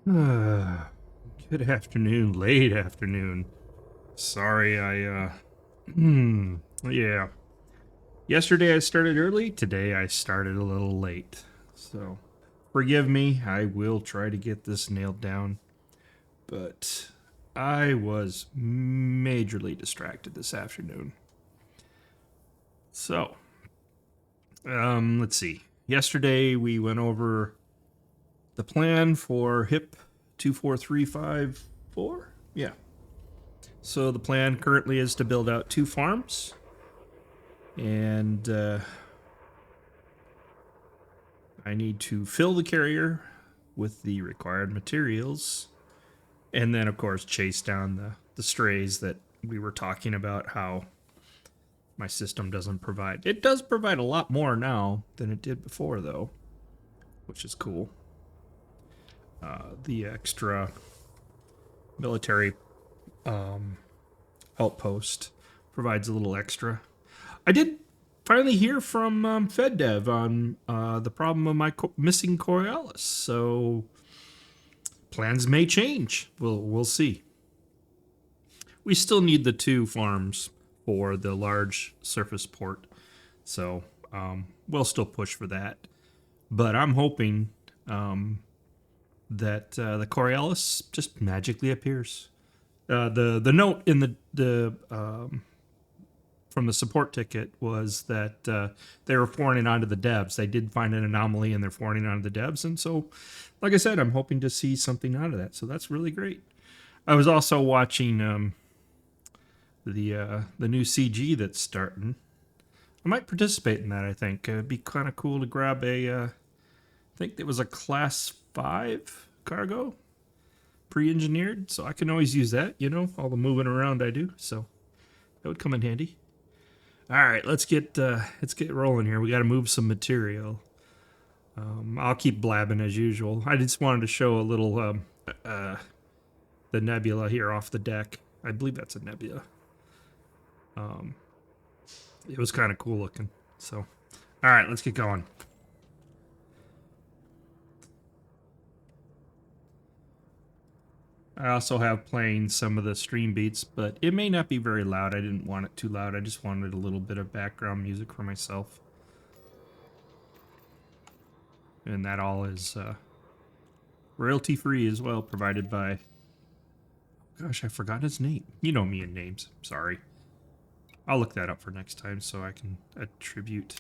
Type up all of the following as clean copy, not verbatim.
Good afternoon, late afternoon. Sorry, yeah. Yesterday I started early, today I started a little late. So, forgive me, I will try to get this nailed down. But I was majorly distracted this afternoon. So, let's see. Yesterday we went over the plan for HIP 24354. Yeah. So the plan currently is to build out 2 farms, and I need to fill the carrier with the required materials, and then of course chase down the strays that we were talking about, how my system doesn't provide. It does provide a lot more now than it did before, though, which is cool. The extra military outpost provides a little extra. I did finally hear from FedDev on the problem of my missing Coriolis, so plans may change. We'll see. We still need the 2 farms for the large surface port, so we'll still push for that. But I'm hoping that the Coriolis just magically appears. The note in the from the support ticket was that they were forwarding onto the devs. They did find an anomaly and they're forwarding onto the devs, and so, like I said, I'm hoping to see something out of that. So that's really great. I was also watching the new CG that's starting. I might participate in that. I think it'd be kind of cool to grab a. I think it was a class 5 cargo, pre-engineered, so I can always use that. You know, all the moving around I do, so that would come in handy. All right, let's get rolling here. We got to move some material. I'll keep blabbing as usual. I just wanted to show a little the nebula here off the deck. I believe that's a nebula. It was kind of cool looking. So, all right, let's get going. I also have playing some of the stream beats, but it may not be very loud. I didn't want it too loud. I just wanted a little bit of background music for myself. And that all is royalty free as well, provided by... Gosh, I forgot his name. You know me and names. Sorry. I'll look that up for next time so I can attribute.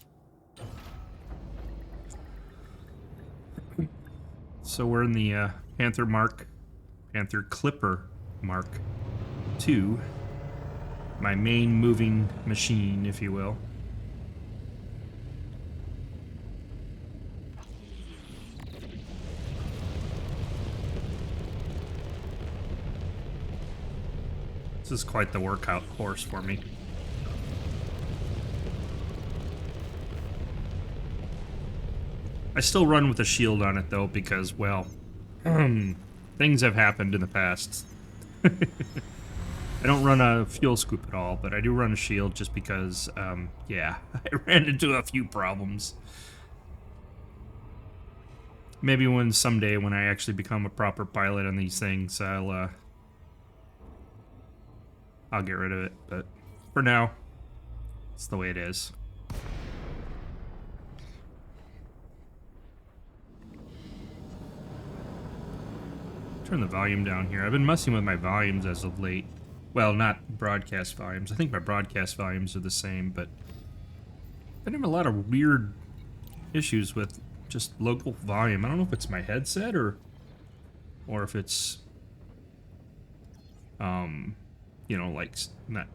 So we're in the Panther Clipper Mark II, my main moving machine, if you will. This is quite the workout course for me. I still run with a shield on it though because, well, things have happened in the past. I don't run a fuel scoop at all, but I do run a shield just because, yeah, I ran into a few problems. Maybe someday when I actually become a proper pilot on these things, I'll get rid of it. But for now, it's the way it is. Turn the volume down here. I've been messing with my volumes as of late. Well, not broadcast volumes. I think my broadcast volumes are the same, but I've been having a lot of weird issues with just local volume. I don't know if it's my headset or if it's you know, like not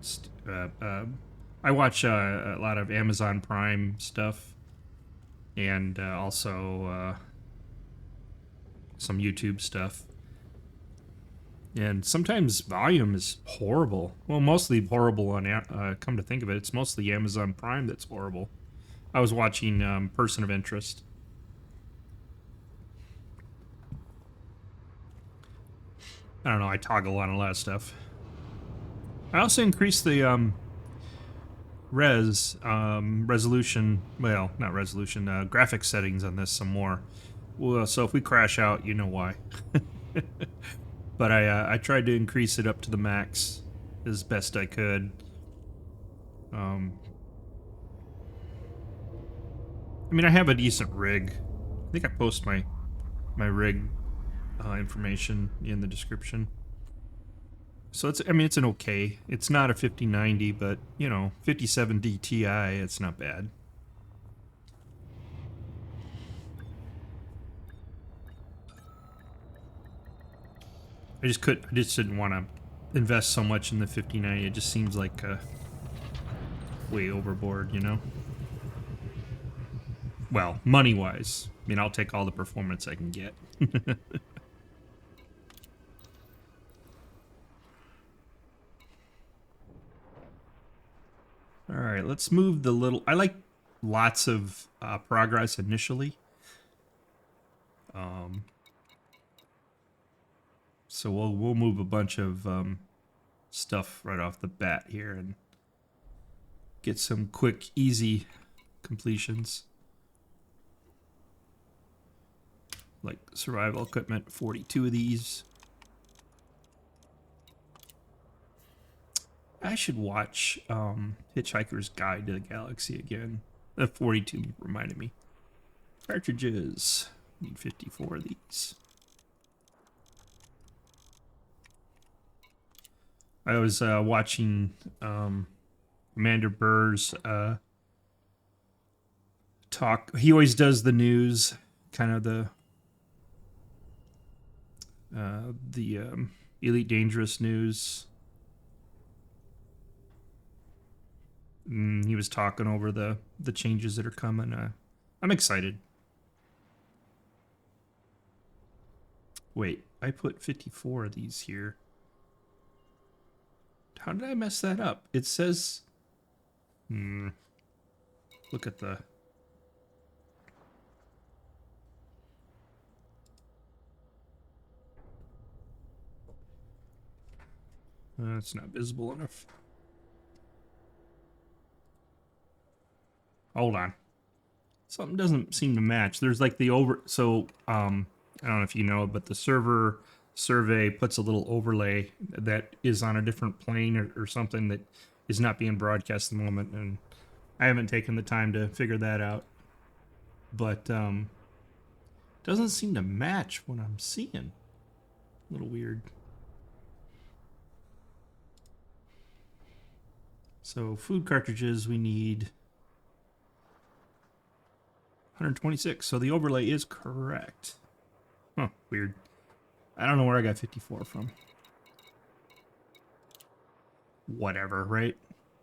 I watch a lot of Amazon Prime stuff and also some YouTube stuff. And sometimes volume is horrible. Well, mostly horrible on, come to think of it, it's mostly Amazon Prime that's horrible. I was watching Person of Interest. I don't know, I toggle on a lot of stuff. I also increased the resolution, well, not resolution, graphics settings on this some more. Well, so if we crash out, you know why. But I tried to increase it up to the max as best I could. I mean, I have a decent rig. I think I post my rig information in the description. So it's, I mean, it's an okay. It's not a 5090, but you know, 57D Ti, it's not bad. I just didn't want to invest so much in the 5090. It just seems like way overboard, you know? Well, money-wise. I mean, I'll take all the performance I can get. Alright, let's move the little... I like lots of progress initially. So we'll move a bunch of stuff right off the bat here and get some quick, easy completions. Like survival equipment, 42 of these. I should watch Hitchhiker's Guide to the Galaxy again. The 42 reminded me. Cartridges. Need 54 of these. I was watching Commander Burr's talk. He always does the news, kind of the Elite Dangerous news. He was talking over the changes that are coming. I'm excited. Wait, I put 54 of these here. How did I mess that up? It says... Look at the... it's not visible enough. Hold on. Something doesn't seem to match. There's like the over... So, I don't know if you know, but the server survey puts a little overlay that is on a different plane or something that is not being broadcast at the moment, and I haven't taken the time to figure that out. But doesn't seem to match what I'm seeing. A little weird. So food cartridges, we need 126. So the overlay is correct. Huh, weird. I don't know where I got 54 from. Whatever, right?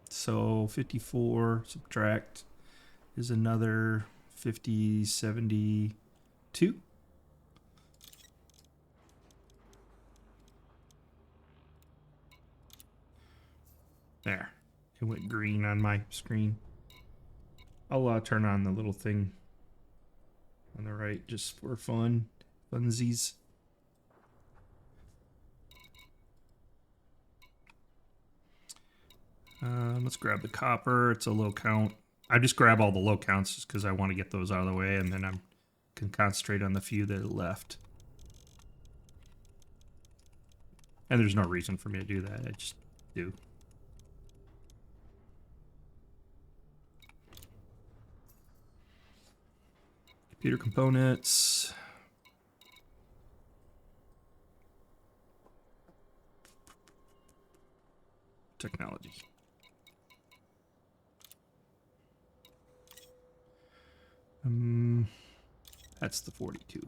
So 54 subtract is another 72. There. It went green on my screen. I'll turn on the little thing on the right just for funsies. Let's grab the copper. It's a low count. I just grab all the low counts just because I want to get those out of the way, and then I can concentrate on the few that are left. And there's no reason for me to do that. I just do. Computer components. Technology. That's the 42.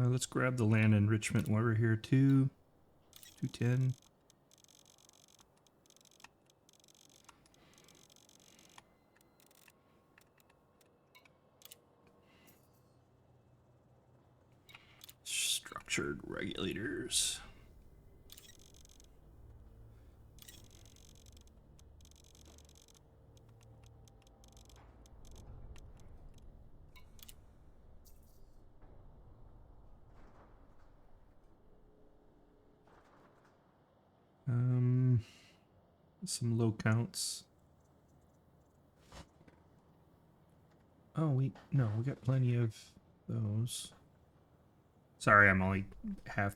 Let's grab the land enrichment while we're here too. 210. Structured regulators. Some low counts. Oh, no, we got plenty of those. Sorry, I'm only half.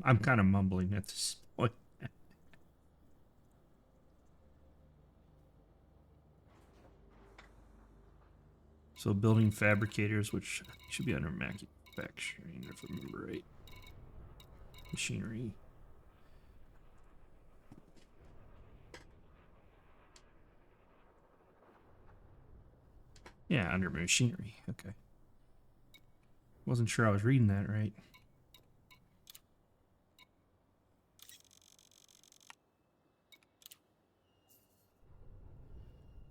I'm kind of mumbling at this point. So building fabricators, which should be under manufacturing, if I remember right. Machinery. Yeah, under machinery. Okay. Wasn't sure I was reading that right.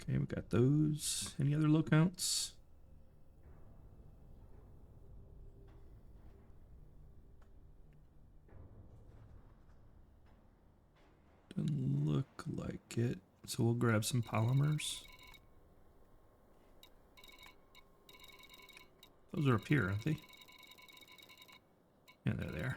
Okay, we got those. Any other low counts? Doesn't look like it. So we'll grab some polymers. Those are up here, aren't they? Yeah, they're there.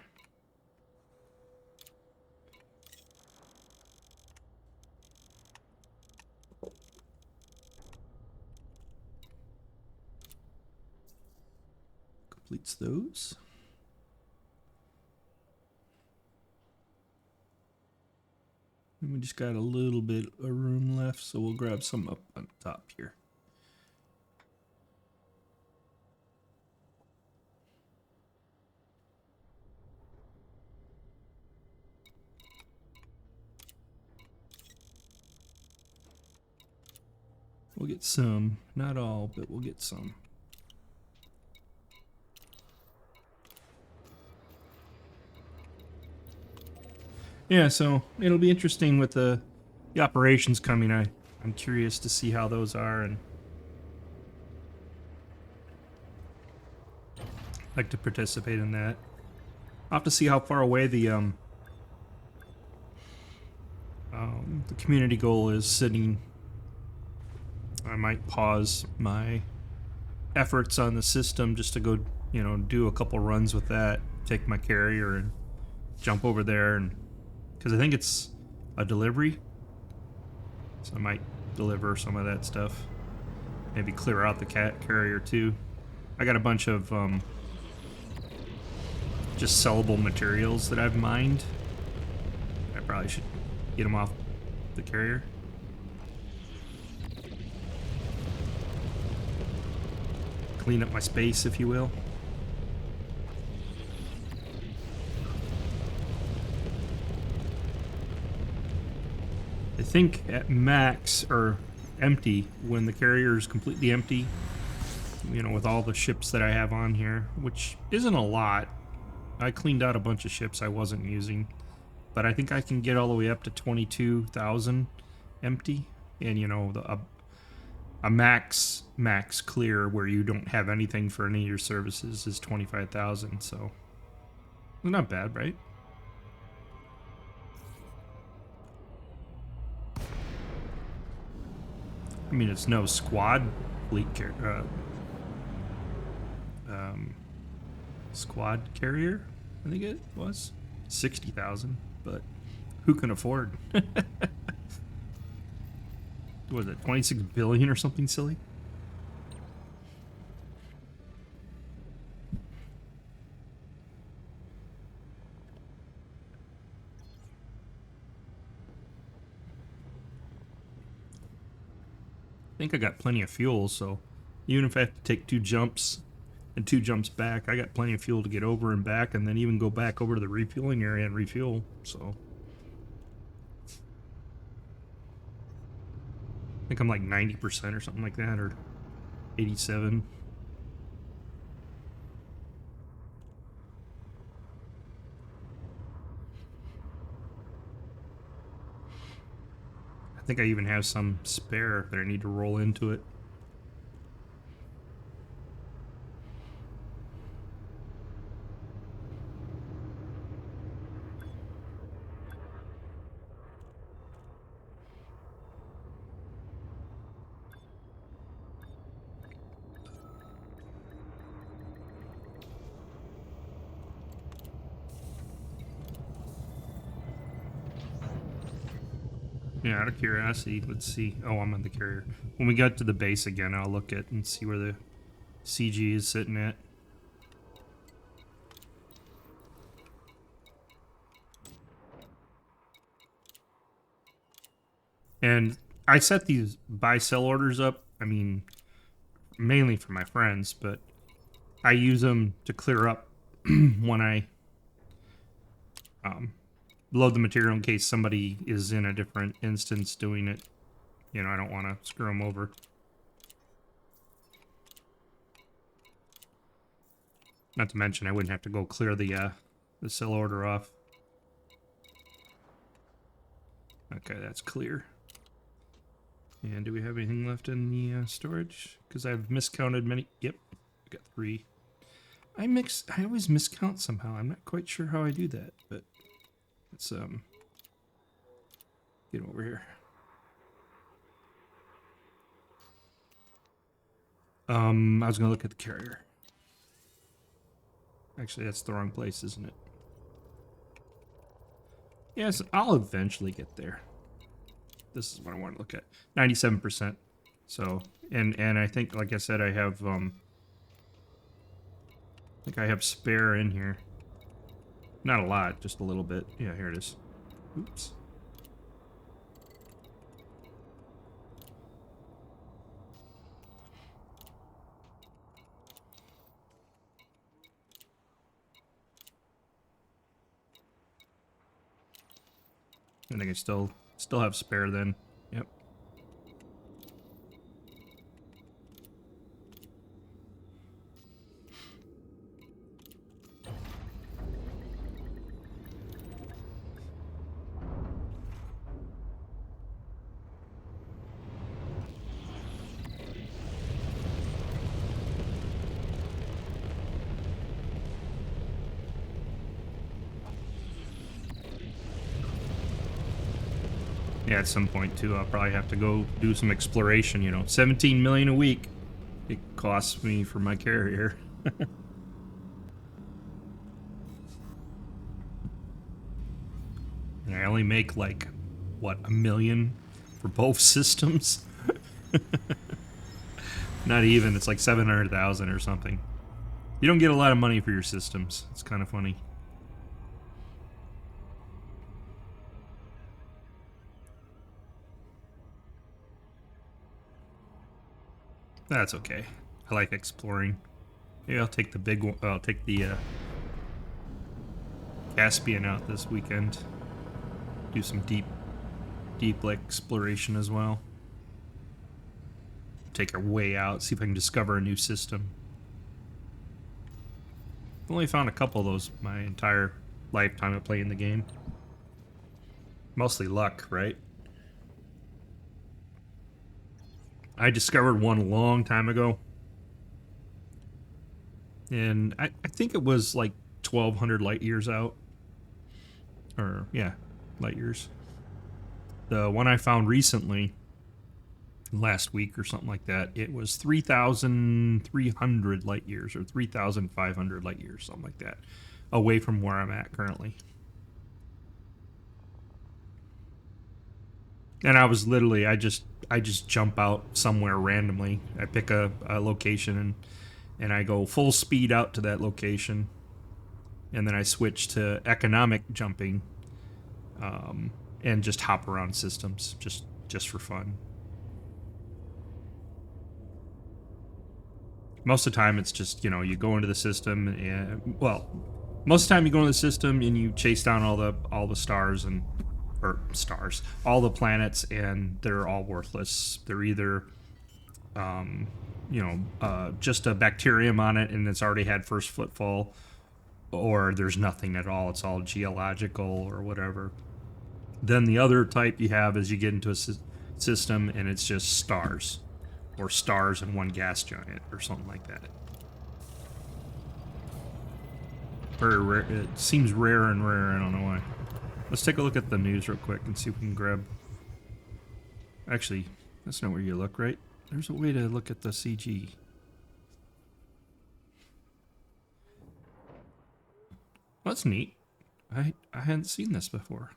Completes those. And we just got a little bit of room left, so we'll grab some up on top here. We'll get some, not all, but we'll get some. Yeah, so it'll be interesting with the operations coming. I'm curious to see how those are, and like to participate in that. I'll have to see how far away the community goal is sitting. I might pause my efforts on the system just to go, you know, do a couple runs with that, take my carrier and jump over there, and because I think it's a delivery, so I might deliver some of that stuff. Maybe clear out the carrier too. I got a bunch of just sellable materials that I've mined. I probably should get them off the carrier. Clean up my space, if you will. I think at max, or empty, when the carrier is completely empty, you know, with all the ships that I have on here, which isn't a lot. I cleaned out a bunch of ships I wasn't using, but I think I can get all the way up to 22,000 empty, and you know, a max clear where you don't have anything for any of your services is 25,000. So not bad, right? I mean, it's no squad fleet squad carrier, I think it was 60,000, but who can afford? What was it, 26 billion or something silly? I think I got plenty of fuel, so even if I have to take 2 jumps and 2 jumps back, I got plenty of fuel to get over and back, and then even go back over to the refueling area and refuel. So I think I'm like 90% or something like that, or 87. I think I even have some spare that I need to roll into it. Yeah, out of curiosity, let's see. Oh, I'm on the carrier. When we got to the base again, I'll look at and see where the CG is sitting at. And I set these buy-sell orders up, I mean, mainly for my friends, but I use them to clear up when I load the material in case somebody is in a different instance doing it. You know, I don't want to screw them over. Not to mention, I wouldn't have to go clear the sell order off. Okay, that's clear. And do we have anything left in the storage? Because I've miscounted many. Yep, I got 3. I always miscount somehow. I'm not quite sure how I do that, but let's get over here. I was gonna look at the carrier. Actually, that's the wrong place, isn't it? Yes, I'll eventually get there. This is what I want to look at. 97%. So, and I think, like I said, I have I think I have spare in here. Not a lot, just a little bit. Yeah, here it is. Oops. I think I still have spare then. Yep. Yeah, at some point too, I'll probably have to go do some exploration, you know. 17 million a week it costs me for my carrier. And I only make like, what, $1 million for both systems? Not even, it's like 700,000 or something. You don't get a lot of money for your systems. It's kind of funny. That's okay. I like exploring. Maybe I'll take the big one. I'll take the Caspian out this weekend. Do some deep exploration as well. Take our way out, see if I can discover a new system. I've only found a couple of those my entire lifetime of playing the game. Mostly luck, right? I discovered one a long time ago. And I think it was like 1,200 light years out. Or, yeah, light years. The one I found recently, last week or something like that, it was 3,300 light years or 3,500 light years, something like that, away from where I'm at currently. And I was literally, I just jump out somewhere randomly. I pick a location and I go full speed out to that location. And then I switch to economic jumping and just hop around systems just for fun. Most of the time it's just, you know, you go into the system and, well, most of the time you go into the system and you chase down all the stars and, or stars, all the planets, and they're all worthless. They're either, just a bacterium on it and it's already had first footfall, or there's nothing at all. It's all geological or whatever. Then the other type you have is you get into a system and it's just stars, or stars and one gas giant or something like that. Very rare. It seems rare and rare. I don't know why. Let's take a look at the news real quick and see if we can grab... Actually, that's not where you look, right? There's a way to look at the CG. Well, that's neat. I hadn't seen this before.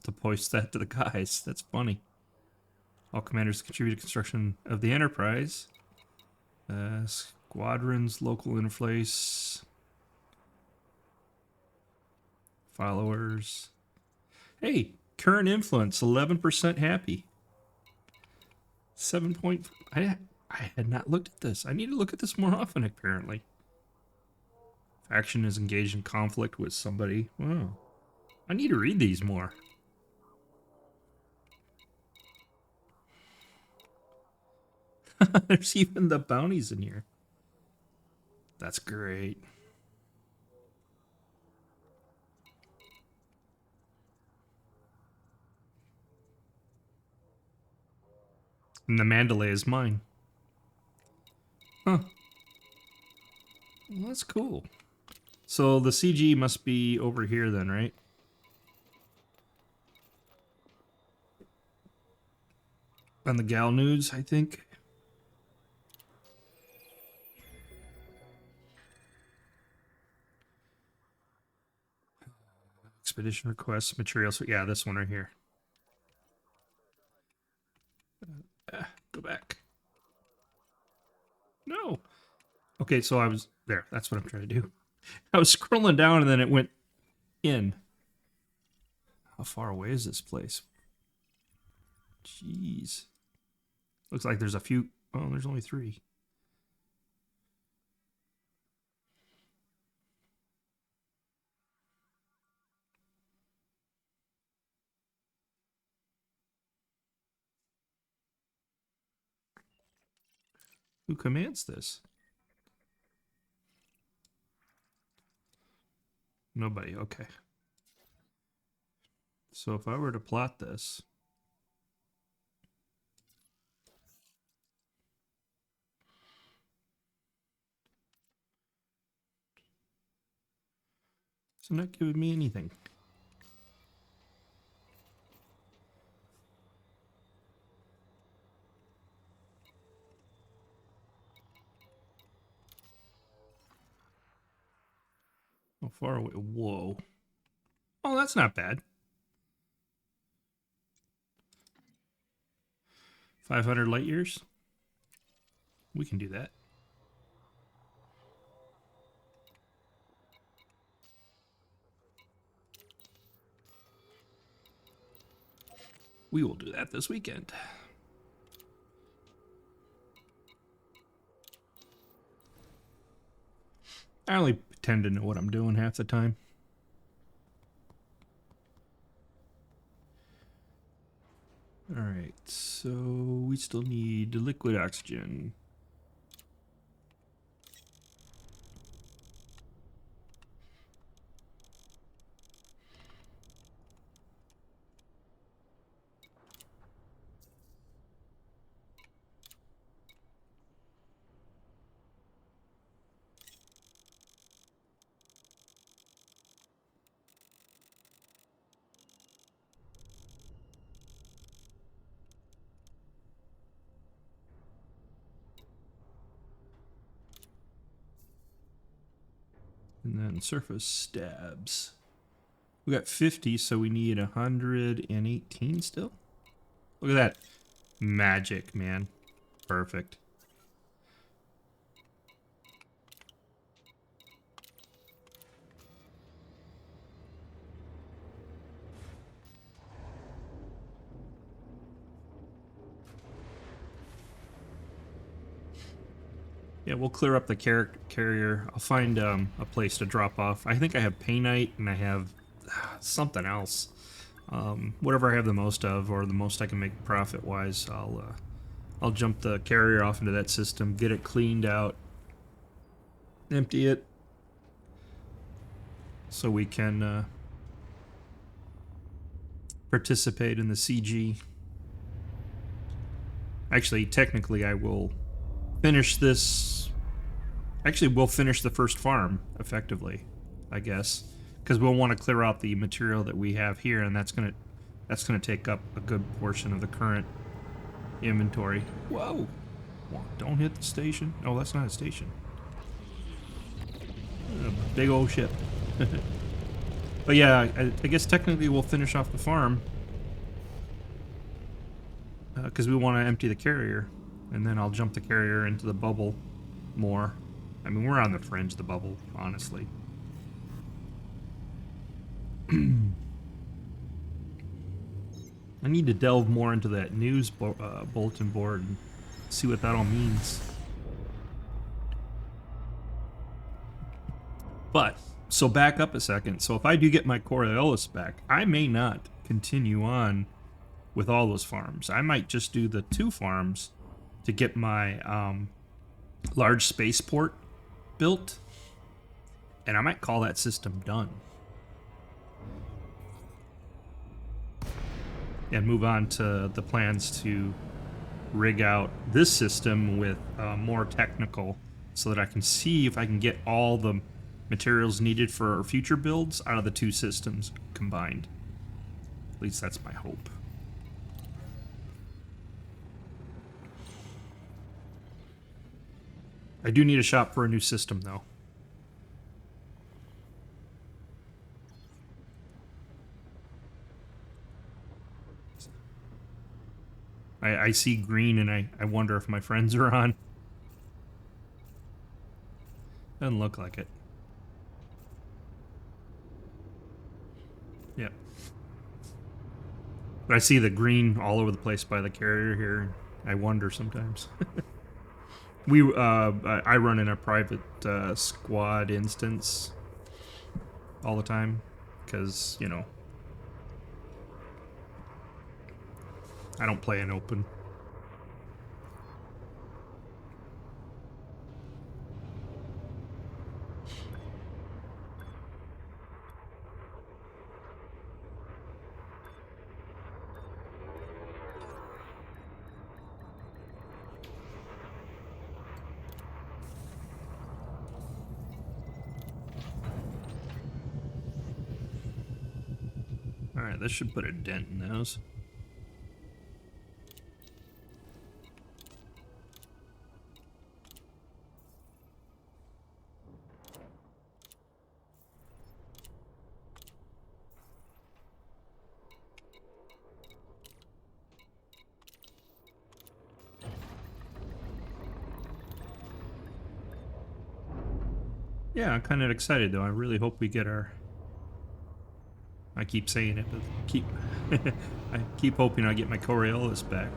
to post that to the guys. That's funny. All commanders contribute to construction of the Enterprise. Squadrons, local interface, followers. Hey, current influence, 11% happy. 7 point. I had not looked at this. I need to look at this more often, apparently. Faction is engaged in conflict with somebody. Wow. I need to read these more. There's even the bounties in here. That's great. And the Mandalay is mine. Huh. Well, that's cool. So the CG must be over here then, right? On the Gal News, I think. Expedition requests, materials. Yeah, this one right here. Go back. No. Okay, so I was there. That's what I'm trying to do. I was scrolling down and then it went in. How far away is this place? Jeez. Looks like there's a few. Oh, there's only 3. Who commands this? Nobody. Okay. So if I were to plot this. It's not giving me anything. How far away? Whoa. Oh, that's not bad. 500 light years? We can do that. We will do that this weekend. I only pretend to know what I'm doing half the time. Alright, so we still need liquid oxygen. And then surface stabs. We got 50, so we need 118 still. Look at that. Magic, man. Perfect. Yeah, we'll clear up the carrier. I'll find a place to drop off. I think I have painite and I have something else. Whatever I have the most of, or the most I can make profit-wise, I'll jump the carrier off into that system, get it cleaned out, empty it, so we can participate in the CG. Actually, technically, I will finish this. Actually, we'll finish the first farm effectively, I guess, because we'll want to clear out the material that we have here, and that's gonna take up a good portion of the current inventory. Whoa! Don't hit the station. Oh, that's not a station. A big old ship. But yeah, I guess technically we'll finish off the farm because we want to empty the carrier, and then I'll jump the carrier into the bubble more. I mean, we're on the fringe of the bubble, honestly. I need to delve more into that news bulletin board and see what that all means. But, so back up a second. So if I do get my Coriolis back, I may not continue on with all those farms. I might just do the 2 farms to get my large spaceport built, and I might call that system done. And move on to the plans to rig out this system with more technical, so that I can see if I can get all the materials needed for future builds out of the 2 systems combined. At least that's my hope. I do need a shop for a new system, though. I see green and I wonder if my friends are on. Doesn't look like it. Yep. But I see the green all over the place by the carrier here. I wonder sometimes. I run in a private squad instance all the time because, you know, I don't play in open. Alright, this should put a dent in those. Yeah, I'm kind of excited though. I really hope we get our... I keep saying it, but I keep hoping I get my Coriolis back.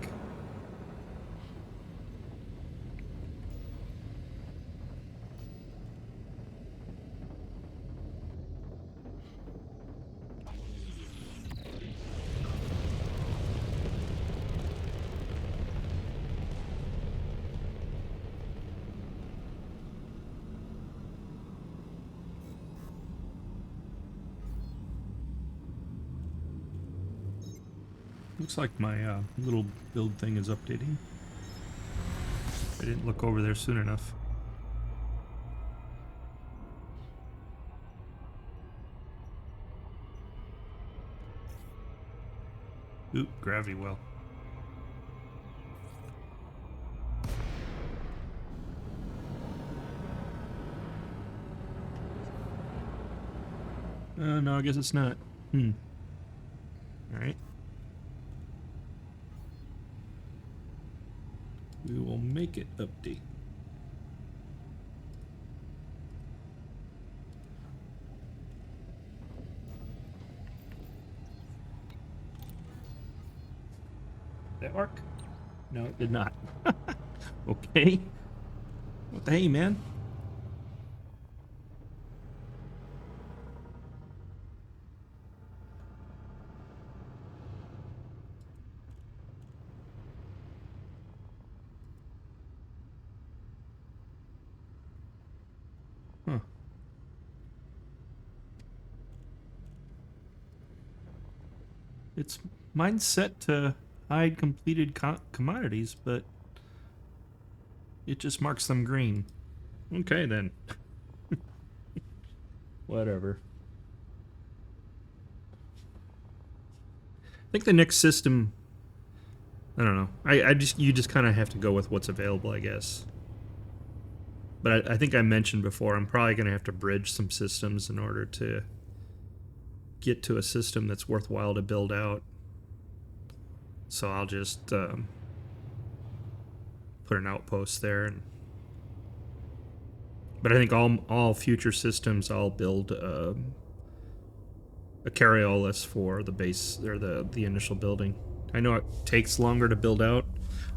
Looks like my little build thing is updating. I didn't look over there soon enough. Oop, gravity well. No, I guess it's not. Alright. We will make it update. Did that work? No, it did not. Okay. What the hey, man? Huh. Mine's set to hide completed commodities, but it just marks them green. Okay, then. Whatever. I think the next system... I don't know. You just kind of have to go with what's available, I guess. But I think I mentioned before, I'm probably going to have to bridge some systems in order to get to a system that's worthwhile to build out. So I'll just put an outpost there. But I think all future systems I'll build a carriolis for the base or the initial building. I know it takes longer to build out.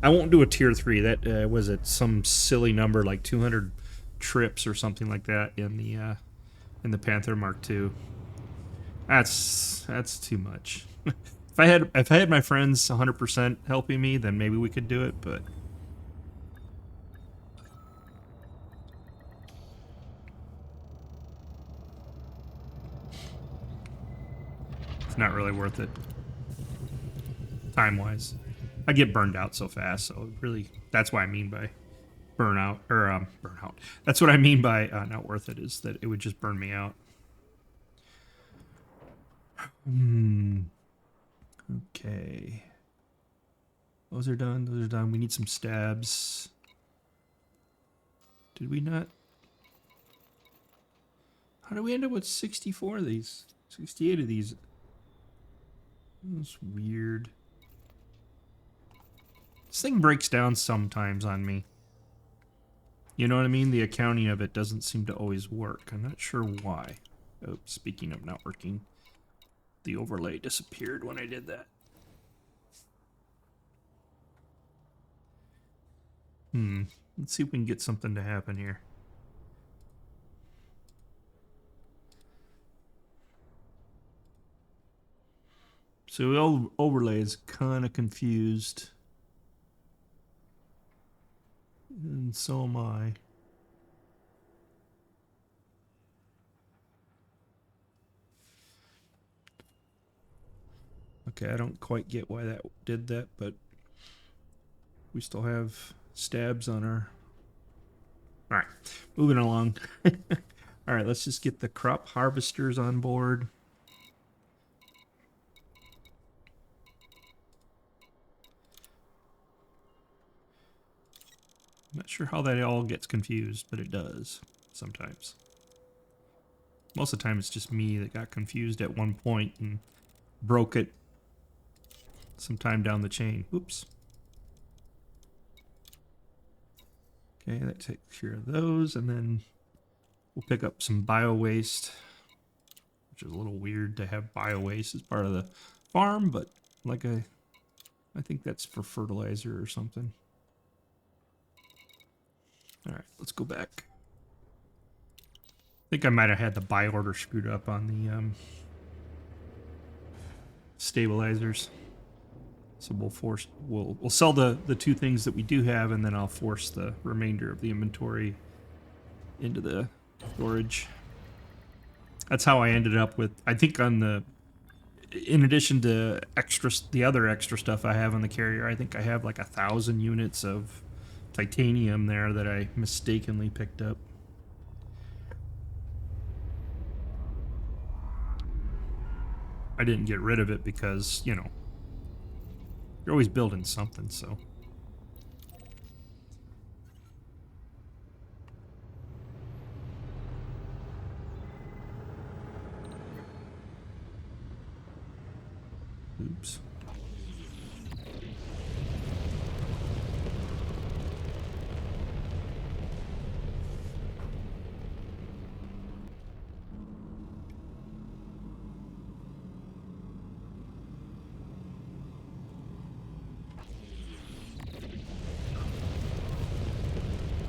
I won't do a tier 3. That was it some silly number like 200 trips or something like that in the Panther Mark II. That's too much. If I had my friends 100% helping me, then maybe we could do it, but it's not really worth it time-wise. I get burned out so fast, so really that's what I mean by burnout or burnout. That's what I mean by not worth it, is that it would just burn me out. Okay. Those are done. Those are done. We need some stabs. Did we not? How did we end up with 64 of these? 68 of these? That's weird. This thing breaks down sometimes on me. You know what I mean? The accounting of it doesn't seem to always work. I'm not sure why. Oh, speaking of not working, the overlay disappeared when I did that. Let's see if we can get something to happen here. So the overlay is kind of confused. And so am I. Okay, I don't quite get why that did that, but we still have stabs on our... Alright, moving along. Alright, let's just get the crop harvesters on board. I'm not sure how that all gets confused, but it does sometimes. Most of the time it's just me that got confused at one point and broke it sometime down the chain. Oops. Okay, that takes care of those, and then we'll pick up some bio waste, which is a little weird to have bio waste as part of the farm, but like I think that's for fertilizer or something. Alright, let's go back. I think I might have had the buy order screwed up on the stabilizers. So we'll sell the two things that we do have, and then I'll force the remainder of the inventory into the storage. That's how I ended up with, I think on the, in addition to the other extra stuff I have on the carrier, I think I have like 1,000 units of titanium there that I mistakenly picked up. I didn't get rid of it because, you know, you're always building something, so. Oops.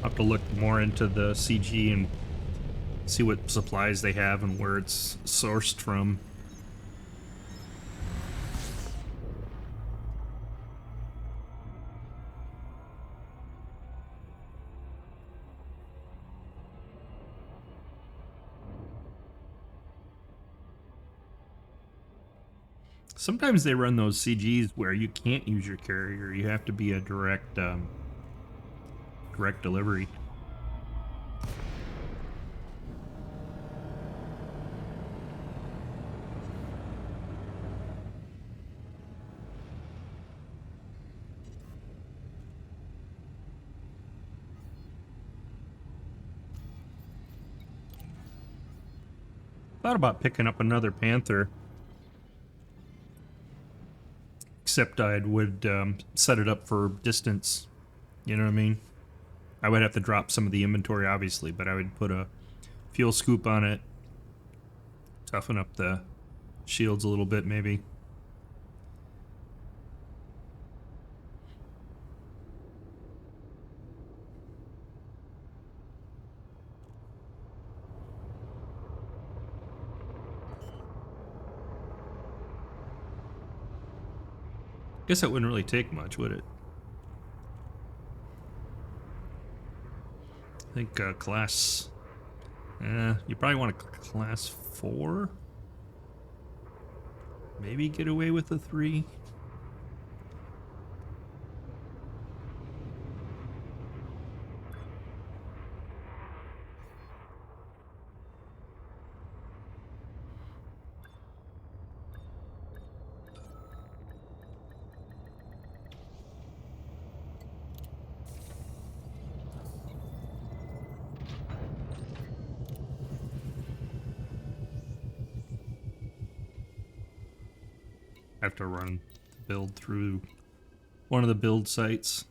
I'll have to look more into the CG and see what supplies they have and where it's sourced from. Sometimes they run those CGs where you can't use your carrier. You have to be a direct delivery. Thought about picking up another Panther. Except I would set it up for distance. You know what I mean? I would have to drop some of the inventory, obviously, but I would put a fuel scoop on it, toughen up the shields a little bit, maybe. Guess that wouldn't really take much, would it? I think class... you probably want a class 4? Maybe get away with a 3? I have to run the build through one of the build sites.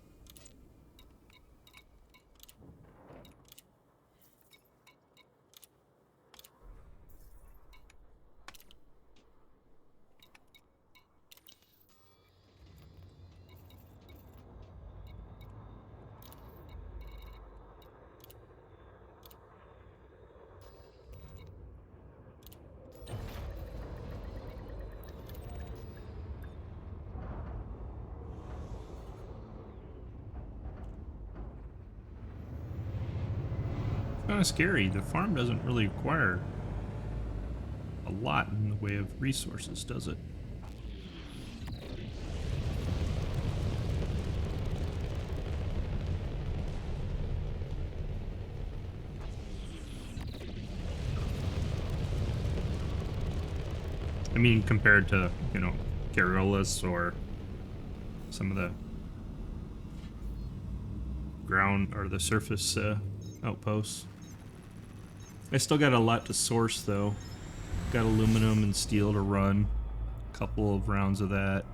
Kind of scary. The farm doesn't really require a lot in the way of resources, does it? I mean, compared to, you know, Carolus or some of the ground or the surface outposts. I still got a lot to source, though. Got aluminum and steel to run. A couple of rounds of that.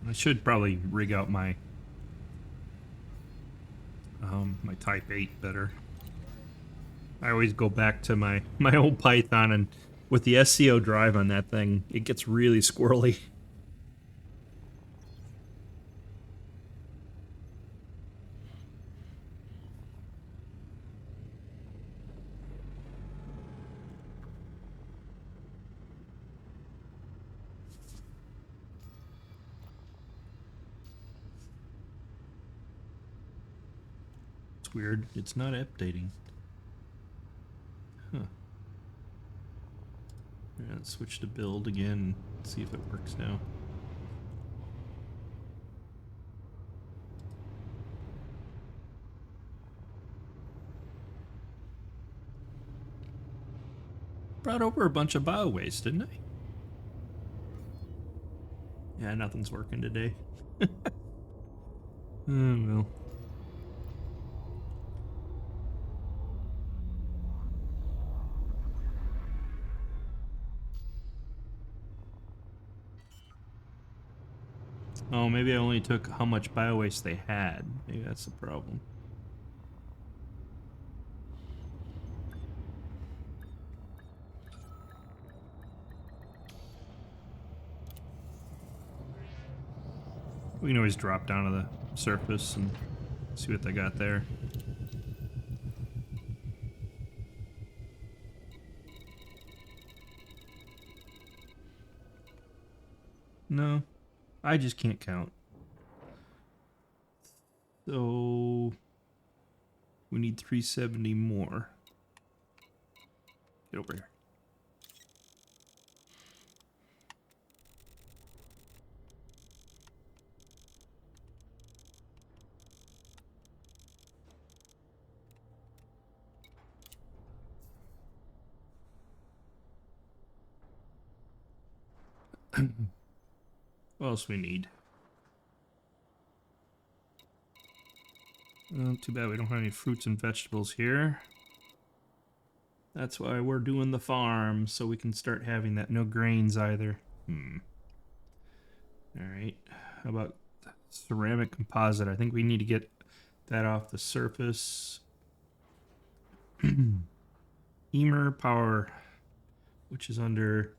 I should probably rig out my my Type 8 better. I always go back to my old Python, and with the SCO drive on that thing, it gets really squirrely. It's weird. It's not updating. Huh. Yeah, let's switch to build again and see if it works now. Brought over a bunch of bio waste, didn't I? Yeah, nothing's working today. Oh well. Oh, maybe I only took how much bio waste they had. Maybe that's the problem. We can always drop down to the surface and see what they got there. No, I just can't count. So we need 370 more. Get over here. What else we need? Too bad we don't have any fruits and vegetables here. That's why we're doing the farm, so we can start having that. No grains either. Alright. How about ceramic composite? I think we need to get that off the surface. Emer power, which is under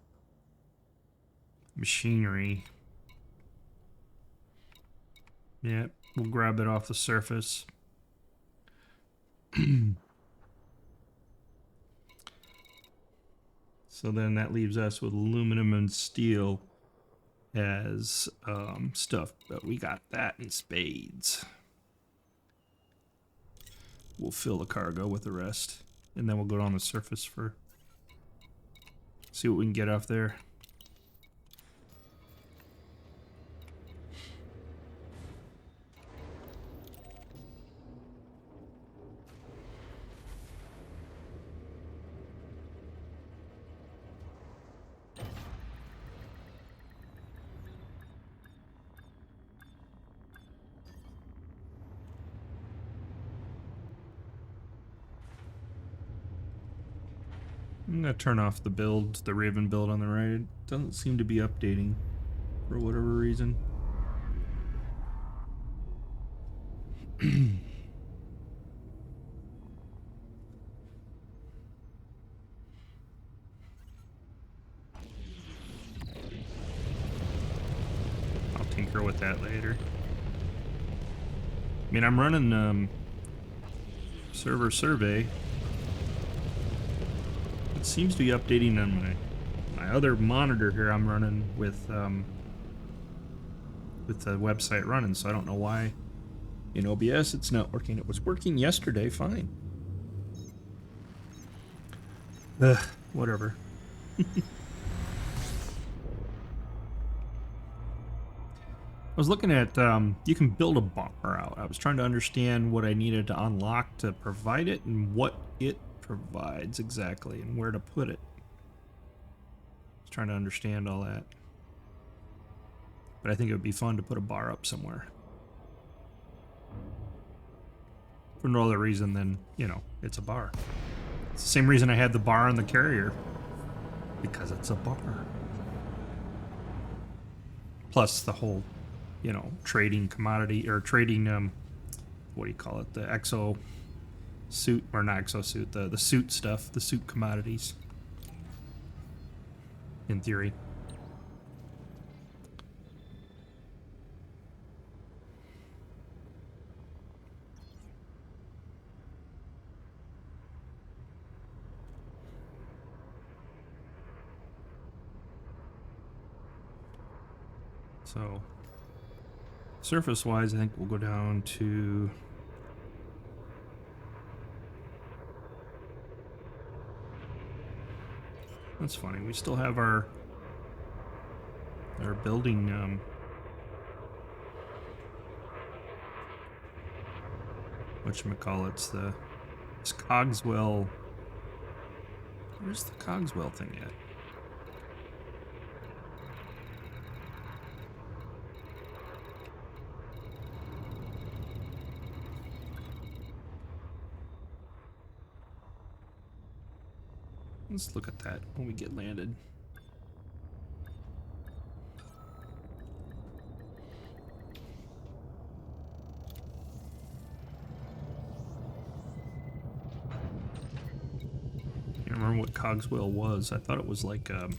machinery. Yeah, we'll grab it off the surface. So then that leaves us with aluminum and steel as stuff, but we got that in spades. We'll fill the cargo with the rest, and then we'll go on the surface for see what we can get off there. I'm gonna turn off the build, the Raven build on the right. It doesn't seem to be updating for whatever reason. I'll tinker with that later. I mean, I'm running server survey. It seems to be updating on my other monitor here. I'm running with the website running, so I don't know why in OBS it's not working. It was working yesterday, fine. Whatever. I was looking at you can build a bar out. I was trying to understand what I needed to unlock to provide it and what it provides exactly and where to put it. I was trying to understand all that. But I think it would be fun to put a bar up somewhere. For no other reason than, you know, it's a bar. It's the same reason I had the bar on the carrier. Because it's a bar. Plus the whole, you know, trading commodity, or trading, what do you call it? The exo suit, or not exo suit, the suit stuff, the suit commodities. In theory. So, surface-wise, I think we'll go down to... That's funny, we still have our building, whatchamacallits, this Cogswell... Where's the Cogswell thing at? Let's look at that when we get landed. I can't remember what Cogswell was. I thought it was like a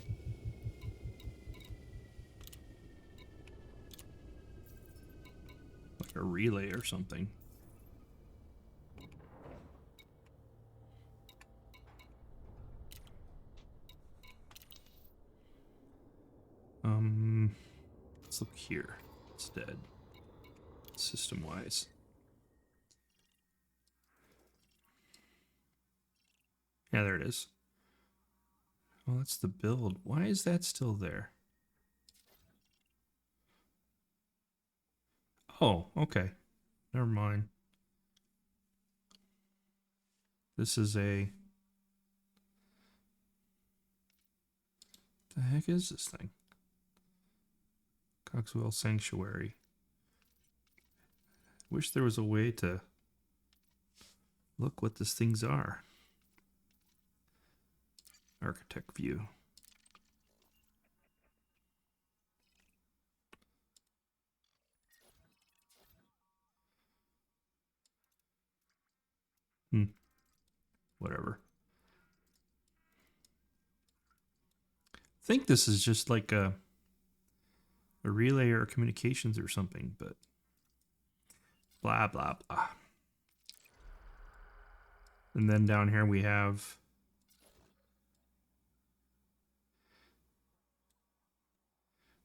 relay or something. Let's look here instead, system-wise. Yeah, there it is. Oh, that's the build. Why is that still there? Oh, okay. Never mind. This is a... The heck is this thing? Coxwell Sanctuary. Wish there was a way to look what these things are. Architect view. Whatever. I think this is just like a relay or communications or something, but blah, blah, blah. And then down here we have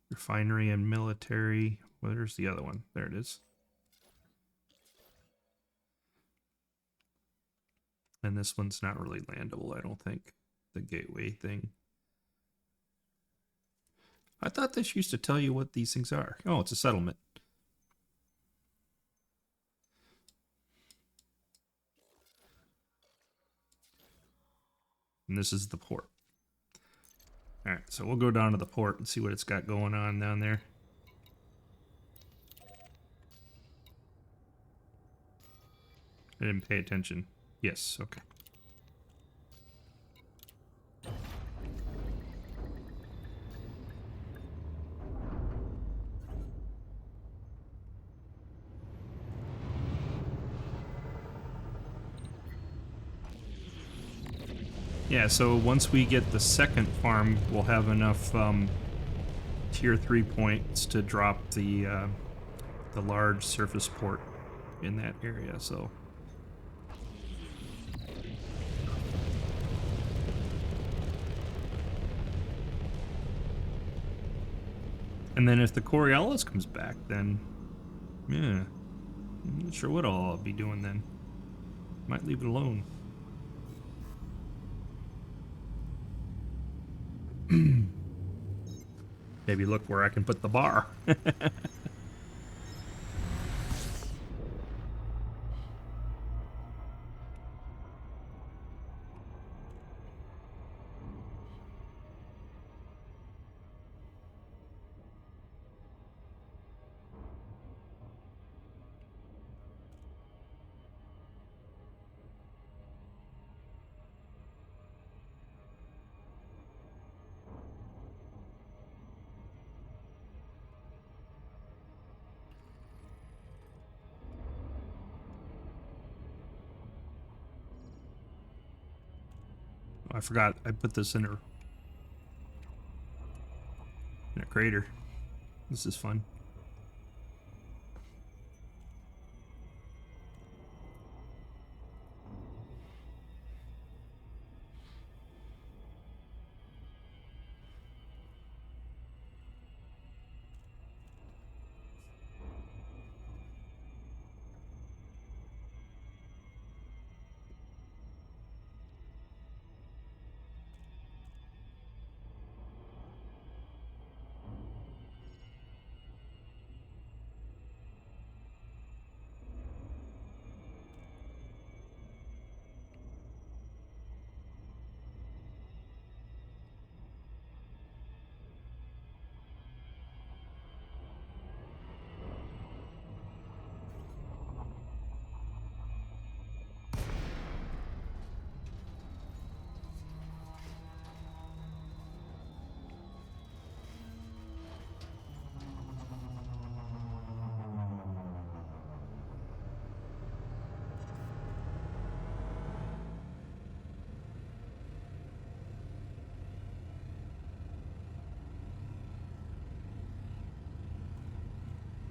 refinery and military. Where's the other one? There it is. And this one's not really landable, I don't think. The gateway thing. I thought this used to tell you what these things are. Oh, it's a settlement. And this is the port. Alright, so we'll go down to the port and see what it's got going on down there. I didn't pay attention. Yes, okay. Yeah, so once we get the second farm, we'll have enough tier 3 points to drop the large surface port in that area, so... And then if the Coriolis comes back, then... Yeah. I'm not sure what I'll be doing then. Might leave it alone. Maybe look where I can put the bar. I forgot I put this in a crater. This is fun.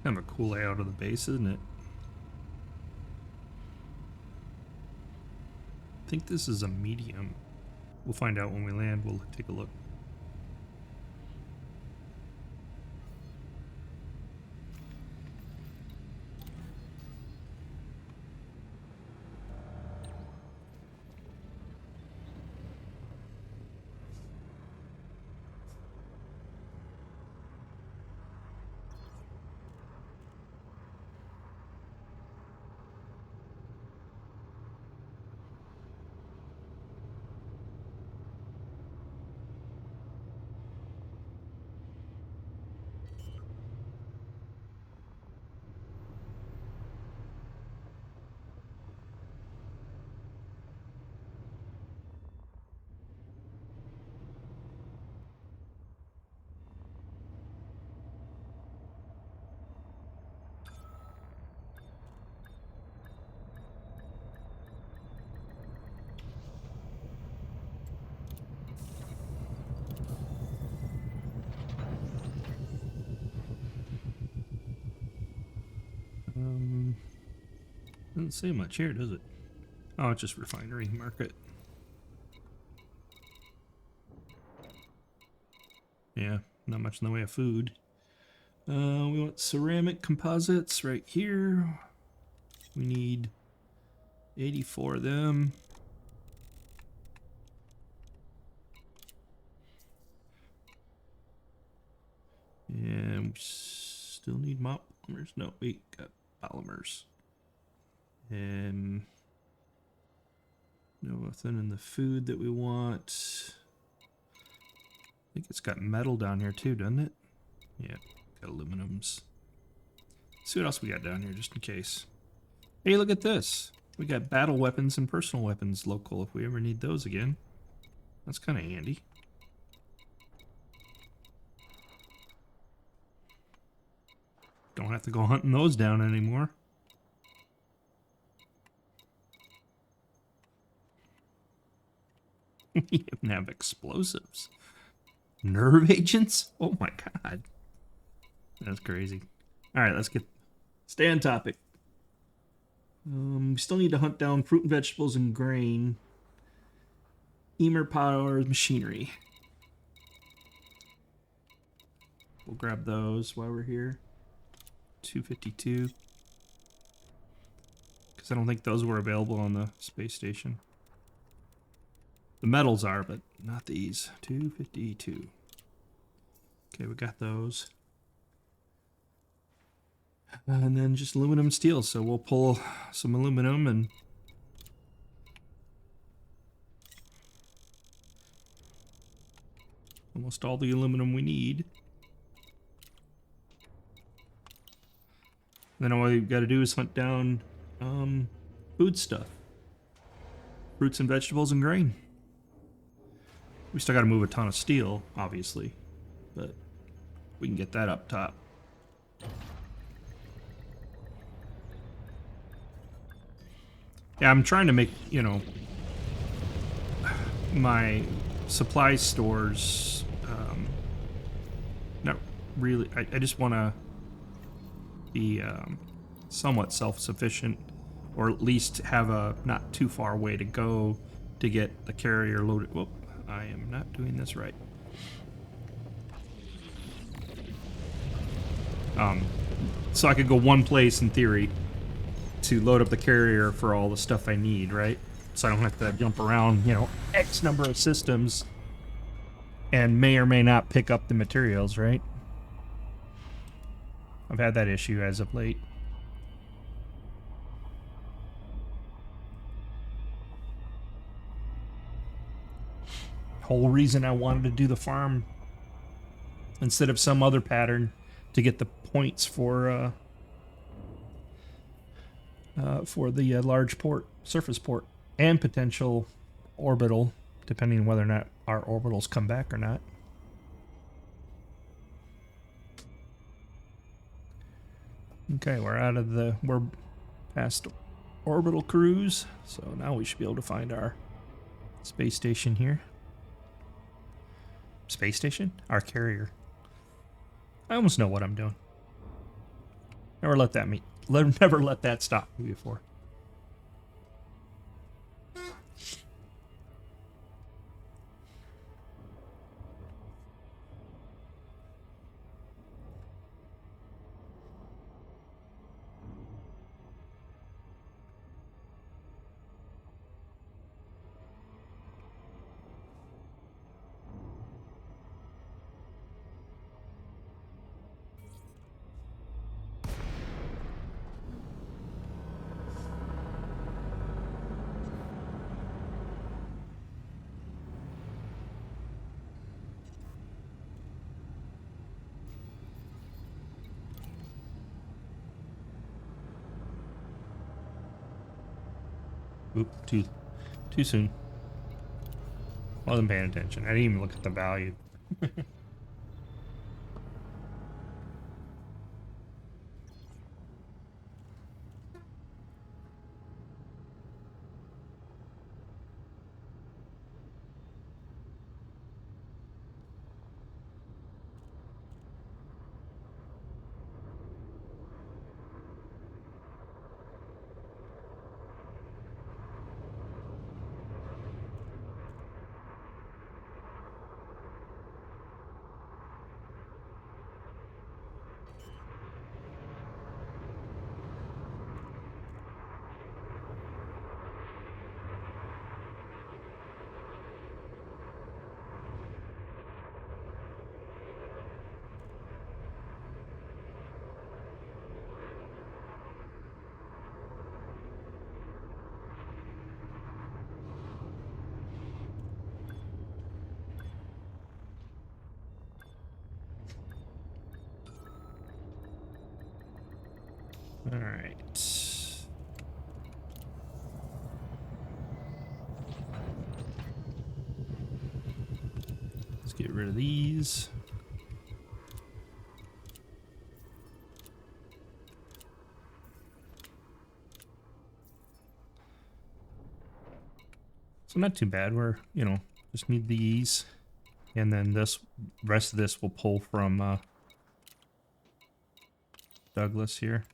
Kind of a cool layout of the base, isn't it? I think this is a medium. We'll find out when we land. We'll take a look. Doesn't say much here, does it? Oh, it's just refinery market. Yeah, not much in the way of food. We want ceramic composites right here. We need 84 of them. And we still need mop polymers. No, we got polymers. And nothing in the food that we want. I think it's got metal down here too, doesn't it? Yeah, got aluminums. Let's see what else we got down here just in case. Hey, look at this. We got battle weapons and personal weapons local if we ever need those again. That's kind of handy. Don't have to go hunting those down anymore. We even have explosives. Nerve agents? Oh my god. That's crazy. Alright, let's stay on topic. We still need to hunt down fruit and vegetables and grain. Emer powers machinery. We'll grab those while we're here. 252. Because I don't think those were available on the space station. The metals are, but not these. 252. Okay, we got those. And then just aluminum steel. So we'll pull some aluminum and almost all the aluminum we need. Then all we've got to do is hunt down food stuff. Fruits and vegetables and grain. We still got to move a ton of steel, obviously. But we can get that up top. Yeah, I'm trying to make, you know, my supply stores, not really, I just want to be somewhat self-sufficient, or at least have a not too far way to go to get the carrier loaded. Whoop, I am not doing this right. So I could go one place in theory to load up the carrier for all the stuff I need, right? So I don't have to jump around, you know, X number of systems and may or may not pick up the materials, right? I've had that issue as of late. Whole reason I wanted to do the farm instead of some other pattern to get the points for the large port, surface port, and potential orbital, depending on whether or not our orbitals come back or not. Okay, we're past orbital cruise, so now we should be able to find our space station here. Space station? Our carrier. I almost know what I'm doing. Never let that stop me before. Oop, too soon. Wasn't paying attention. I didn't even look at the value. All right. Let's get rid of these. So not too bad. We're, you know, just need these. And then this rest of this will pull from Douglas here.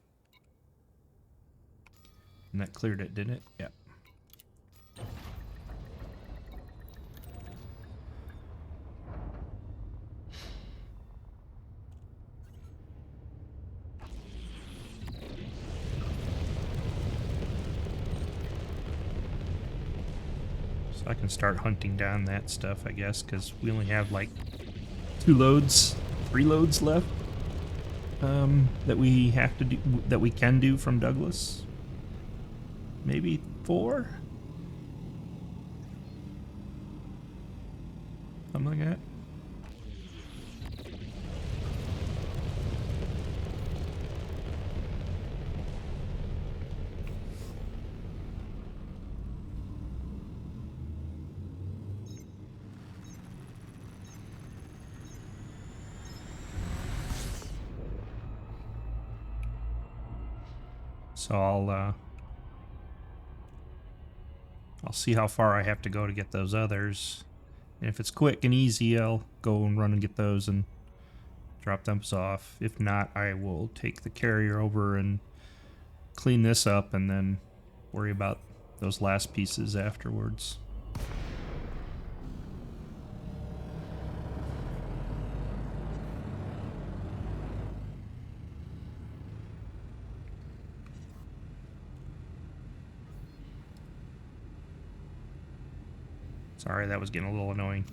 And that cleared it, didn't it? Yeah. So I can start hunting down that stuff, I guess, because we only have like 3 loads left that we have to do, that we can do from Douglas. Maybe 4? Something like that. So I'll see how far I have to go to get those others. And if it's quick and easy, I'll go and run and get those and drop them off. If not, I will take the carrier over and clean this up and then worry about those last pieces afterwards. Sorry, that was getting a little annoying.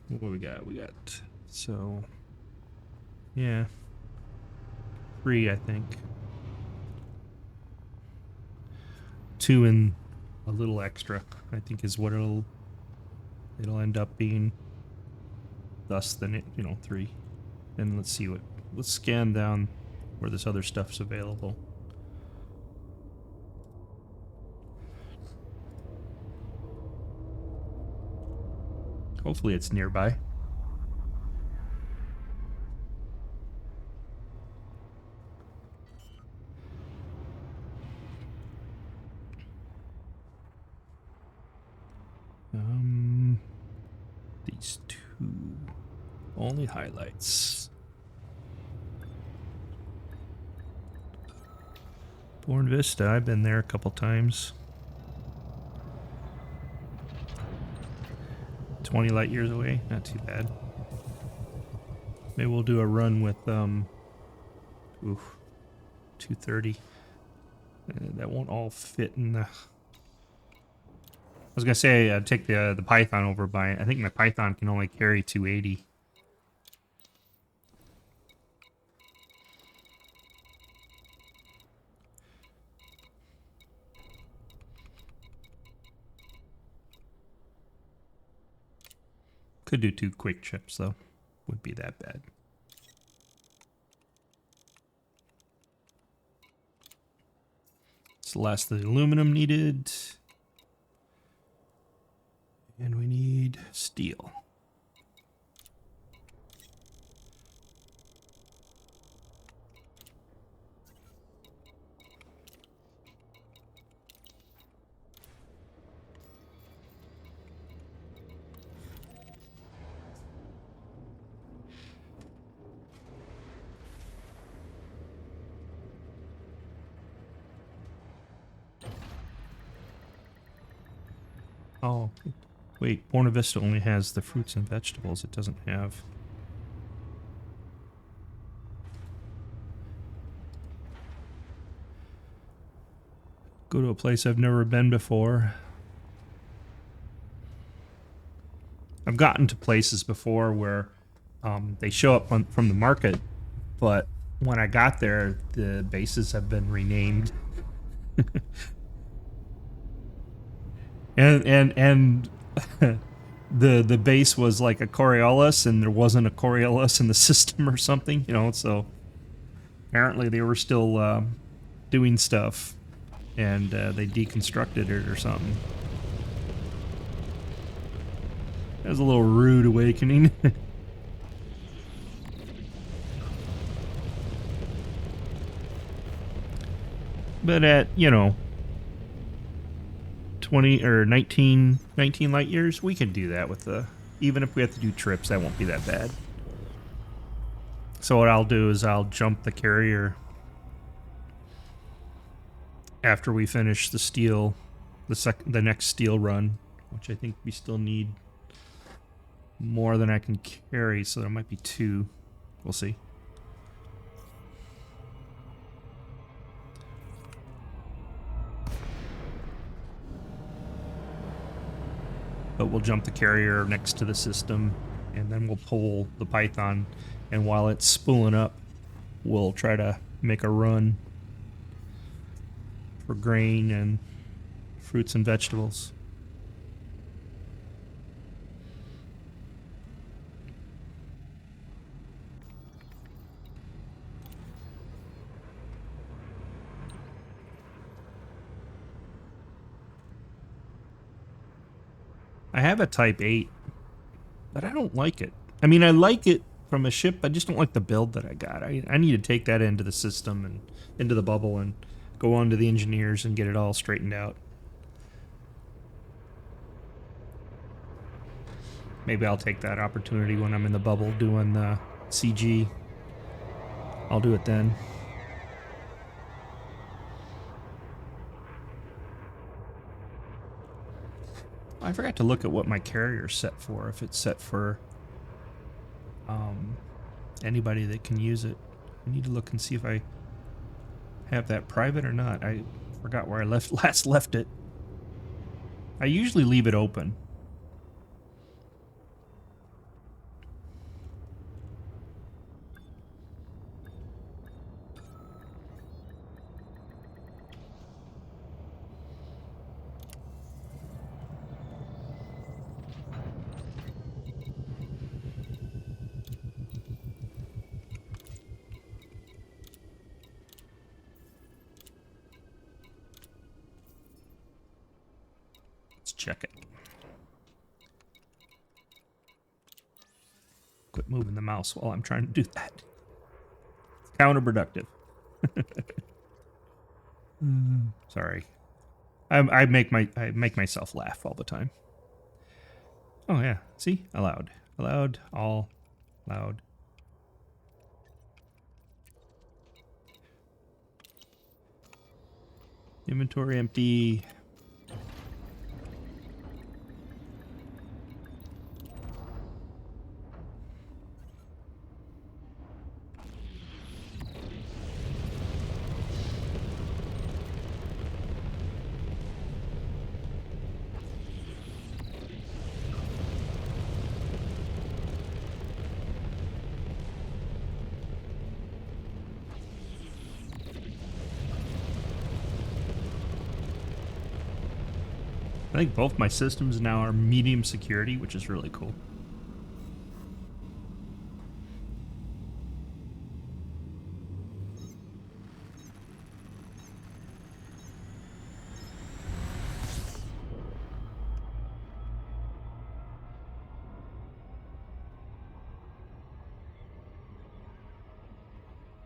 What do we got? We got, so, yeah, 3, I think. 2 and a little extra, I think, is what it'll end up being. Thus, then it, you know, 3. And let's see let's scan down where this other stuff's available. Hopefully it's nearby. These 2 only highlights. Born Vista, I've been there a couple times. 20 light years away, not too bad. Maybe we'll do a run with 230. That won't all fit in the. I was gonna say I'd take the Python over by. I think my Python can only carry 280. Could do 2 quick chips though. Wouldn't be that bad. It's the last of the aluminum needed. And we need steel. Oh, wait, Buena Vista only has the fruits and vegetables. It doesn't have... Go to a place I've never been before. I've gotten to places before where they show up from the market, but when I got there, the bases have been renamed. and the base was like a Coriolis, and there wasn't a Coriolis in the system or something, you know. So apparently they were still doing stuff, and they deconstructed it or something. That was a little rude awakening. But at, you know, 20 or 19 light years, we can do that with the, even if we have to do trips, that won't be that bad. So what I'll do is I'll jump the carrier after we finish the steel, the next steel run, which I think we still need more than I can carry, so there might be 2. We'll see. But we'll jump the carrier next to the system, and then we'll pull the Python, and while it's spooling up, we'll try to make a run for grain and fruits and vegetables. I have a Type 8, but I don't like it. I mean, I like it from a ship, I just don't like the build that I got. I need to take that into the system and into the bubble and go on to the engineers and get it all straightened out. Maybe I'll take that opportunity when I'm in the bubble doing the CG. I'll do it then. I forgot to look at what my carrier's set for, if it's set for anybody that can use it. I need to look and see if I have that private or not. I forgot where I last left it. I usually leave it open. Check it. Quit moving the mouse while I'm trying to do that. It's counterproductive. Sorry. I make myself laugh all the time. Oh yeah, see? Allowed. Allowed, all allowed. Inventory empty. I think both my systems now are medium security, which is really cool.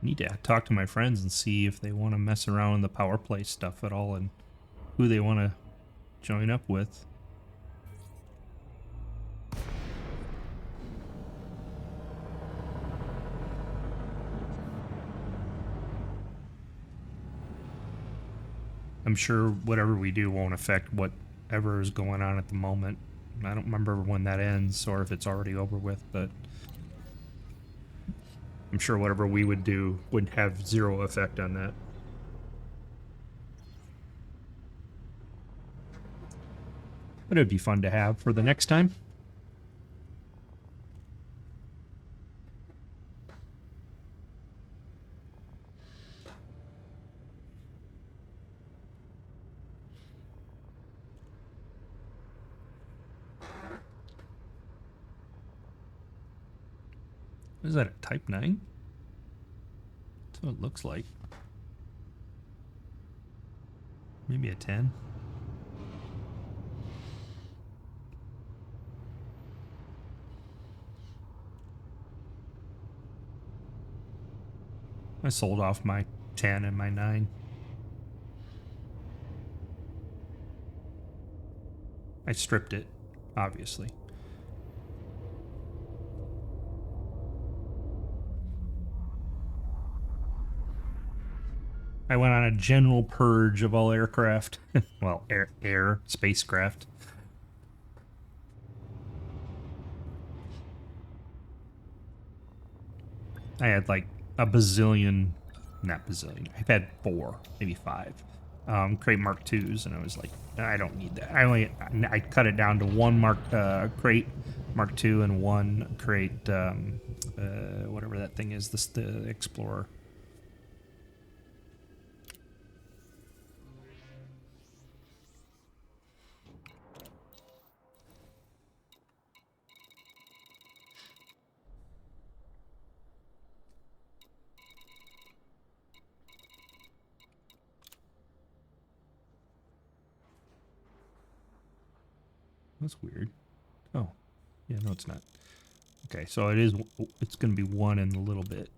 Need to talk to my friends and see if they want to mess around with the power play stuff at all and who they want to join up with. I'm sure whatever we do won't affect whatever is going on at the moment. I don't remember when that ends or if it's already over with, but I'm sure whatever we would do would have zero effect on that. But it would be fun to have for the next time. Is that a Type 9? That's what it looks like. Maybe a 10. I sold off my 10 and my 9. I stripped it, obviously. I went on a general purge of all aircraft. Well, spacecraft. I had like a bazillion, not bazillion, I've had 4, maybe 5 crate Mark IIs, and I was like, I don't need that. I cut it down to 1 crate Mark II and 1 crate, whatever that thing is, the Explorer. That's weird. Oh, yeah, no, it's not. Okay, so it's going to be 1 in a little bit.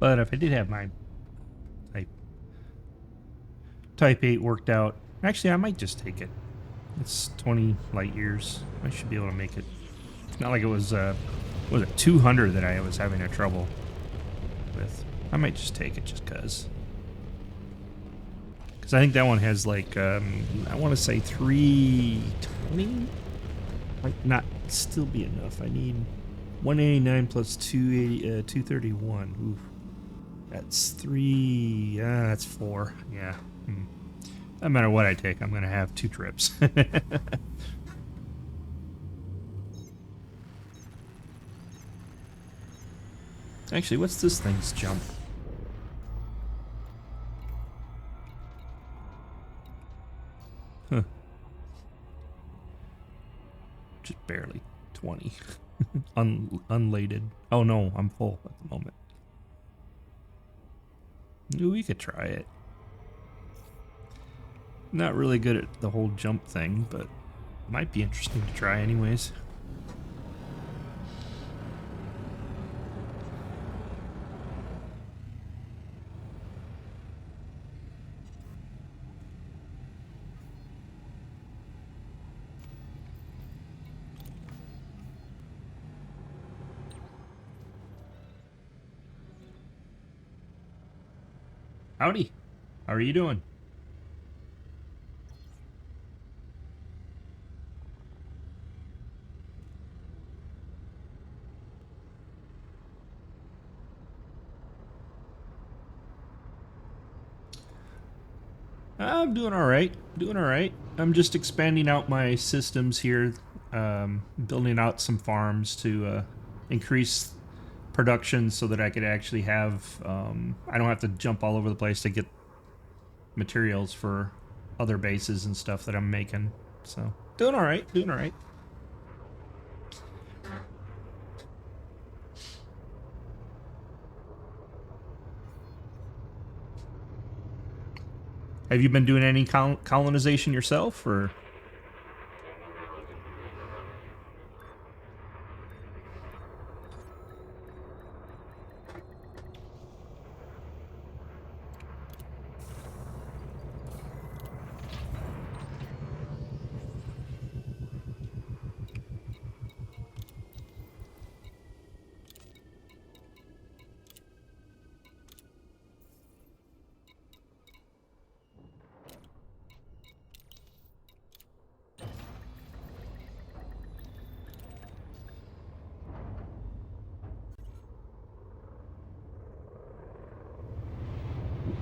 But if I did have my Type 8 worked out, actually, I might just take it. It's 20 light years. I should be able to make it. It's not like it was it 200 that I was having a trouble with. I might just take it just because. Because I think that one has like, I want to say 320? Might not still be enough. I need 189 plus 231. Oof. That's 3. That's 4. Yeah. No matter what I take, I'm going to have 2 trips. Actually, what's this thing's jump? Huh. Just barely 20. Unladed. Oh no, I'm full at the moment. Ooh, we could try it. Not really good at the whole jump thing, but might be interesting to try anyways. Howdy. How are you doing? I'm doing all right. Doing all right. I'm just expanding out my systems here, building out some farms to increase production so that I could actually have. I don't have to jump all over the place to get materials for other bases and stuff that I'm making. So doing all right. Doing all right. Have you been doing any colonization yourself, or?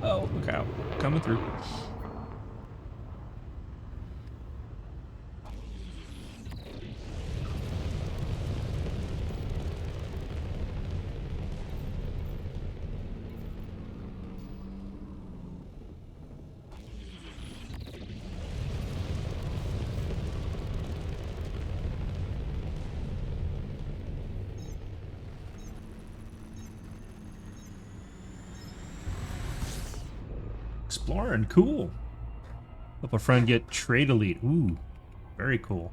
Oh, look out. Coming through. Exploring, cool. Help a friend get trade elite. Ooh, very cool.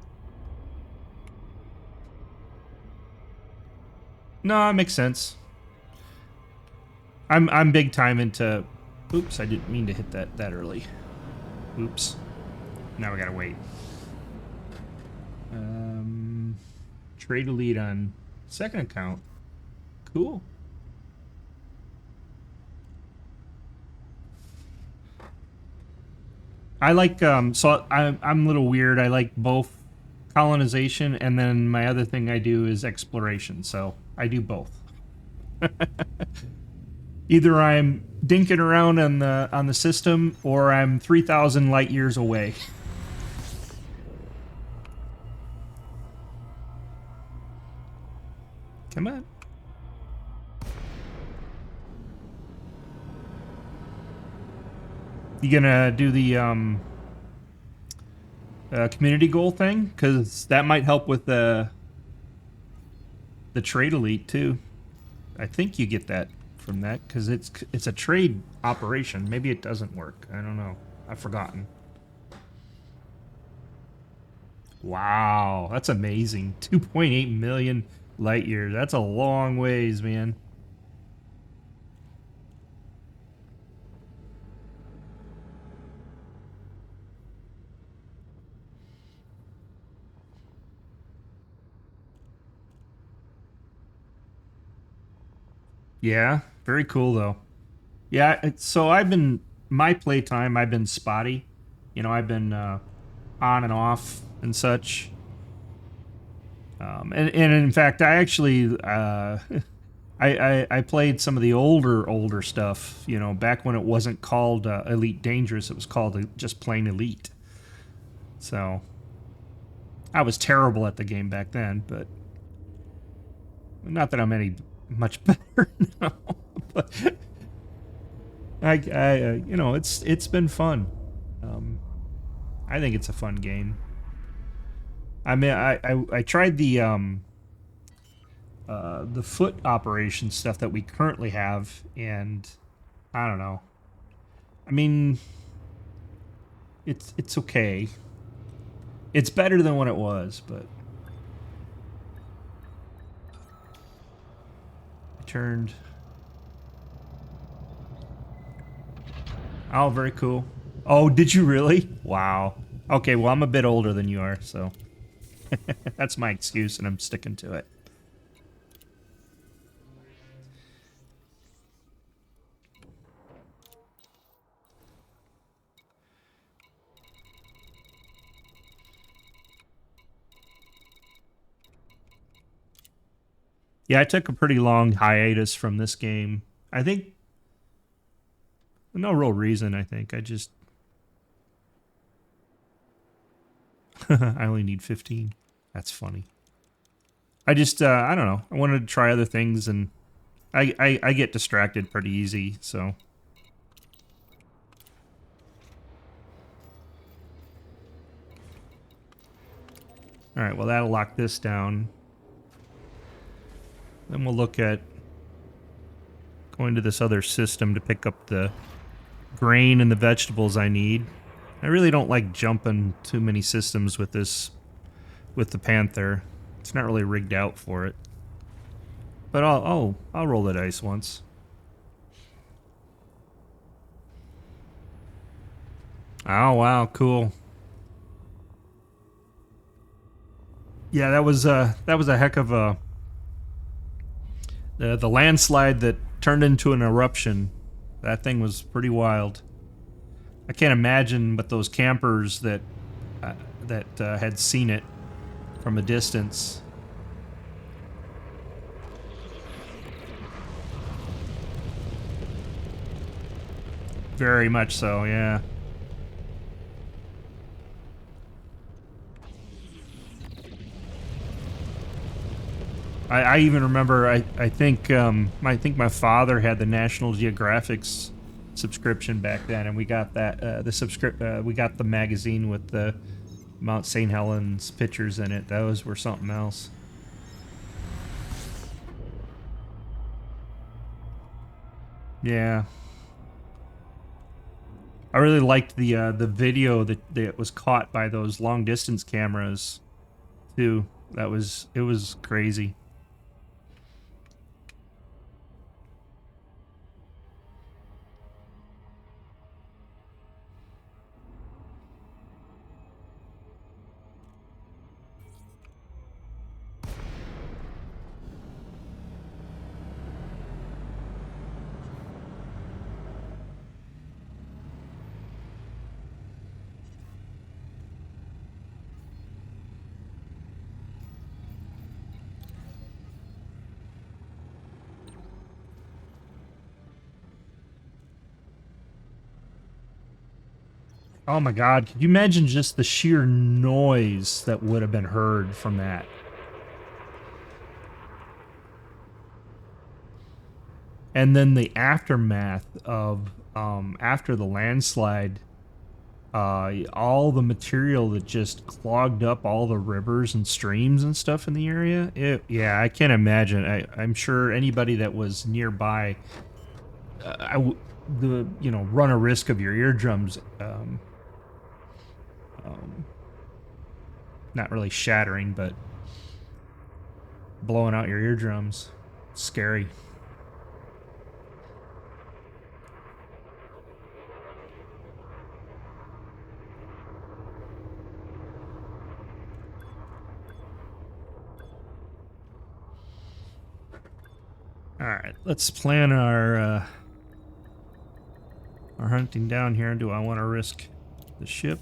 No, it makes sense. I'm big time into. Oops, I didn't mean to hit that early. Oops. Now we gotta wait. Trade elite on second account. Cool. I like so I'm a little weird. I like both colonization and then my other thing I do is exploration. So I do both. Either I'm dinking around on the system or I'm 3,000 light years away. Come on. You gonna do the community goal thing? Because that might help with the trade elite too. I think you get that from that because it's a trade operation. Maybe it doesn't work. I don't know. I've forgotten. Wow, that's amazing. 2.8 million light years. That's a long ways, man. Yeah, very cool though. Yeah, so my playtime, I've been spotty. You know, I've been on and off and such. And in fact, I actually I played some of the older stuff. You know, back when it wasn't called Elite Dangerous, it was called just plain Elite. So I was terrible at the game back then, but not that I'm any much better now. But you know, it's been fun. I think it's a fun game. I mean, I tried the foot operation stuff that we currently have, and I don't know. I mean, it's okay. It's better than what it was, but I turned. Oh, very cool. Oh, did you really? Wow. Okay, well, I'm a bit older than you are, so that's my excuse, and I'm sticking to it. Yeah, I took a pretty long hiatus from this game. I think no real reason, I think. I just I only need 15. That's funny. I just I don't know. I wanted to try other things and I get distracted pretty easy, so alright, well that'll lock this down. Then we'll look at going to this other system to pick up the grain and the vegetables I need. I really don't like jumping too many systems with this, with the Panther. It's not really rigged out for it. But I'll roll the dice once. Oh wow, cool. Yeah, that was a heck of a the landslide that turned into an eruption. That thing was pretty wild. I can't imagine what those campers that had seen it from a distance. Very much so, yeah. I even remember, I think my father had the National Geographic's subscription back then, and we got that we got the magazine with the Mount St. Helens pictures in it. Those were something else. Yeah. I really liked the video that was caught by those long distance cameras too. It was crazy. Oh my God, could you imagine just the sheer noise that would have been heard from that? And then the aftermath of after the landslide, all the material that just clogged up all the rivers and streams and stuff in the area. Yeah, I can't imagine. I'm sure anybody that was nearby, run a risk of your eardrums, not really shattering, but blowing out your eardrums. Scary. All right, let's plan our hunting down here. Do I want to risk the ship?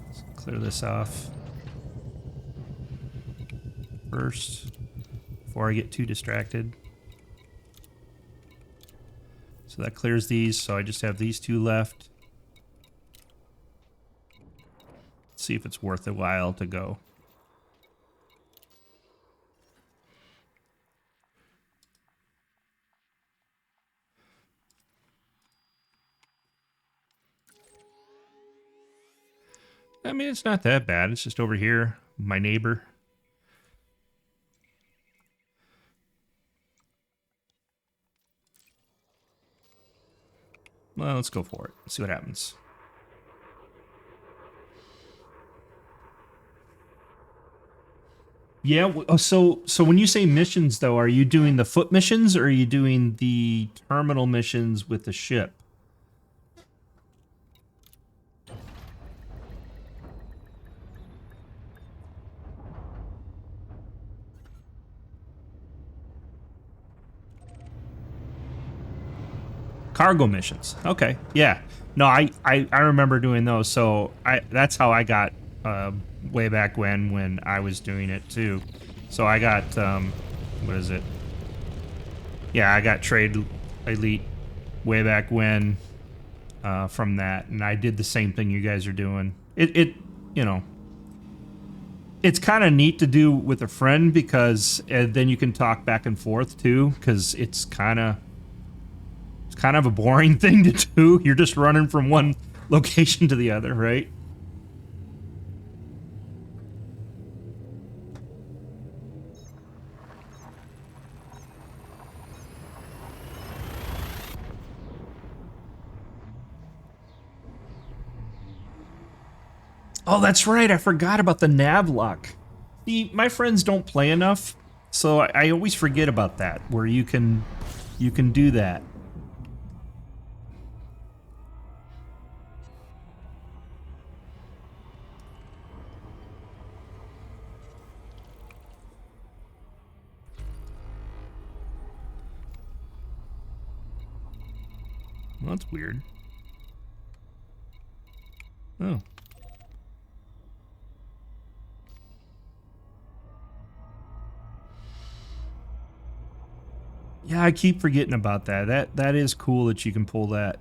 Let's clear this off first before I get too distracted. So that clears these, so I just have these two left. Let's see if it's worth a while to go. I mean, it's not that bad. It's just over here, my neighbor. Well, let's go for it. Let's see what happens. Yeah, so when you say missions, though, are you doing the foot missions or are you doing the terminal missions with the ship? Cargo missions. Okay, yeah. No, I remember doing those. So that's how I got way back when I was doing it too. So I got what is it? Yeah, I got Trade Elite way back when from that, and I did the same thing you guys are doing. It you know, it's kind of neat to do with a friend because then you can talk back and forth too. Because it's kind of a boring thing to do. You're just running from one location to the other, right? Oh, that's right. I forgot about the nav lock. See, my friends don't play enough, so I always forget about that. Where you can do that. Well, that's weird. Oh. Yeah, I keep forgetting about that. That is cool that you can pull that.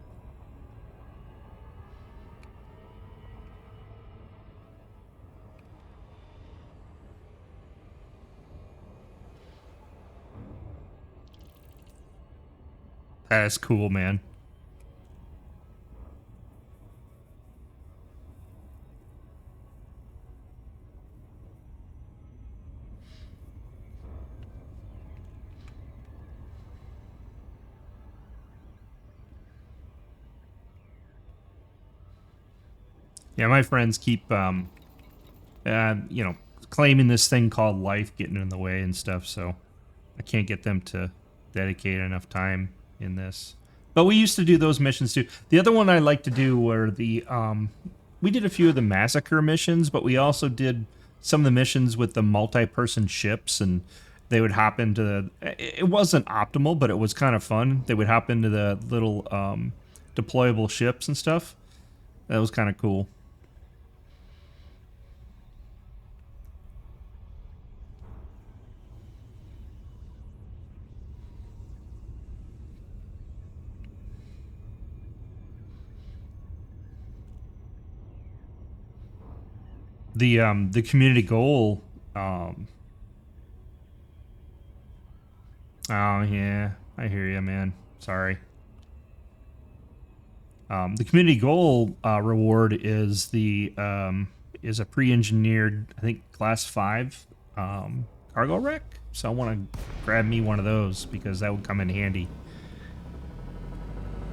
That is cool, man. Yeah, my friends keep you know, claiming this thing called life getting in the way and stuff, so I can't get them to dedicate enough time in this. But we used to do those missions too. The other one I like to do were the we did a few of the massacre missions, but we also did some of the missions with the multi-person ships, and they would hop into the, it wasn't optimal, but it was kind of fun. They would hop into the little deployable ships and stuff. That was kind of cool. The community goal. Oh yeah, I hear you, man. Sorry. The community goal reward is a pre-engineered, I think, class 5 cargo wreck. So I want to grab me one of those because that would come in handy.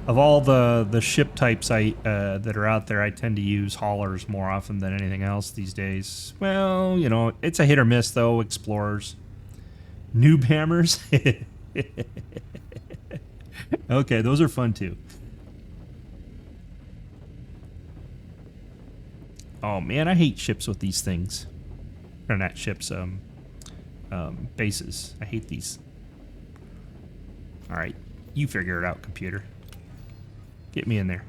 Of all the ship types that are out there, I tend to use haulers more often than anything else these days. Well, you know, it's a hit or miss though. Explorers, noob hammers. Okay, those are fun too. Oh man, I hate ships with these things. Or not ships, bases. I hate these. All right, you figure it out, computer. Get me in there.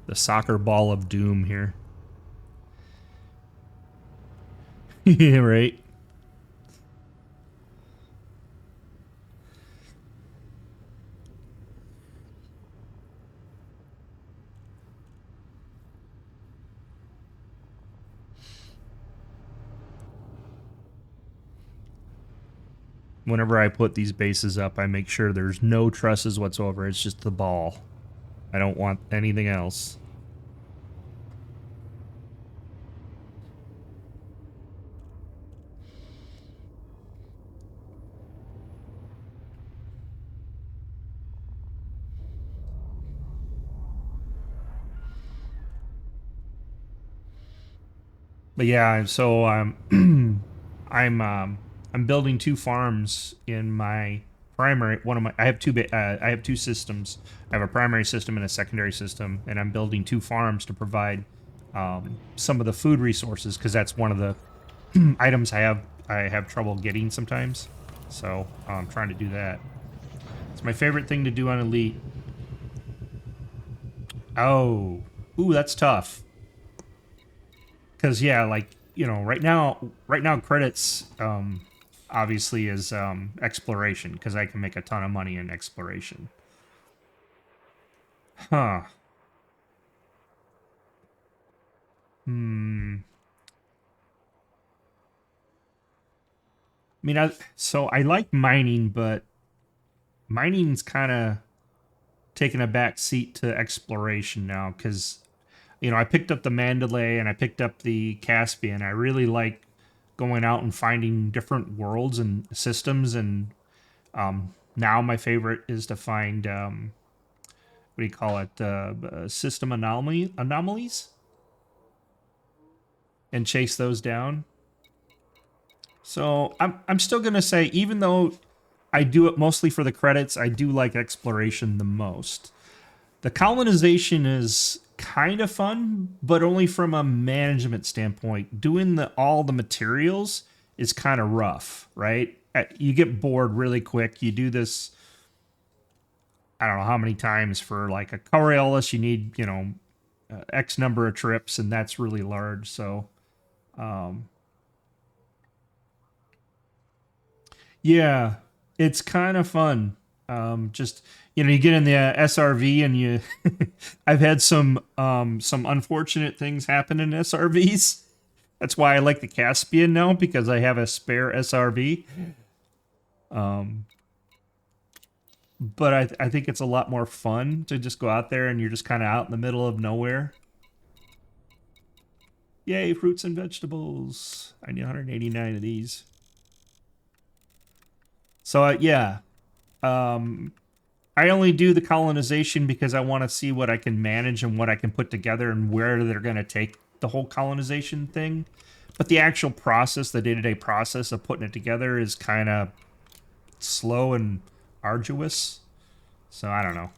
The soccer ball of doom here. Yeah, right. Whenever I put these bases up, I make sure there's no trusses whatsoever. It's just the ball. I don't want anything else. But yeah, so I'm building 2 farms in my primary. One of my I have 2 systems. I have a primary system and a secondary system, and I'm building 2 farms to provide some of the food resources because that's one of the items I have trouble getting sometimes. So I'm trying to do that. It's my favorite thing to do on Elite. Oh, ooh, that's tough. Because yeah, like you know, right now credits obviously is exploration because I can make a ton of money in exploration. Huh. Hmm. I mean, I like mining, but mining's kind of taking a back seat to exploration now because you know I picked up the Mandalay and I picked up the Caspian. I really like going out and finding different worlds and systems, and now my favorite is to find what do you call it, system anomalies, and chase those down. So I'm still gonna say, even though I do it mostly for the credits, I do like exploration the most. The colonization is kind of fun, but only from a management standpoint. Doing all the materials is kind of rough, right? You get bored really quick. You do this, I don't know how many times for like a Coriolis. You need, you know, X number of trips, and that's really large. So, yeah, it's kind of fun. Just you get in the SRV and you. I've had some unfortunate things happen in SRVs. That's why I like the Caspian now, because I have a spare SRV. But I think it's a lot more fun to just go out there and you're just kind of out in the middle of nowhere. Yay, fruits and vegetables. I need 189 of these. So, yeah. I only do the colonization because I want to see what I can manage and what I can put together and where they're going to take the whole colonization thing. But the actual process, the day-to-day process of putting it together is kind of slow and arduous. So I don't know.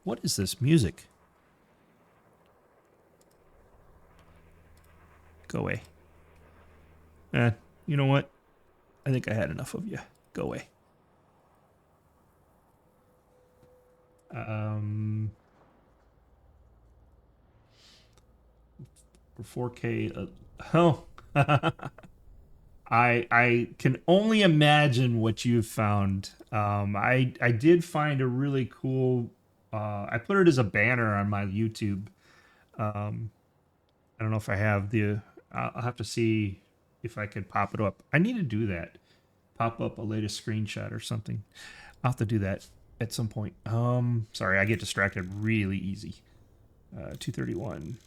What is this music? Go away. You know what? I think I had enough of you. Go away. For 4K. Oh. I can only imagine what you've found. I did find a really cool. I put it as a banner on my YouTube. I don't know if I have the. I'll have to see if I could pop it up. I need to do that. Pop up a latest screenshot or something. I'll have to do that at some point. Sorry, I get distracted really easy. 231.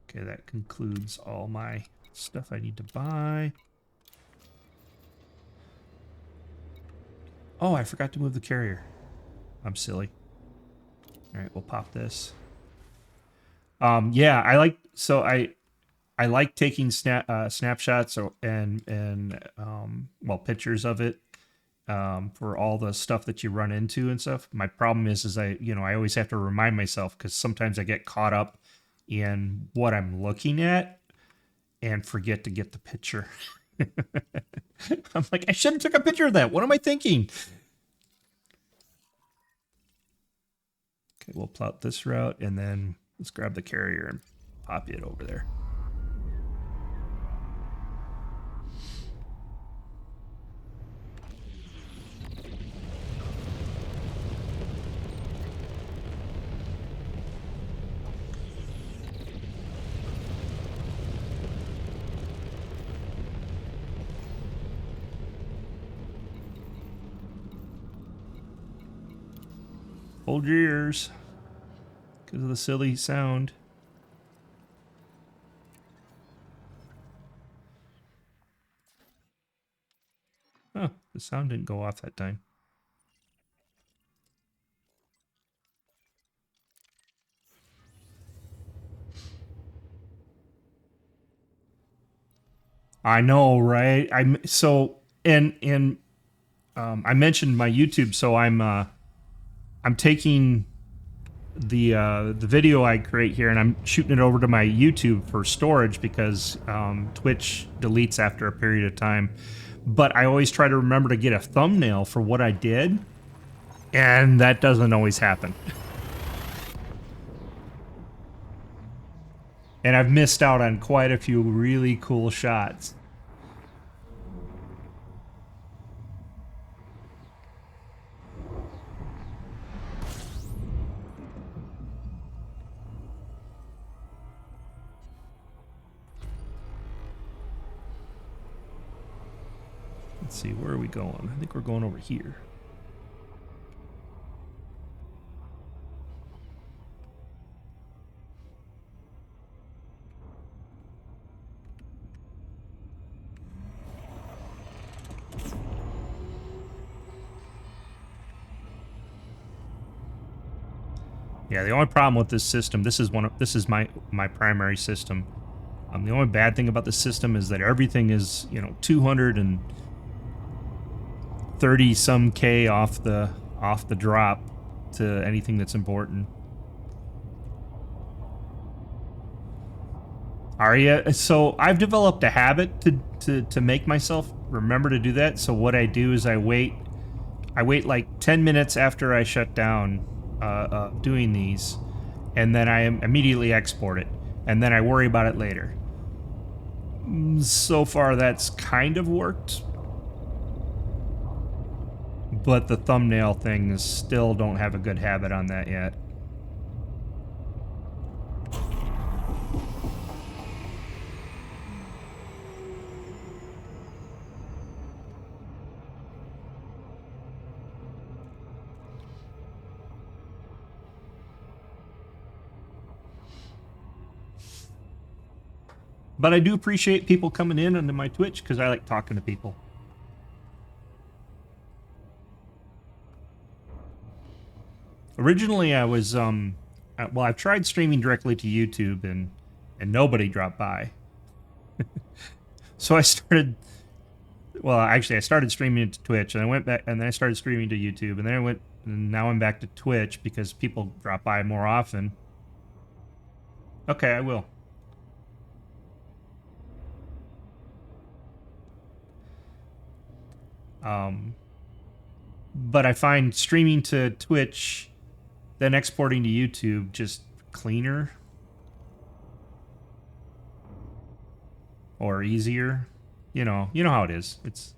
Okay, that concludes all my stuff I need to buy. Oh, I forgot to move the carrier. I'm silly. All right, we'll pop this. Yeah, I like taking snapshots and pictures of it for all the stuff that you run into and stuff. My problem is I always have to remind myself, because sometimes I get caught up in what I'm looking at and forget to get the picture. I'm like, I should have took a picture of that. What am I thinking? Okay, we'll plot this route and then let's grab the carrier and pop it over there. Hold your ears because of the silly sound. Oh, the sound didn't go off that time. I know, right? I mentioned my YouTube, so I'm taking the video I create here and I'm shooting it over to my YouTube for storage, because Twitch deletes after a period of time. But I always try to remember to get a thumbnail for what I did, and that doesn't always happen. And I've missed out on quite a few really cool shots. Let's see, where are we going? I think we're going over here. Yeah, the only problem with this system, this is my primary system. The only bad thing about the system is that everything is, 230 some K off the drop to anything that's important. Arya, so I've developed a habit to make myself remember to do that. So what I do is I wait like 10 minutes after I shut down doing these, and then I immediately export it, and then I worry about it later. So far that's kind of worked, but the thumbnail things still don't have a good habit on that yet. But I do appreciate people coming in onto my Twitch because I like talking to people. Originally, I was well, I've tried streaming directly to YouTube and nobody dropped by. So I started. Well, actually, I started streaming to Twitch, and I went back, and then I started streaming to YouTube, and then I went, and now I'm back to Twitch because people drop by more often. Okay, I will. But I find streaming to Twitch, then exporting to YouTube just cleaner or easier. You know how it is. It's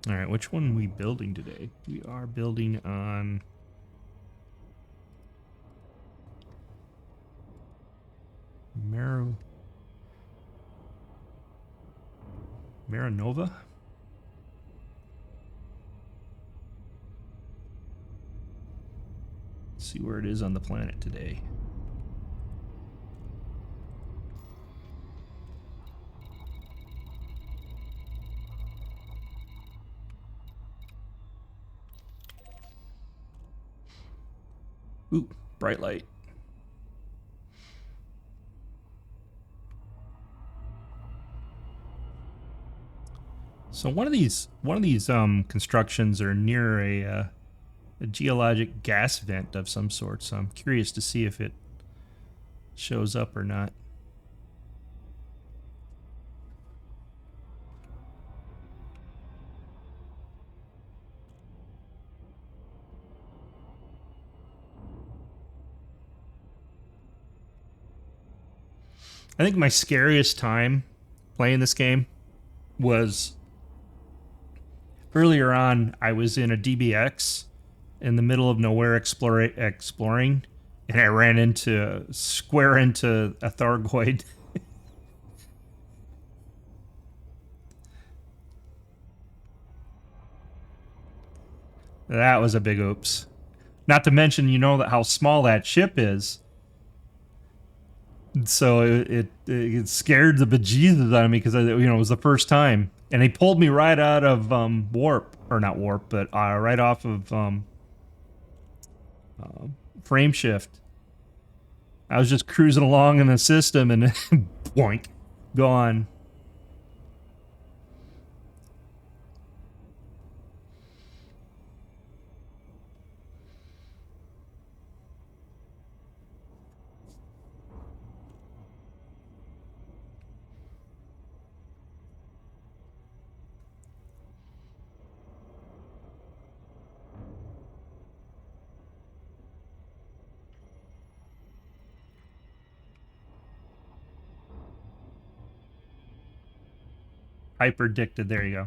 all right. Which one are we building today? We are building on Maranova. Let's see where it is on the planet today. Ooh, bright light. So one of these constructions are near a geologic gas vent of some sort. So I'm curious to see if it shows up or not. I think my scariest time playing this game was earlier on. I was in a DBX in the middle of nowhere exploring, and I ran square into a Thargoid. That was a big oops. Not to mention, how small that ship is. So it scared the bejesus out of me because it was the first time, and he pulled me right out of warp, or not warp, but right off of frame shift. I was just cruising along in the system, and boink, gone. Hyper addicted. There you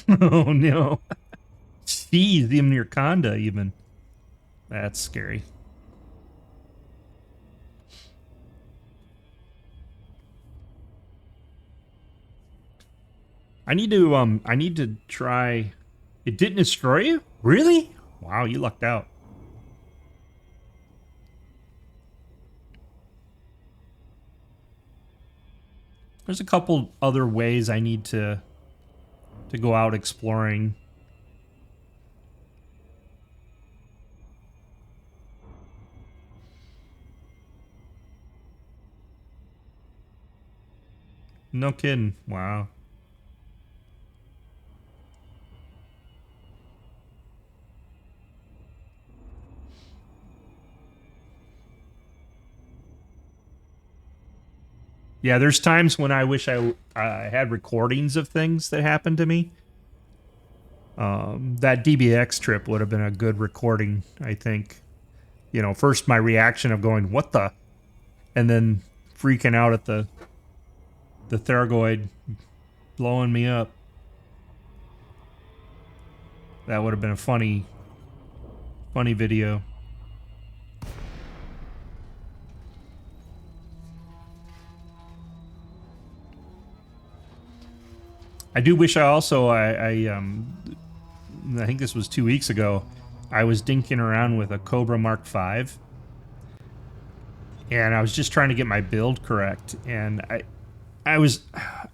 go. Oh no. Jeez, even your Conda even. That's scary. I need to try. It didn't destroy you? Really? Wow, you lucked out. There's a couple other ways I need to go out exploring. No kidding. Wow. Yeah, there's times when I wish I had recordings of things that happened to me. That DBX trip would have been a good recording, I think. You know, first my reaction of going, what the? And then freaking out at the Theragoid blowing me up. That would have been a funny video. I do wish I think this was 2 weeks ago, I was dinking around with a Cobra Mark V, and I was just trying to get my build correct, and I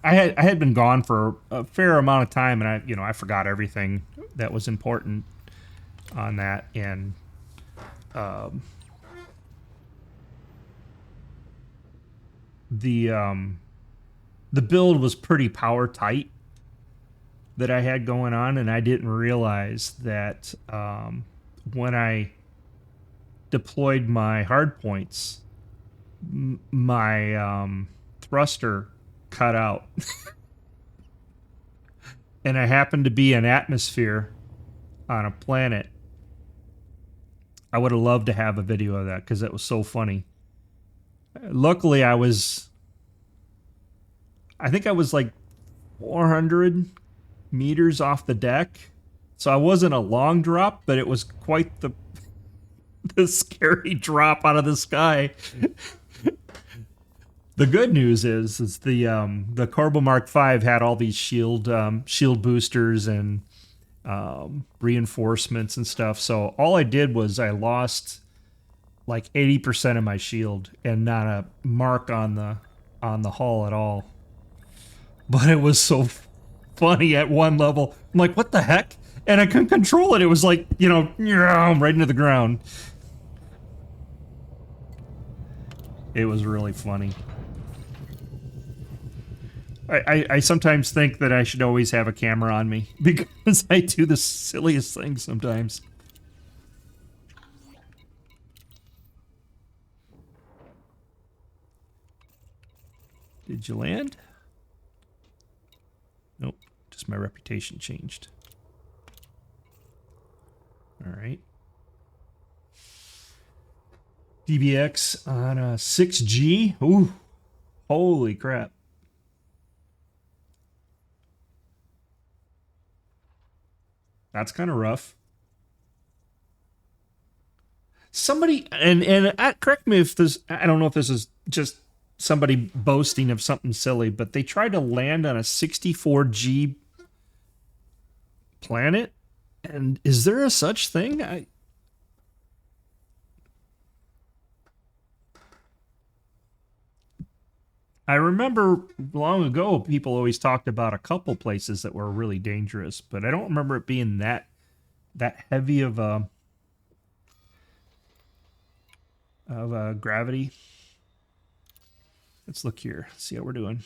had been gone for a fair amount of time, and I forgot everything that was important on that, and the build was pretty power tight that I had going on, and I didn't realize that when I deployed my hard points, my thruster cut out. And I happened to be in atmosphere on a planet. I would have loved to have a video of that because it was so funny. Luckily, I think I was like 400 meters off the deck, so I wasn't a long drop, but it was quite the scary drop out of the sky. The good news is the Corbo Mark V had all these shield boosters and reinforcements and stuff. So all I did was I lost like 80% of my shield and not a mark on the hull at all. But it was so funny at one level. I'm like, what the heck? And I couldn't control it. It was like, right into the ground. It was really funny. I sometimes think that I should always have a camera on me because I do the silliest things sometimes. Did you land? Nope, just my reputation changed. All right. DBX on a 6G. Ooh, holy crap. That's kind of rough. Somebody, and correct me if this, I don't know if this is just somebody boasting of something silly, but they tried to land on a 64G planet. And is there a such thing? I remember long ago people always talked about a couple places that were really dangerous, but I don't remember it being that heavy of a gravity. Let's look here. See how we're doing.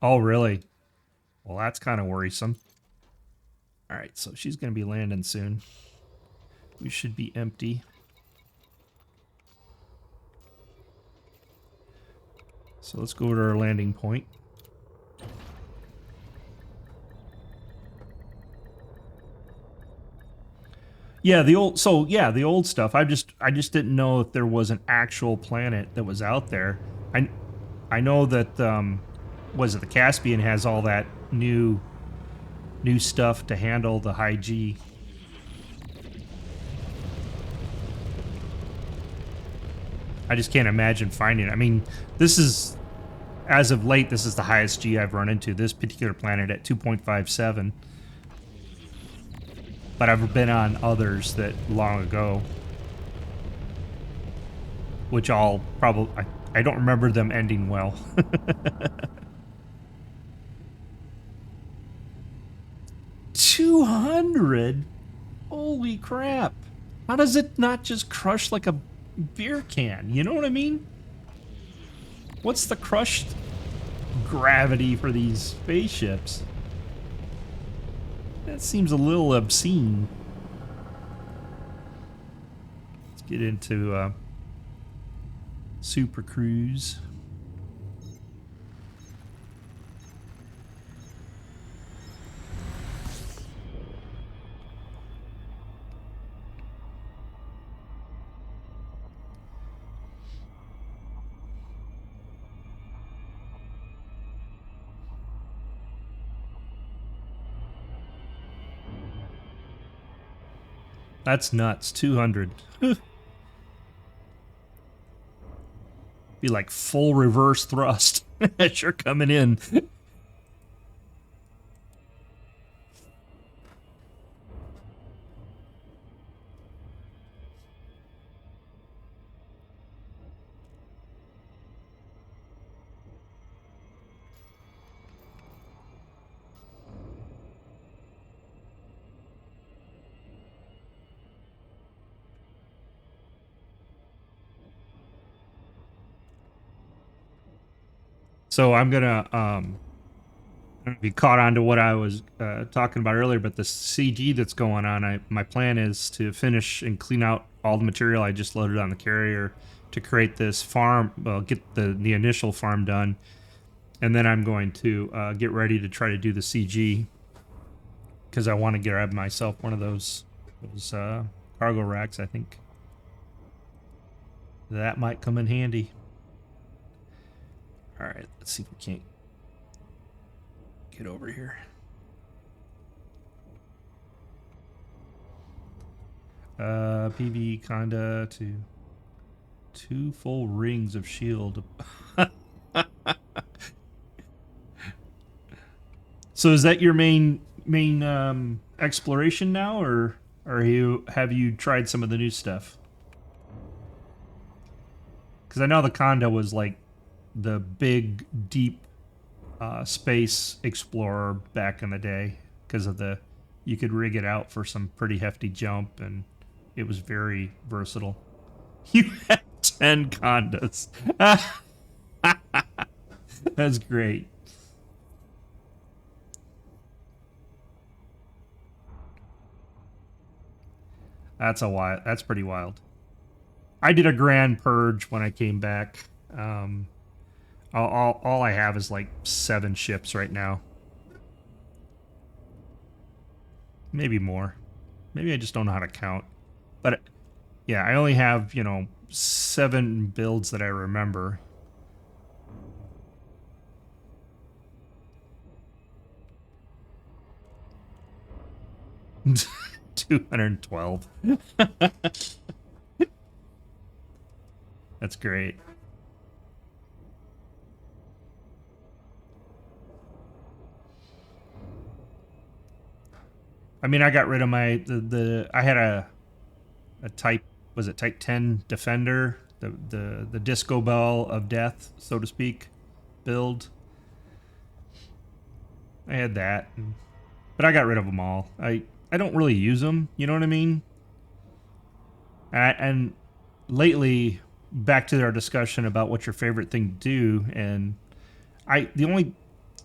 Oh, really? Well, that's kind of worrisome. All right, so she's going to be landing soon. We should be empty. So let's go to our landing point. Yeah, the old stuff. I just didn't know if there was an actual planet that was out there. I know that was it the Caspian has all that new stuff to handle the high G. I just can't imagine finding it. I mean, this is, as of late, this is the highest G I've run into, this particular planet at 2.57. But I've been on others that long ago. which I'll probably... I don't remember them ending well. 200? Holy crap. How does it not just crush like a beer can? You know what I mean? What's the crushed gravity for these spaceships? That seems a little obscene. Let's get into Super Cruise. That's nuts. 200. Be like full reverse thrust as you're coming in. So I'm gonna I don't know if you caught on to what I was talking about earlier, but the CG that's going on, my plan is to finish and clean out all the material I just loaded on the carrier to create this farm, well, get the initial farm done, and then I'm going to get ready to try to do the CG, because I want to grab myself one of those cargo racks. I think that might come in handy. All right, let's see if we can't get over here. PV Conda to 2 full rings of shield. So is that your main exploration now, or have you tried some of the new stuff? Because I know the Conda was like the big, deep space explorer back in the day, because of you could rig it out for some pretty hefty jump, and it was very versatile. You had 10 Condas. That's great. That's pretty wild. I did a grand purge when I came back. All I have is like 7 ships right now. Maybe more. Maybe I just don't know how to count. But yeah, I only have, 7 builds that I remember. $212. That's great. I mean, I got rid of my I had a type, was it type 10 Defender, the disco ball of death, so to speak, build. I had that, but I got rid of them all. I don't really use them, you know what I mean? And lately, back to our discussion about what's your favorite thing to do, and the only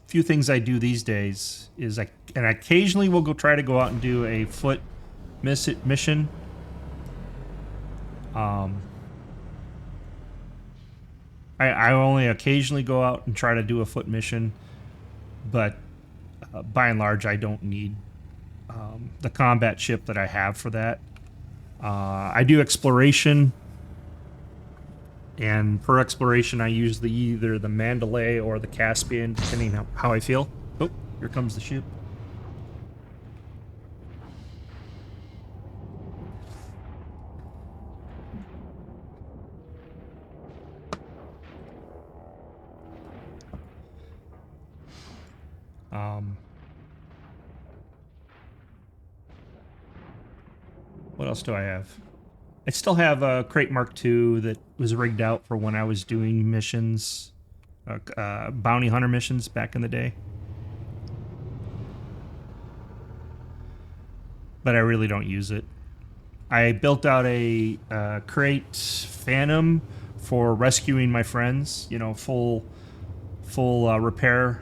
few things I do these days is and occasionally we'll try to go out and do a foot mission. I only occasionally go out and try to do a foot mission, but by and large I don't need the combat ship that I have for that. I do exploration, and per exploration I use either the Mandalay or the Caspian, depending on how I feel. Oh, here comes the ship. What else do I have? I still have a Crate Mark II that was rigged out for when I was doing missions, bounty hunter missions back in the day. But I really don't use it. I built out a Crate Phantom for rescuing my friends. You know, full repair.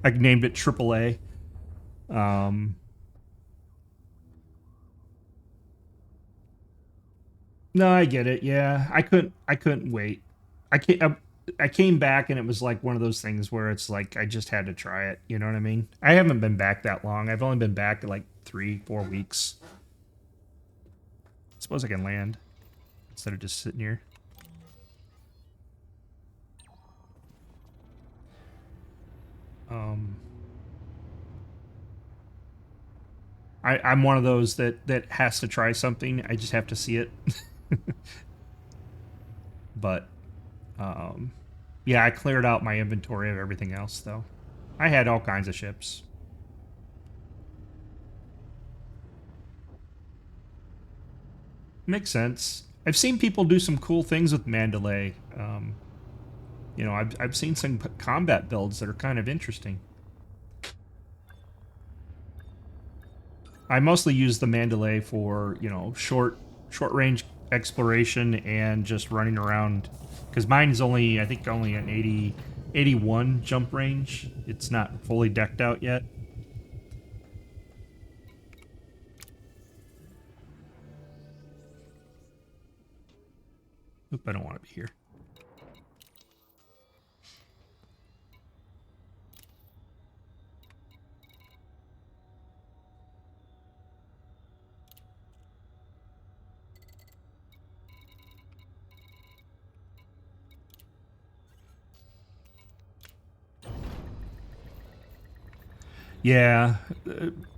I named it AAA. No, I get it. Yeah, I couldn't wait. I came back and it was like one of those things where it's like I just had to try it. You know what I mean? I haven't been back that long. I've only been back like 3-4 weeks. I suppose I can land instead of just sitting here. I'm one of those that has to try something. I just have to see it. But yeah, I cleared out my inventory of everything else though. I had all kinds of ships. Makes sense. I've seen people do some cool things with Mandalay. You know, I've seen some combat builds that are kind of interesting. I mostly use the Mandalay for, you know, short range exploration and just running around, because mine is only, I think, only an 81 jump range. It's not fully decked out yet. Oop, I don't want to be here. Yeah,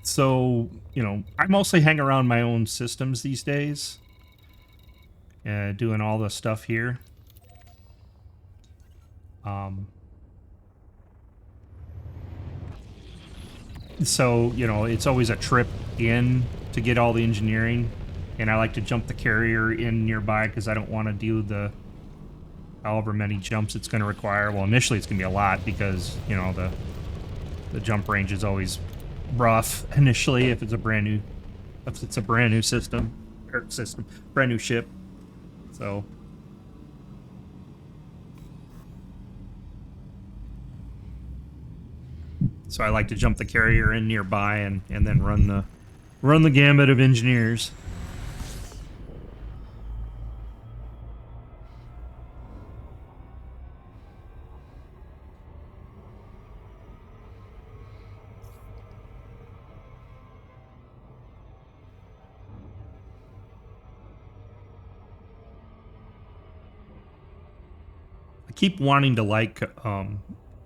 so, you know, I mostly hang around my own systems these days, doing all the stuff here. So, you know, it's always a trip in to get all the engineering, and I like to jump the carrier in nearby because I don't want to do the however many jumps it's going to require. Well, initially it's going to be a lot because, you know, the jump range is always rough initially if it's a brand new system, brand new ship. So I like to jump the carrier in nearby and then run the gambit of engineers. I keep wanting to like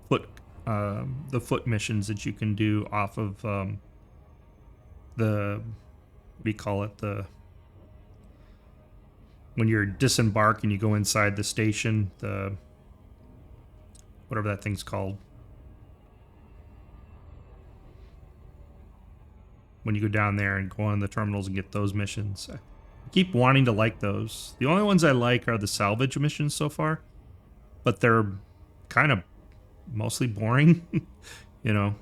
foot the foot missions that you can do off of the, what do you call it, the, when you're disembark and you go inside the station, the, whatever that thing's called, when you go down there and go on the terminals and get those missions. I keep wanting to like those. The only ones I like are the salvage missions so far, but they're kind of mostly boring, you know.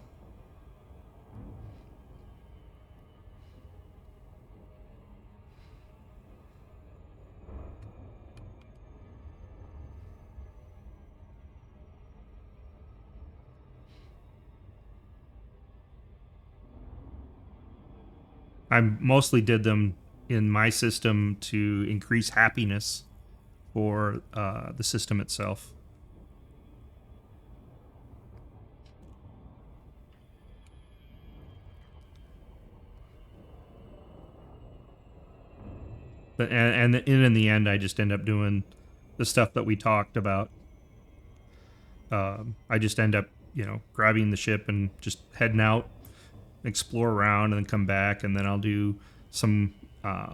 I mostly did them in my system to increase happiness for the system itself. But and in the end, I just end up doing the stuff that we talked about. I just end up, you know, grabbing the ship and just heading out, explore around, and then come back, and then I'll do some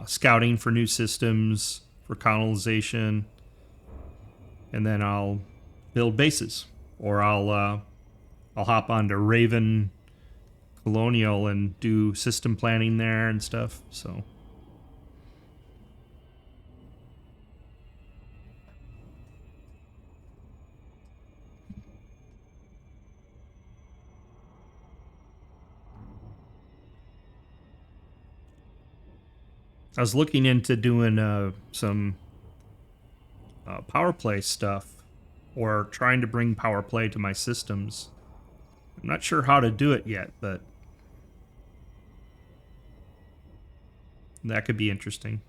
scouting for new systems for colonization, and then I'll build bases, or I'll hop onto Raven Colonial and do system planning there and stuff. So I was looking into doing some power play stuff, or trying to bring power play to my systems. I'm not sure how to do it yet, but that could be interesting.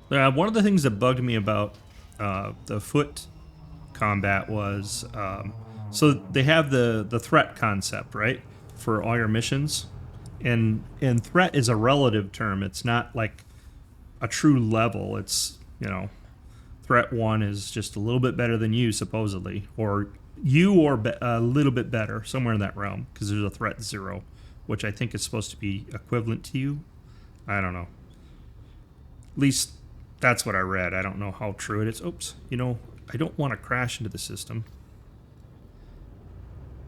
One of the things that bugged me about the foot combat was so they have the threat concept, right, for all your missions, and threat is a relative term. It's not like a true level. It's, you know, threat 1 is just a little bit better than you, supposedly, or a little bit better, somewhere in that realm, because there's a threat 0, which I think is supposed to be equivalent to you. I don't know. At least that's what I read. I don't know how true it is. Oops, you know, I don't want to crash into the system.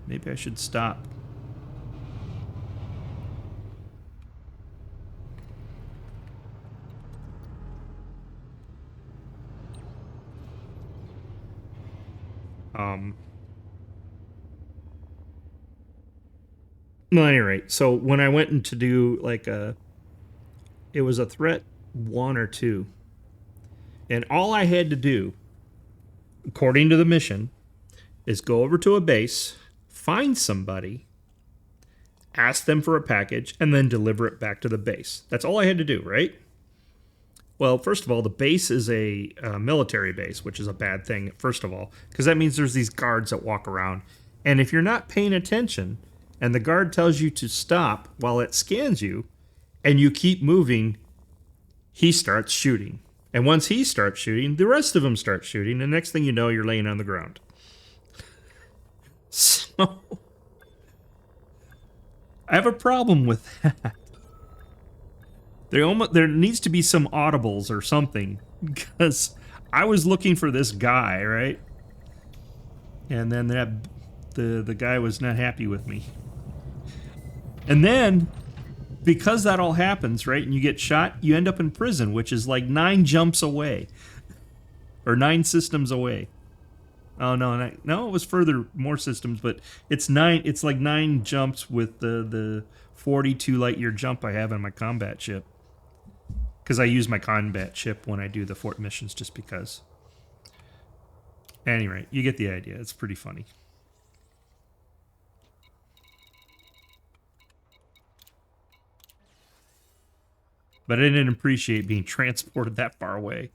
Maybe I should stop. No, at any rate, so when I went in to do like it was a threat 1 or 2, and all I had to do, according to the mission, is go over to a base, find somebody, ask them for a package, and then deliver it back to the base. That's all I had to do, right? Well, first of all, the base is a military base, which is a bad thing, first of all, because that means there's these guards that walk around. And if you're not paying attention, and the guard tells you to stop while it scans you, and you keep moving, he starts shooting. And once he starts shooting, the rest of them start shooting, and next thing you know, you're laying on the ground. So, I have a problem with that. There needs to be some audibles or something, because I was looking for this guy, right? And then the guy was not happy with me. And then, because that all happens, right, and you get shot, you end up in prison, which is like 9 jumps away. Or 9 systems away. Oh, no, no, it was further, more systems, but it's like 9 jumps with the 42 light year jump I have on my combat ship. Because I use my combat ship when I do the fort missions, just because. Anyway, you get the idea. It's pretty funny. But I didn't appreciate being transported that far away.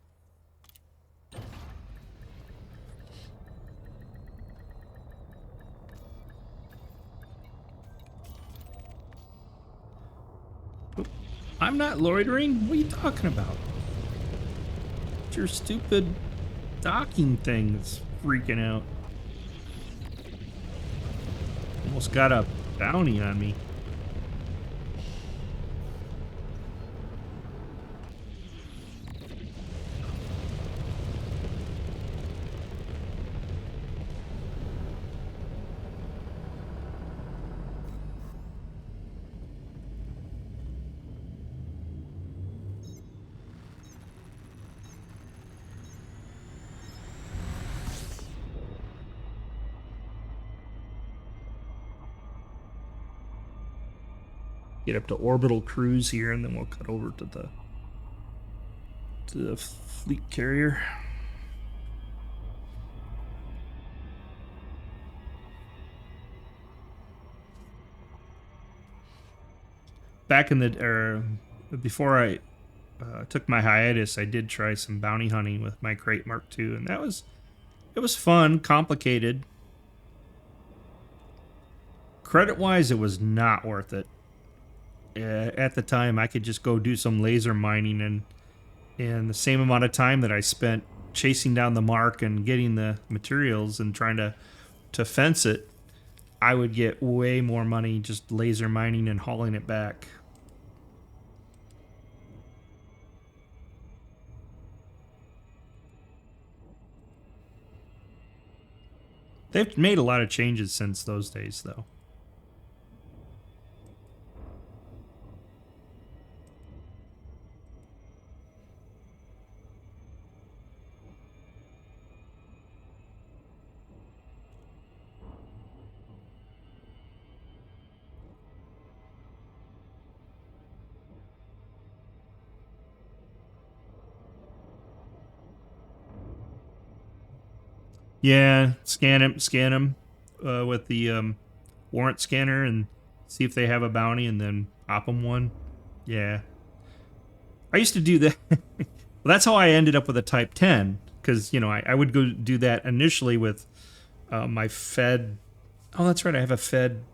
I'm not loitering. What are you talking about? It's your stupid docking thing that's freaking out. Almost got a bounty on me. Get up to orbital cruise here, and then we'll cut over to the fleet carrier. Back in before I took my hiatus, I did try some bounty hunting with my Crate Mark II, and it was fun, complicated. Credit-wise, it was not worth it. At the time, I could just go do some laser mining, and the same amount of time that I spent chasing down the mark and getting the materials and trying to fence it, I would get way more money just laser mining and hauling it back. They've made a lot of changes since those days, though. Yeah, scan them with the warrant scanner and see if they have a bounty, and then pop them one. Yeah, I used to do that. Well, that's how I ended up with a Type 10, because you know I would go do that initially with my Fed. Oh, that's right, I have a Fed,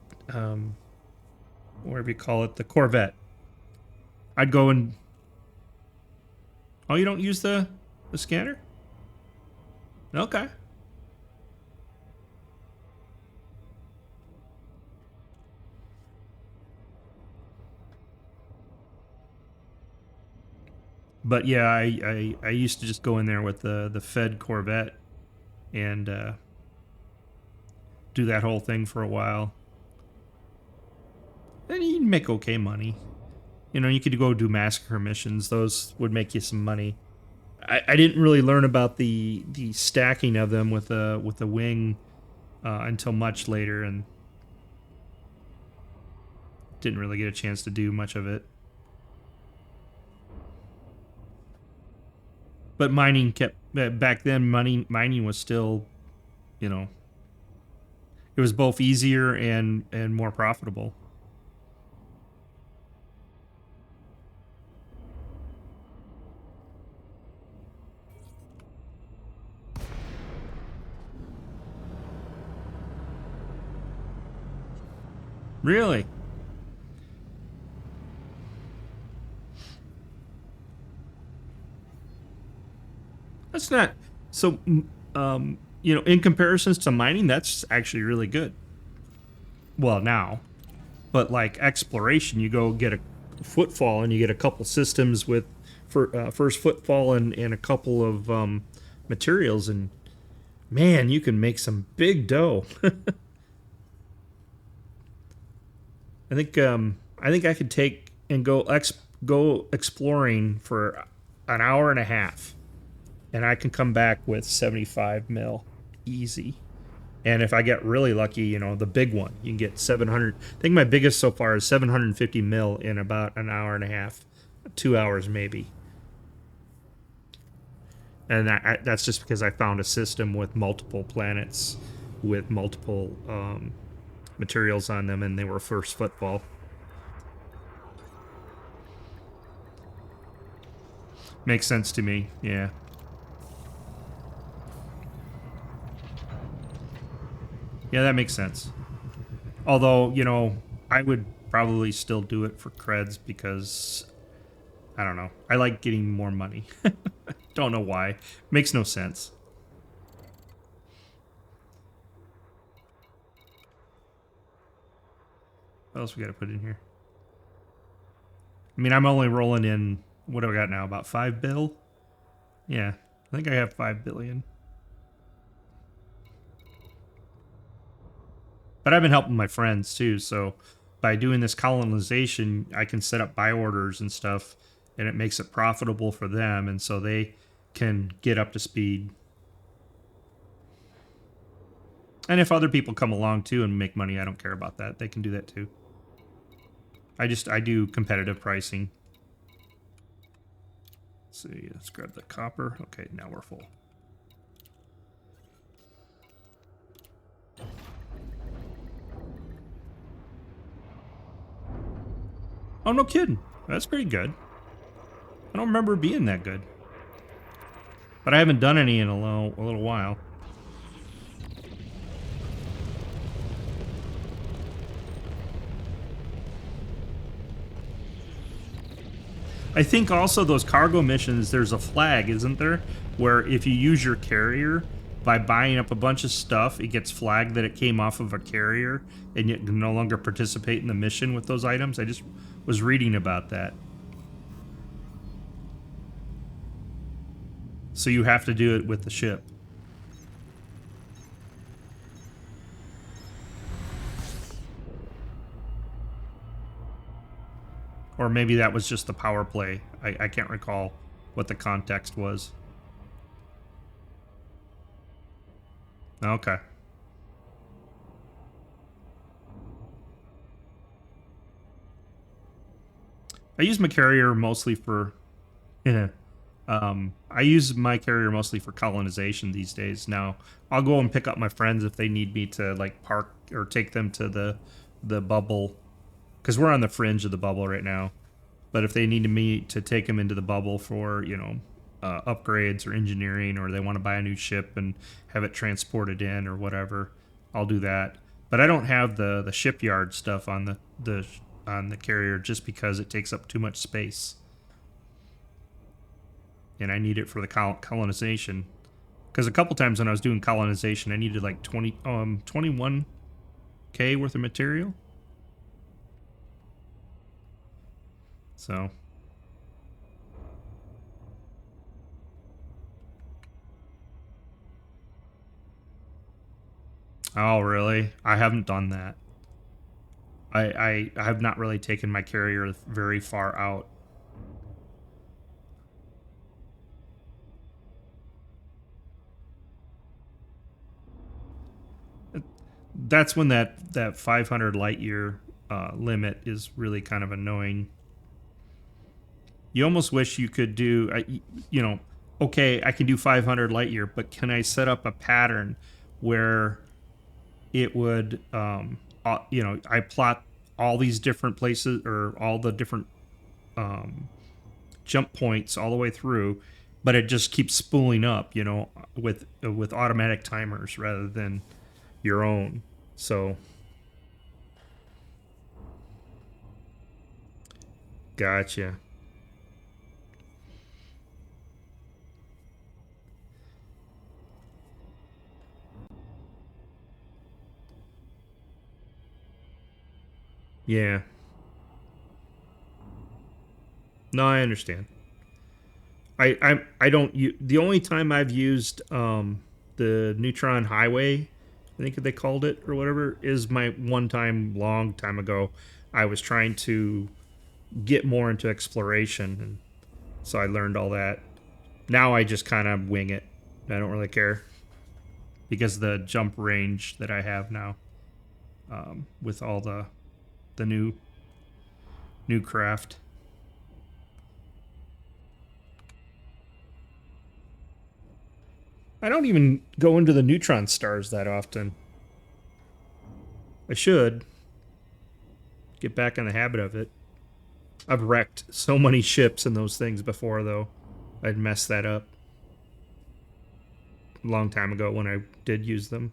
whatever you call it, the Corvette. I'd go and oh, you don't use the scanner? Okay. But yeah, I used to just go in there with the Fed Corvette and do that whole thing for a while. And you'd make okay money. You know, you could go do massacre missions. Those would make you some money. I didn't really learn about the stacking of them with the wing until much later, and didn't really get a chance to do much of it. But mining kept back then. Mining was still, you know, it was both easier and more profitable. Really? That's not so. You know, in comparisons to mining, that's actually really good. Well, now, but like exploration, you go get a footfall and you get a couple systems with for first footfall and a couple of materials, and man, you can make some big dough. I think I could take and go exploring for an hour and a half, and I can come back with 75 mil easy. And if I get really lucky, you know, the big one, you can get 700. I think my biggest so far is 750 mil in about an hour and a half, 2 hours maybe. And that's just because I found a system with multiple planets, with multiple materials on them, and they were first footfall. Makes sense to me, yeah. Yeah, that makes sense. Although, you know, I would probably still do it for creds because, I don't know, I like getting more money. Don't know why. Makes no sense. What else we gotta put in here? I mean, I'm only rolling in, what do I got now, about 5 bill? Yeah, I think I have 5 billion. But I've been helping my friends too, so by doing this colonization, I can set up buy orders and stuff, and it makes it profitable for them, and so they can get up to speed. And if other people come along too and make money, I don't care about that. They can do that too. I do competitive pricing. Let's see, let's grab the copper. Okay, now we're full. Oh, no kidding. That's pretty good. I don't remember it being that good. But I haven't done any in a little while. I think also those cargo missions, there's a flag, isn't there? Where if you use your carrier, by buying up a bunch of stuff, it gets flagged that it came off of a carrier, and you can no longer participate in the mission with those items. I just was reading about that. So you have to do it with the ship. Or maybe that was just the power play. I can't recall what the context was. Okay. I use my carrier mostly for... I I use my carrier mostly for colonization these days. Now, I'll go and pick up my friends if they need me to like park or take them to the bubble, because we're on the fringe of the bubble right now. But if they need me to take them into the bubble for, you know, upgrades or engineering, or they want to buy a new ship and have it transported in or whatever, I'll do that. But I don't have the shipyard stuff on the carrier just because it takes up too much space, and I need it for the colonization. Because a couple times when I was doing colonization, I needed like 21K worth of material. So. Oh, really? I haven't done that. I have not really taken my carrier very far out. That's when that 500 light year limit is really kind of annoying. You almost wish you could do, you know, okay, I can do 500 light year, but can I set up a pattern where it would, you know, I plot all these different places or all the different jump points all the way through, but it just keeps spooling up, you know, with automatic timers rather than your own. So, gotcha. Yeah. No, I understand. I don't the only time I've used the neutron highway, I think they called it or whatever, is my one time long time ago. I was trying to get more into exploration, and so I learned all that. Now I just kind of wing it. I don't really care because the jump range that I have now, with all the new craft. I don't even go into the neutron stars that often. I should get back in the habit of it. I've wrecked so many ships in those things before, though. I'd messed that up a long time ago when I did use them.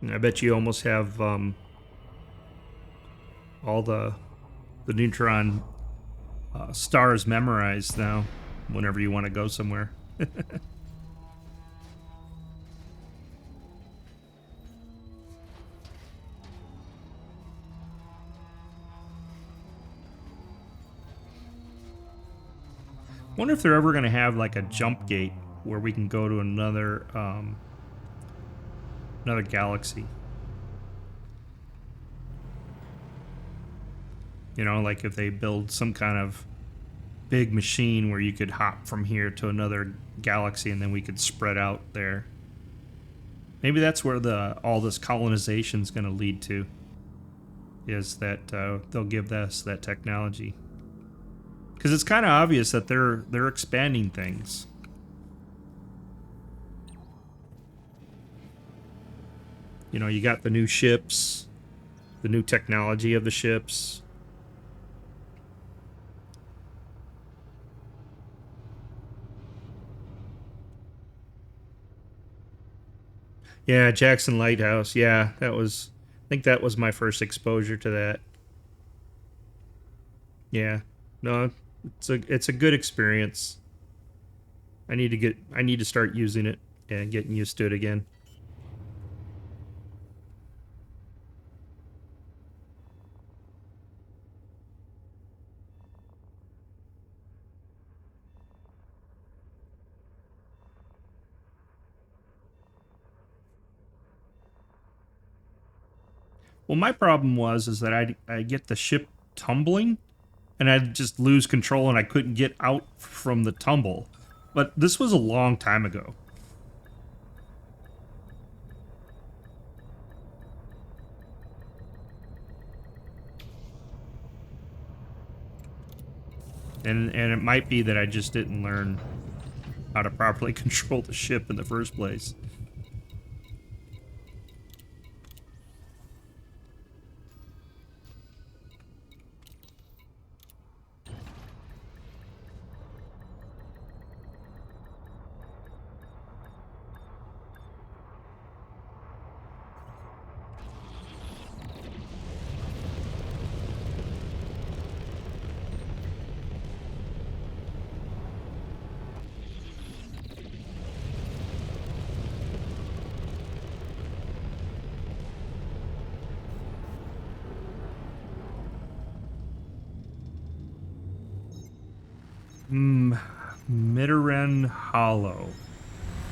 And I bet you almost have all the neutron stars memorized now. Whenever you want to go somewhere. Wonder if they're ever going to have like a jump gate where we can go to another galaxy. You know, like if they build some kind of big machine where you could hop from here to another galaxy and then we could spread out there. Maybe that's where all this colonization is going to lead to. Is that they'll give us that technology? Because it's kind of obvious that they're expanding things. You know, you got the new ships, the new technology of the ships. Yeah, Jackson Lighthouse. Yeah, I think that was my first exposure to that. Yeah. No, it's a good experience. I need to start using it and getting used to it again. Well, my problem is that I get the ship tumbling, and I'd just lose control, and I couldn't get out from the tumble. But this was a long time ago. And it might be that I just didn't learn how to properly control the ship in the first place. Mideren Hollow.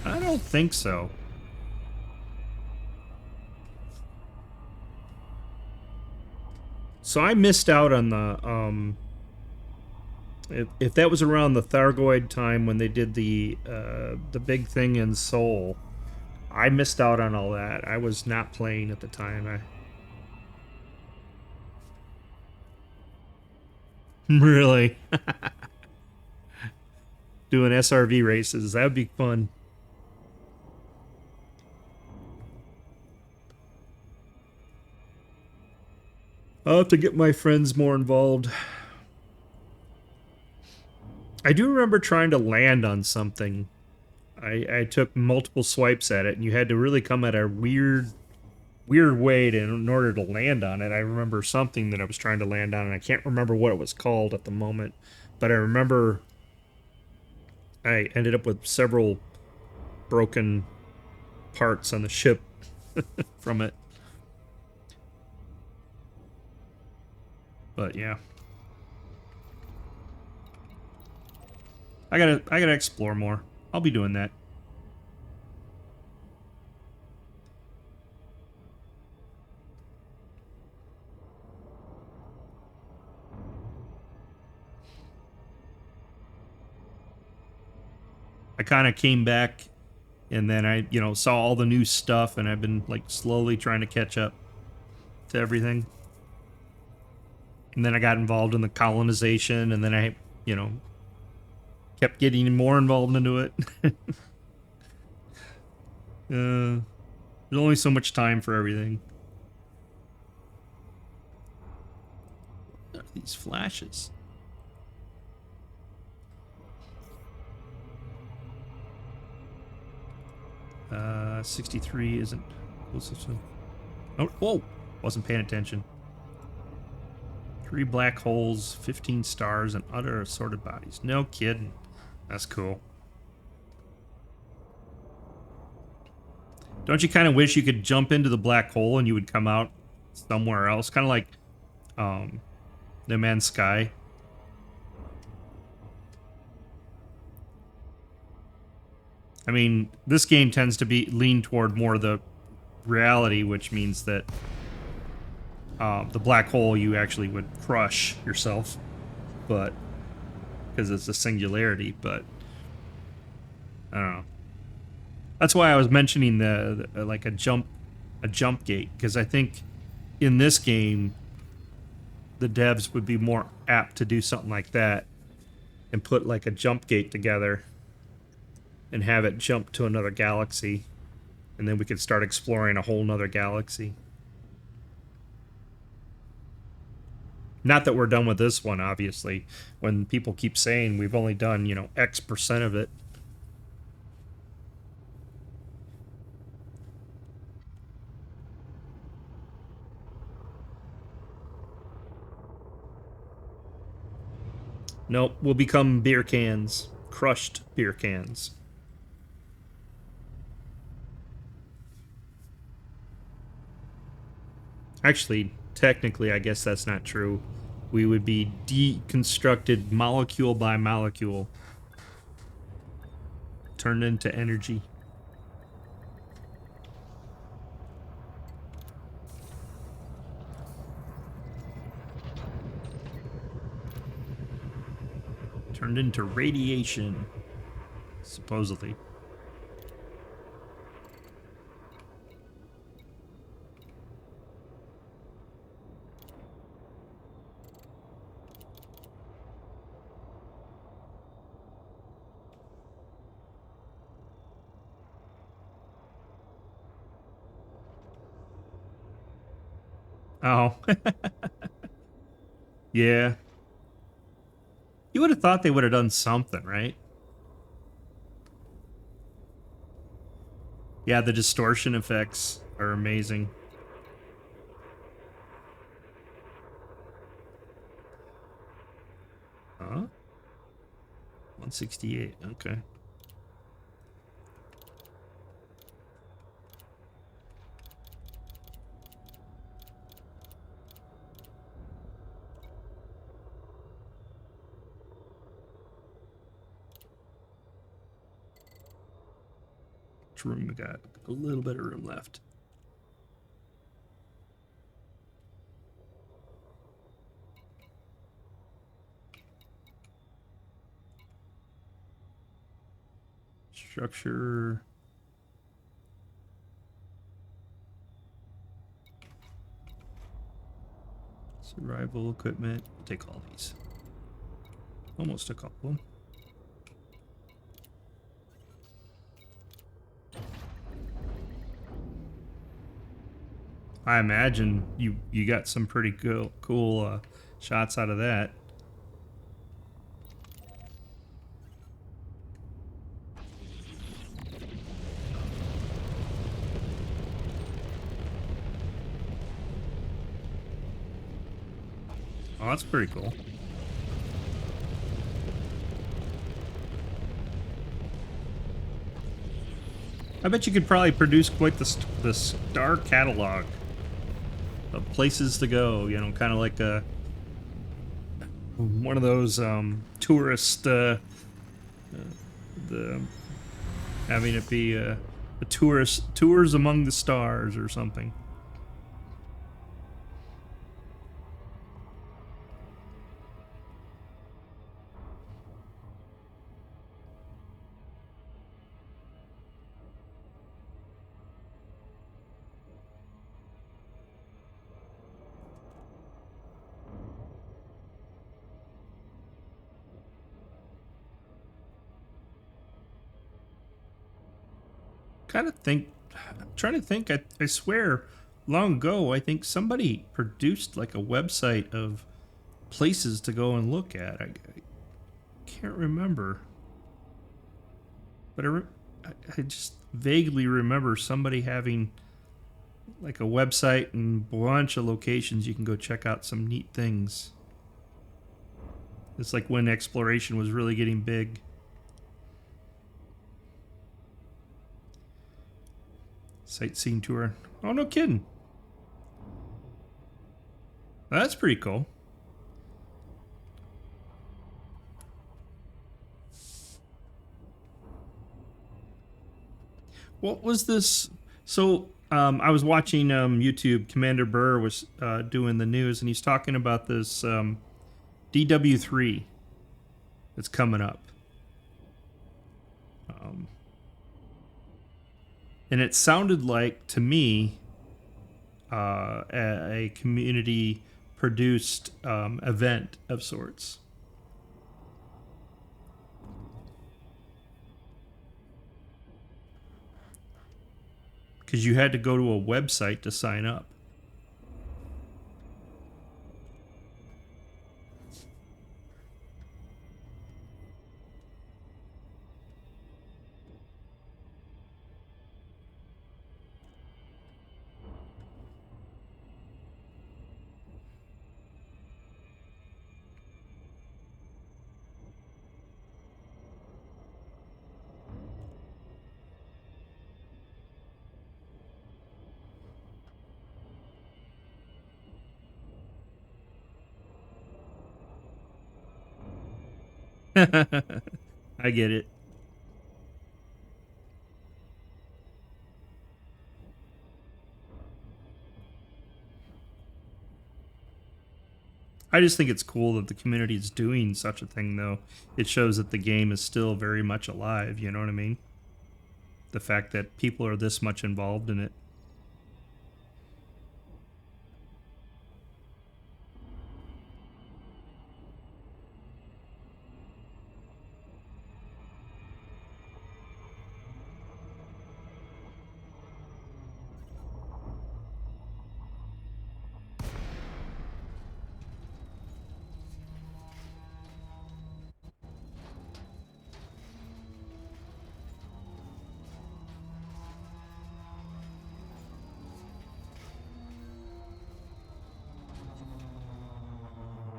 I don't think so. So I missed out on the if that was around the Thargoid time when they did the big thing in Seoul, I missed out on all that. I was not playing at the time. Really? Doing SRV races. That would be fun. I'll have to get my friends more involved. I do remember trying to land on something. I took multiple swipes at it, and you had to really come at a weird way in order to land on it. I remember something that I was trying to land on, and I can't remember what it was called at the moment, but I remember I ended up with several broken parts on the ship from it. But yeah. I gotta explore more. I'll be doing that. I kind of came back, and then I, saw all the new stuff, and I've been like slowly trying to catch up to everything. And then I got involved in the colonization, and then I, kept getting more involved into it. There's only so much time for everything. What are these flashes? 63 isn't closest to... Oh, whoa! Wasn't paying attention. 3 black holes, 15 stars, and other assorted bodies. No kidding. That's cool. Don't you kind of wish you could jump into the black hole and you would come out somewhere else? Kind of like No Man's Sky. I mean, this game tends to be lean toward more the reality, which means that the black hole you actually would crush yourself, but because it's a singularity. But I don't know. That's why I was mentioning the like a jump gate, because I think in this game the devs would be more apt to do something like that and put like a jump gate together and have it jump to another galaxy, and then we could start exploring a whole nother galaxy. Not that we're done with this one, obviously. When people keep saying we've only done, X% of it. Nope, we'll become beer cans. Crushed beer cans. Actually, technically, I guess that's not true. We would be deconstructed molecule by molecule. Turned into energy. turned into radiation, supposedly. Oh. Yeah. You would have thought they would have done something, right? Yeah, the distortion effects are amazing. Huh? 168, okay. Which room we got? A little bit of room left. Structure. Survival equipment. Take all these. Almost took all of them. I imagine you got some pretty cool shots out of that. Oh, that's pretty cool. I bet you could probably produce quite the star catalog of places to go. You know, kind of like one of those tourist the having it be a tours among the stars or something. Kind of think, I'm trying to think. I swear, long ago, I think somebody produced like a website of places to go and look at. I can't remember, but I just vaguely remember somebody having like a website and a bunch of locations you can go check out some neat things. It's like when exploration was really getting big. Sightseeing tour. Oh, no kidding. That's pretty cool. What was this? So, I was watching YouTube. Commander Burr was doing the news, and he's talking about this DW3 that's coming up. And it sounded like, to me, a community produced event of sorts. Because you had to go to a website to sign up. I get it. I just think it's cool that the community is doing such a thing, though. It shows that the game is still very much alive, you know what I mean? The fact that people are this much involved in it.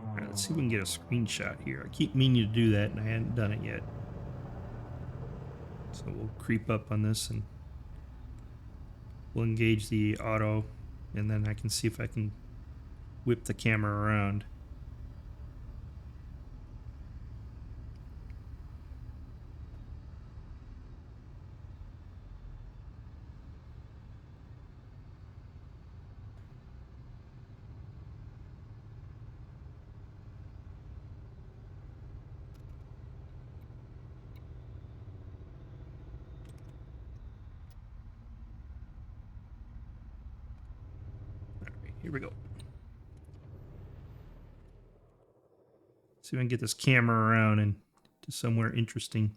Alright, let's see if we can get a screenshot here. I keep meaning to do that and I hadn't done it yet. So we'll creep up on this and we'll engage the auto, and then I can see if I can whip the camera around. Here we go. See if I can get this camera around and to somewhere interesting.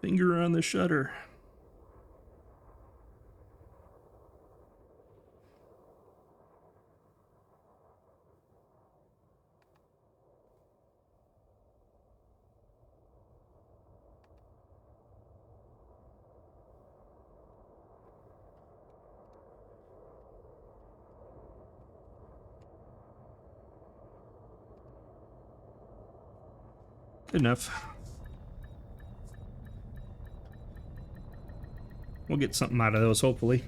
Finger on the shutter. Good enough. We'll get something out of those, hopefully.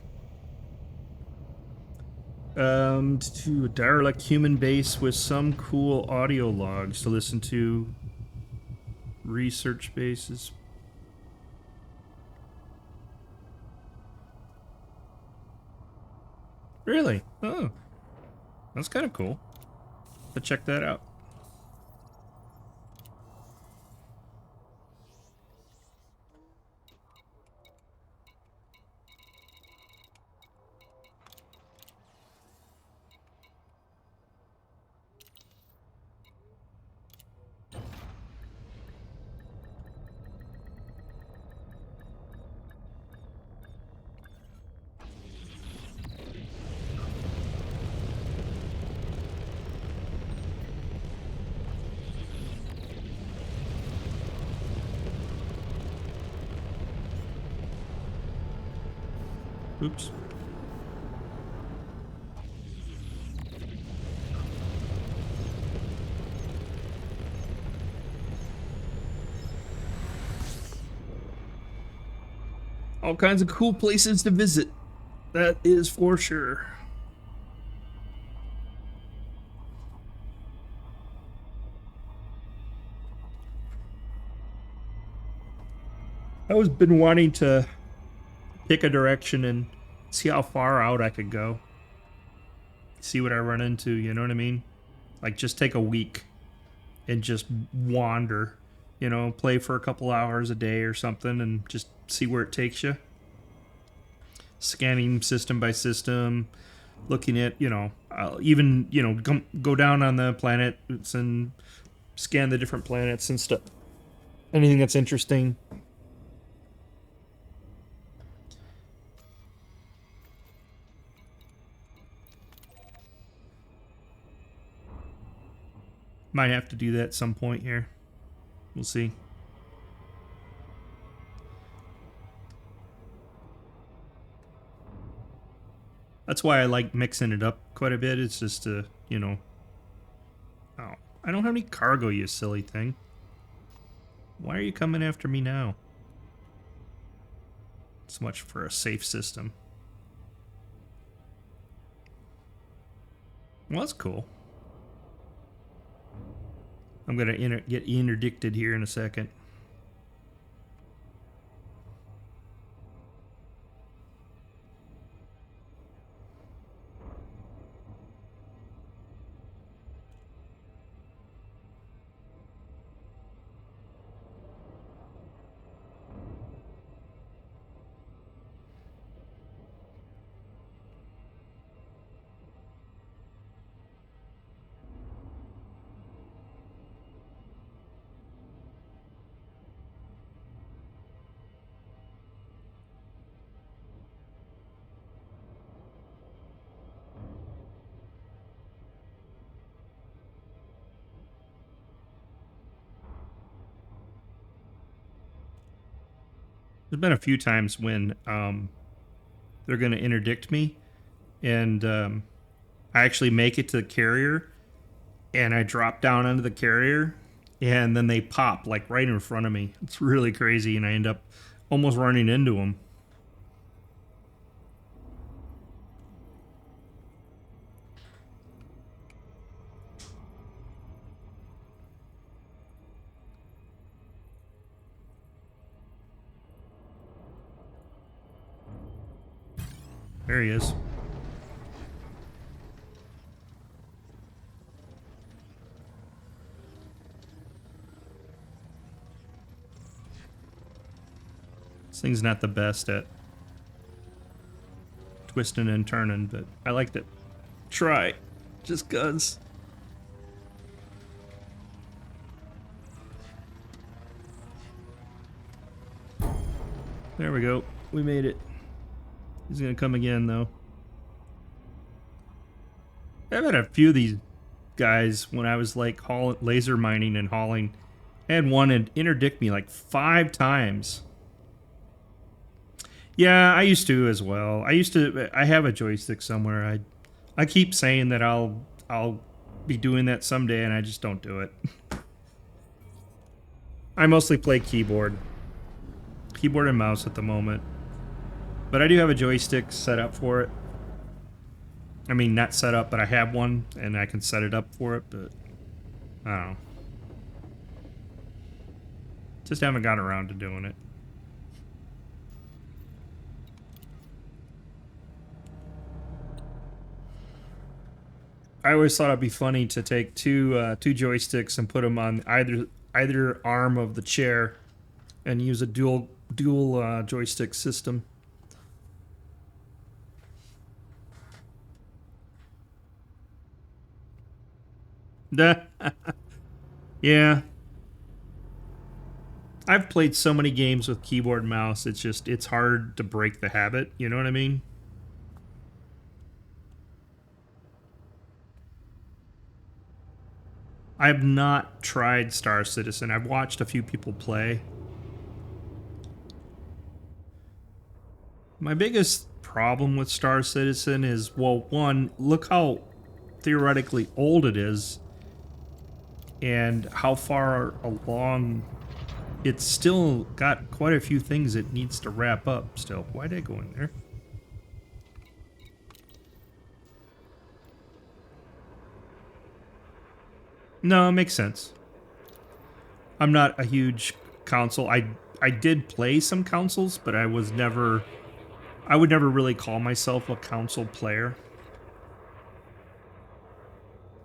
To a derelict human base with some cool audio logs to listen to. Research bases. Really? Oh. That's kind of cool. Let's check that out. Oops. All kinds of cool places to visit. That is for sure. I was been wanting to pick a direction and see how far out I could go. See what I run into, you know what I mean? Like just take a week and just wander, you know, play for a couple hours a day or something and just see where it takes you. Scanning system by system, looking at, you know, even, you know, go down on the planets and scan the different planets and stuff. Anything that's interesting. Might have to do that at some point here. We'll see. That's why I like mixing it up quite a bit. It's just to, you know... Oh, I don't have any cargo, you silly thing. Why are you coming after me now? So much for a safe system. Well, that's cool. I'm gonna get interdicted here in a second. There's been a few times when they're going to interdict me, and I actually make it to the carrier, and I drop down onto the carrier, and then they pop like right in front of me. It's really crazy, and I end up almost running into them. There he is. This thing's not the best at twisting and turning, but I like to try just 'cause. There we go. We made it. He's gonna come again, though. I've had a few of these guys when I was like laser mining and hauling. I had one interdict me like 5 times. Yeah, I used to as well. I have a joystick somewhere. I keep saying that I'll be doing that someday, and I just don't do it. I mostly play keyboard and mouse at the moment. But I do have a joystick set up for it. I mean, not set up, but I have one, and I can set it up for it, but I don't know. Just haven't got around to doing it. I always thought it'd be funny to take two joysticks and put them on either arm of the chair and use a dual joystick system. Yeah. I've played so many games with keyboard and mouse, it's hard to break the habit, you know what I mean? I have not tried Star Citizen. I've watched a few people play. My biggest problem with Star Citizen is, well, one, look how theoretically old it is and how far along. It's still got quite a few things it needs to wrap up still. Why'd I go in there? No, it makes sense. I'm not a huge console. I did play some consoles, but I would never really call myself a console player.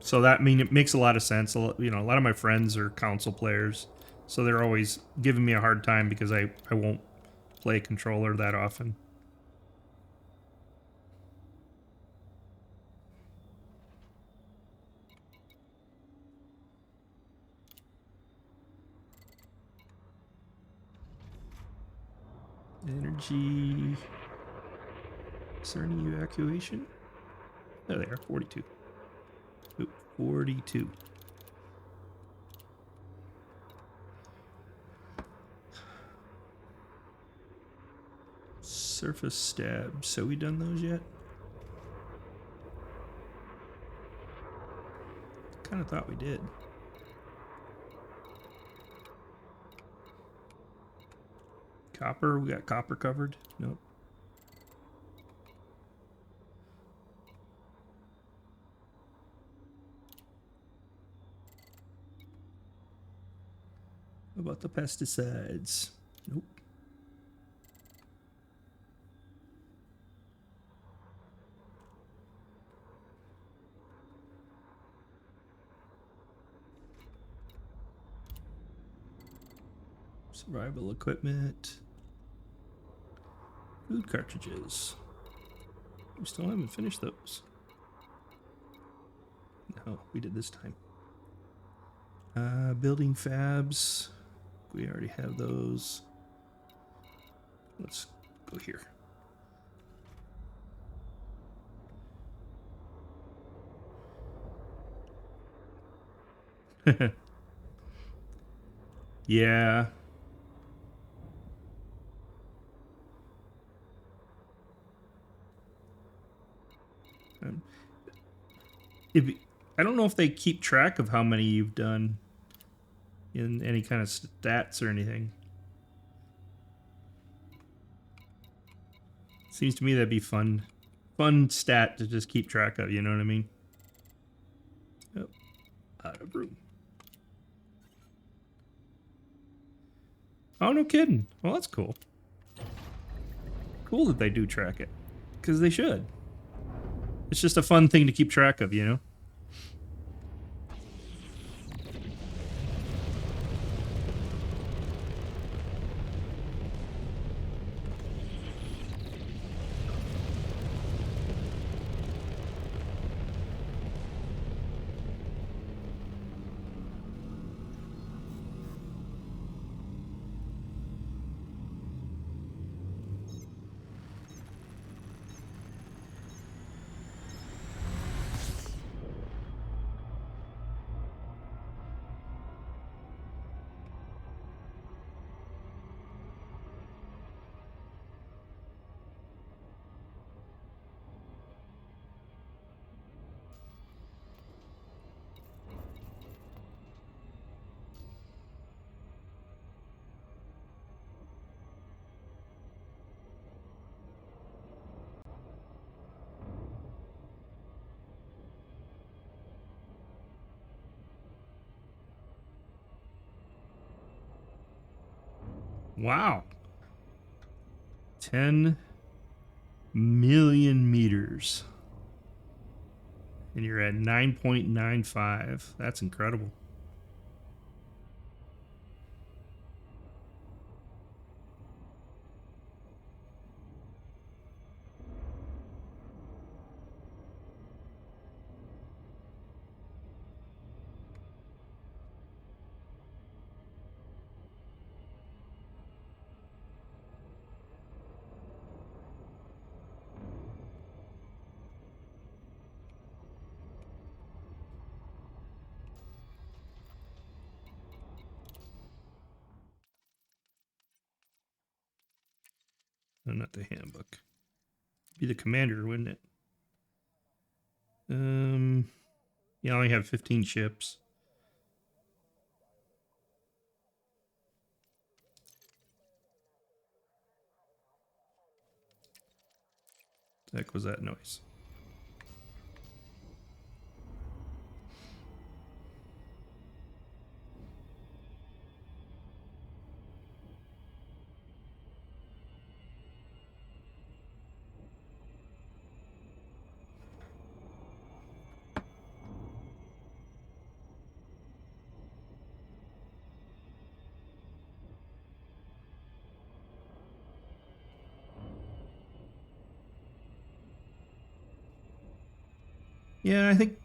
So that it makes a lot of sense. You know, a lot of my friends are console players, so they're always giving me a hard time because I won't play a controller that often. Energy. Is there any evacuation? There they are, 42. Ooh, 42. Surface stabs. So we done those yet? Kind of thought we did. Copper, we got copper covered? Nope. What about the pesticides? Nope. Survival equipment. Food cartridges. We still haven't finished those. No, we did this time. Building fabs. We already have those. Let's go here. Yeah. I don't know if they keep track of how many you've done in any kind of stats or anything. Seems to me that'd be fun stat to just keep track of, you know what I mean? Oh, out of room. Oh, no kidding. Well, that's cool. Cool that they do track it. Because they should. It's just a fun thing to keep track of, you know? Wow. 10 million meters. And you're at 9.95. That's incredible. No, not the handbook. Be the commander, wouldn't it? Yeah, I only have 15 ships. What the heck was that noise? Yeah, I think,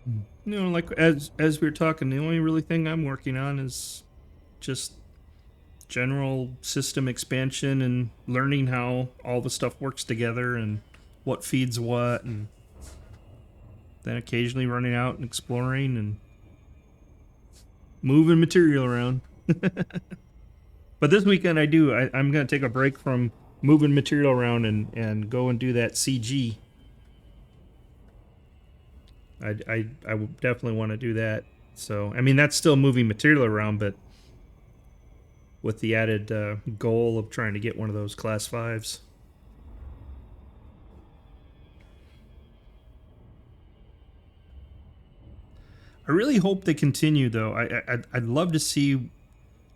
you know, like as we were talking, the only really thing I'm working on is just general system expansion and learning how all the stuff works together and what feeds what, and then occasionally running out and exploring and moving material around. But this weekend I'm going to take a break from moving material around and go and do that CG. I would definitely want to do that. So, I mean, that's still moving material around, but with the added goal of trying to get one of those class 5s. I really hope they continue, though. I'd love to see. I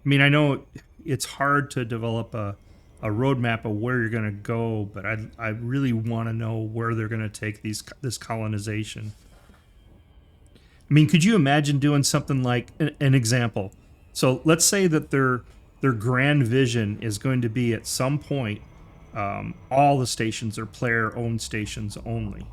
mean, I know it's hard to develop a roadmap of where you're going to go, but I really want to know where they're going to take this colonization. I mean, could you imagine doing something like an example? So let's say that their grand vision is going to be at some point all the stations are player-owned stations only,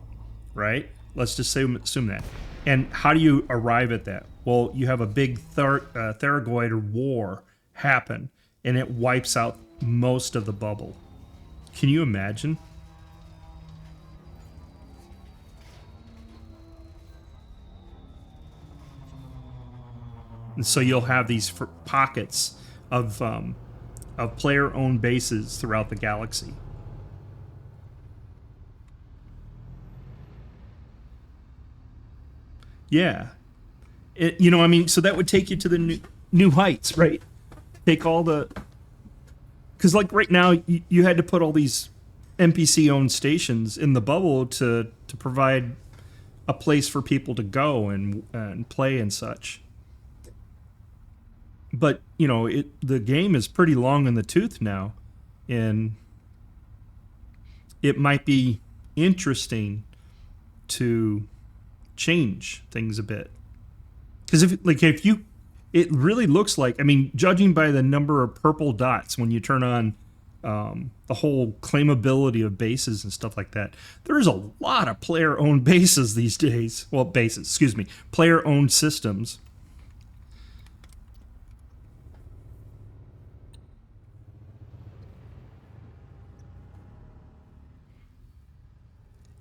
right? Let's just assume that. And how do you arrive at that? Well, you have a big Theragoid war happen, and it wipes out most of the bubble. Can you imagine? And so you'll have these pockets of player-owned bases throughout the galaxy. Yeah, you know, I mean, so that would take you to the new heights, right? Take all the, because like right now you had to put all these NPC-owned stations in the bubble to provide a place for people to go and play and such. But you know, the game is pretty long in the tooth now, and it might be interesting to change things a bit. Because if you, it really looks like, I mean, judging by the number of purple dots when you turn on the whole claimability of bases and stuff like that, there's a lot of player-owned bases these days. Well, bases, excuse me, player-owned systems.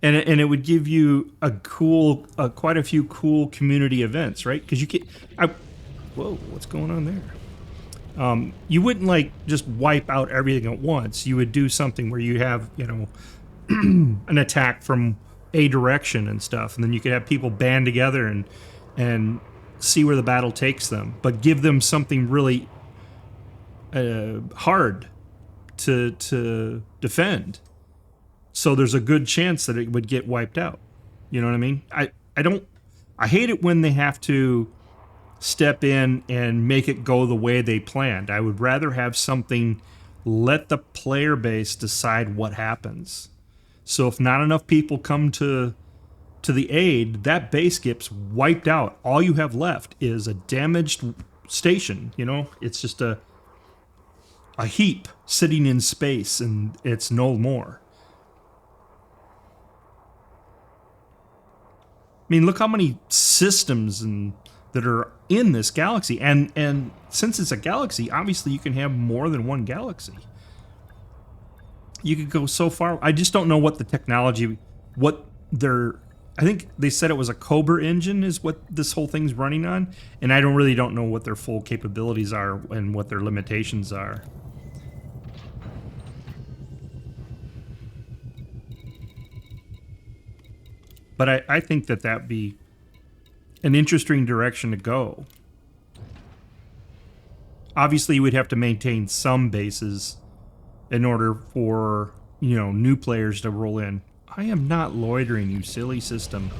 And it would give you quite a few cool community events, right? Because you can, whoa, what's going on there? You wouldn't like just wipe out everything at once. You would do something where you have, you know, an attack from a direction and stuff, and then you could have people band together and see where the battle takes them, but give them something really hard to defend. So there's a good chance that it would get wiped out. You know what I mean? I hate it when they have to step in and make it go the way they planned. I would rather have something, let the player base decide what happens. So if not enough people come to the aid, that base gets wiped out. All you have left is a damaged station, you know? It's just a heap sitting in space, and it's no more. I mean, look how many systems that are in this galaxy. And since it's a galaxy, obviously you can have more than one galaxy. You could go so far. I just don't know what the technology, I think they said it was a Cobra engine is what this whole thing's running on. And I don't know what their full capabilities are and what their limitations are. But I think that'd be an interesting direction to go. Obviously, you would have to maintain some bases in order for, you know, new players to roll in. I am not loitering, you silly system.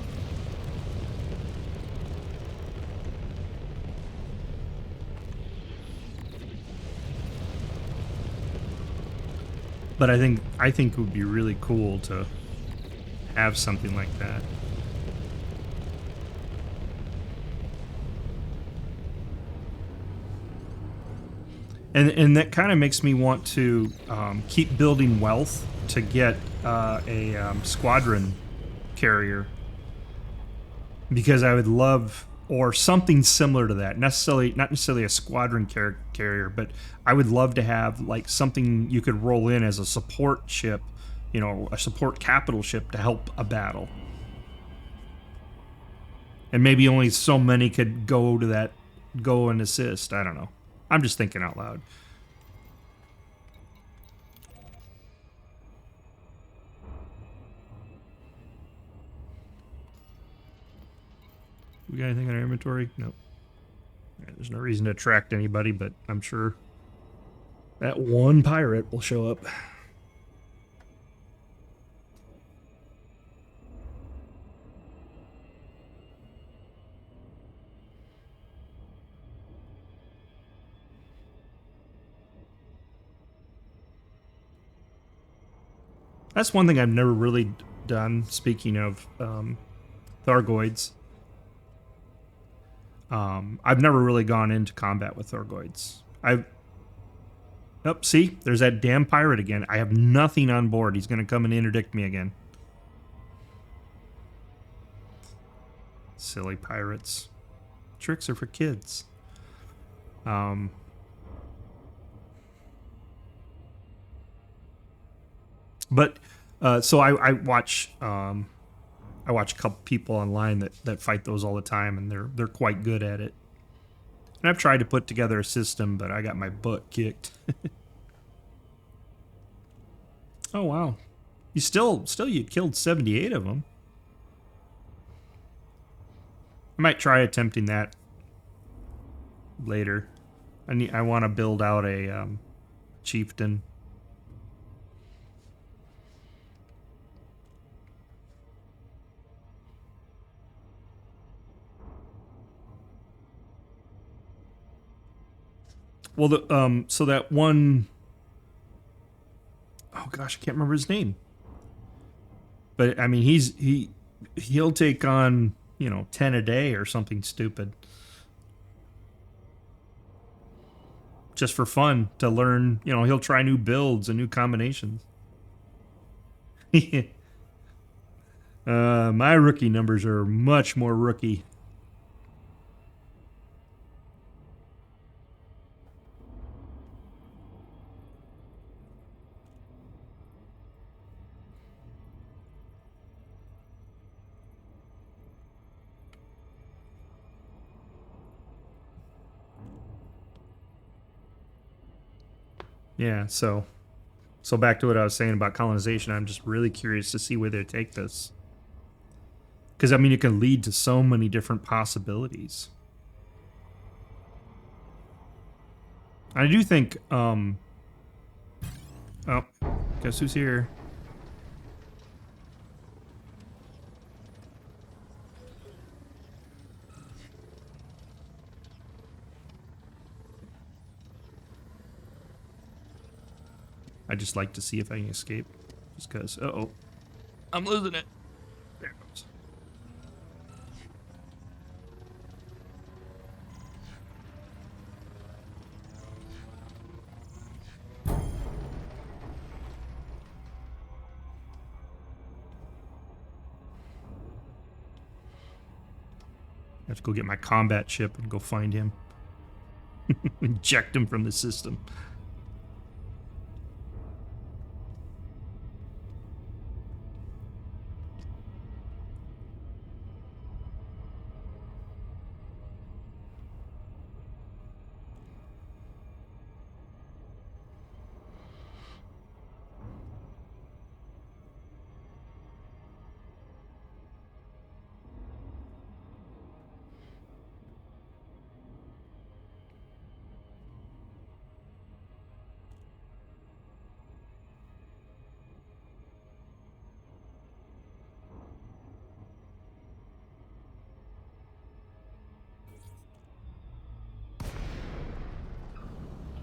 But I think it would be really cool to have something like that. And that kind of makes me want to keep building wealth to get a squadron carrier, because I would love, or something similar to that. Not necessarily a squadron carrier, but I would love to have like something you could roll in as a support ship, you know, a support capital ship to help a battle. And maybe only so many could go and assist. I don't know. I'm just thinking out loud. We got anything in our inventory? Nope. Right, there's no reason to attract anybody, but I'm sure that one pirate will show up. That's one thing I've never really done, speaking of Thargoids. I've never really gone into combat with Thargoids. Oh, see? There's that damn pirate again. I have nothing on board. He's going to come and interdict me again. Silly pirates. Tricks are for kids. But so I watch a couple people online that fight those all the time, and they're quite good at it. And I've tried to put together a system, but I got my butt kicked. Oh wow, you killed 78 of them. I might try attempting that later. I want to build out a chieftain. Well, so that one, oh gosh, I can't remember his name. But I mean, he'll take on, 10 a day or something stupid. Just for fun, to learn, he'll try new builds and new combinations. My rookie numbers are much more rookie. Yeah, so back to what I was saying about colonization, I'm just really curious to see where they take this. Because, I mean, it can lead to so many different possibilities. I do think, oh, guess who's here? I just like to see if I can escape. Just because, uh-oh. I'm losing it. There it goes. I have to go get my combat ship and go find him. Eject him from the system.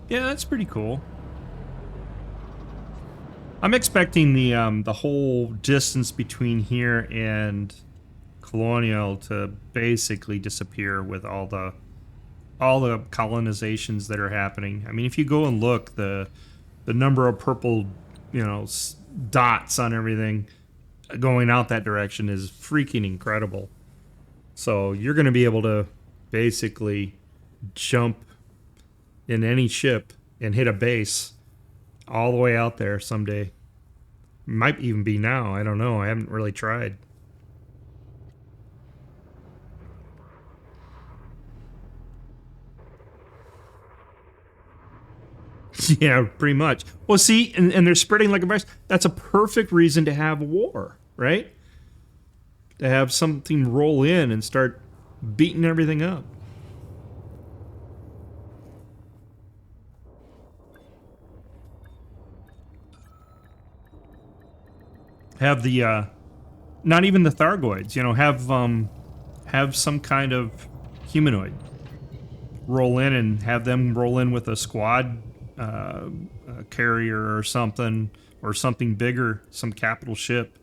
Yeah, that's pretty cool. I'm expecting the whole distance between here and Colonial to basically disappear with all the colonizations that are happening. I mean, if you go and look, the number of purple, dots on everything going out that direction is freaking incredible. So you're going to be able to basically jump in any ship and hit a base all the way out there someday. Might even be now. I don't know. I haven't really tried. Yeah, pretty much. Well, see, and they're spreading like a virus. That's a perfect reason to have war, right? To have something roll in and start beating everything up. Have the not even the Thargoids, you know, have some kind of humanoid roll in and have them roll in with a squad carrier or something bigger, some capital ship,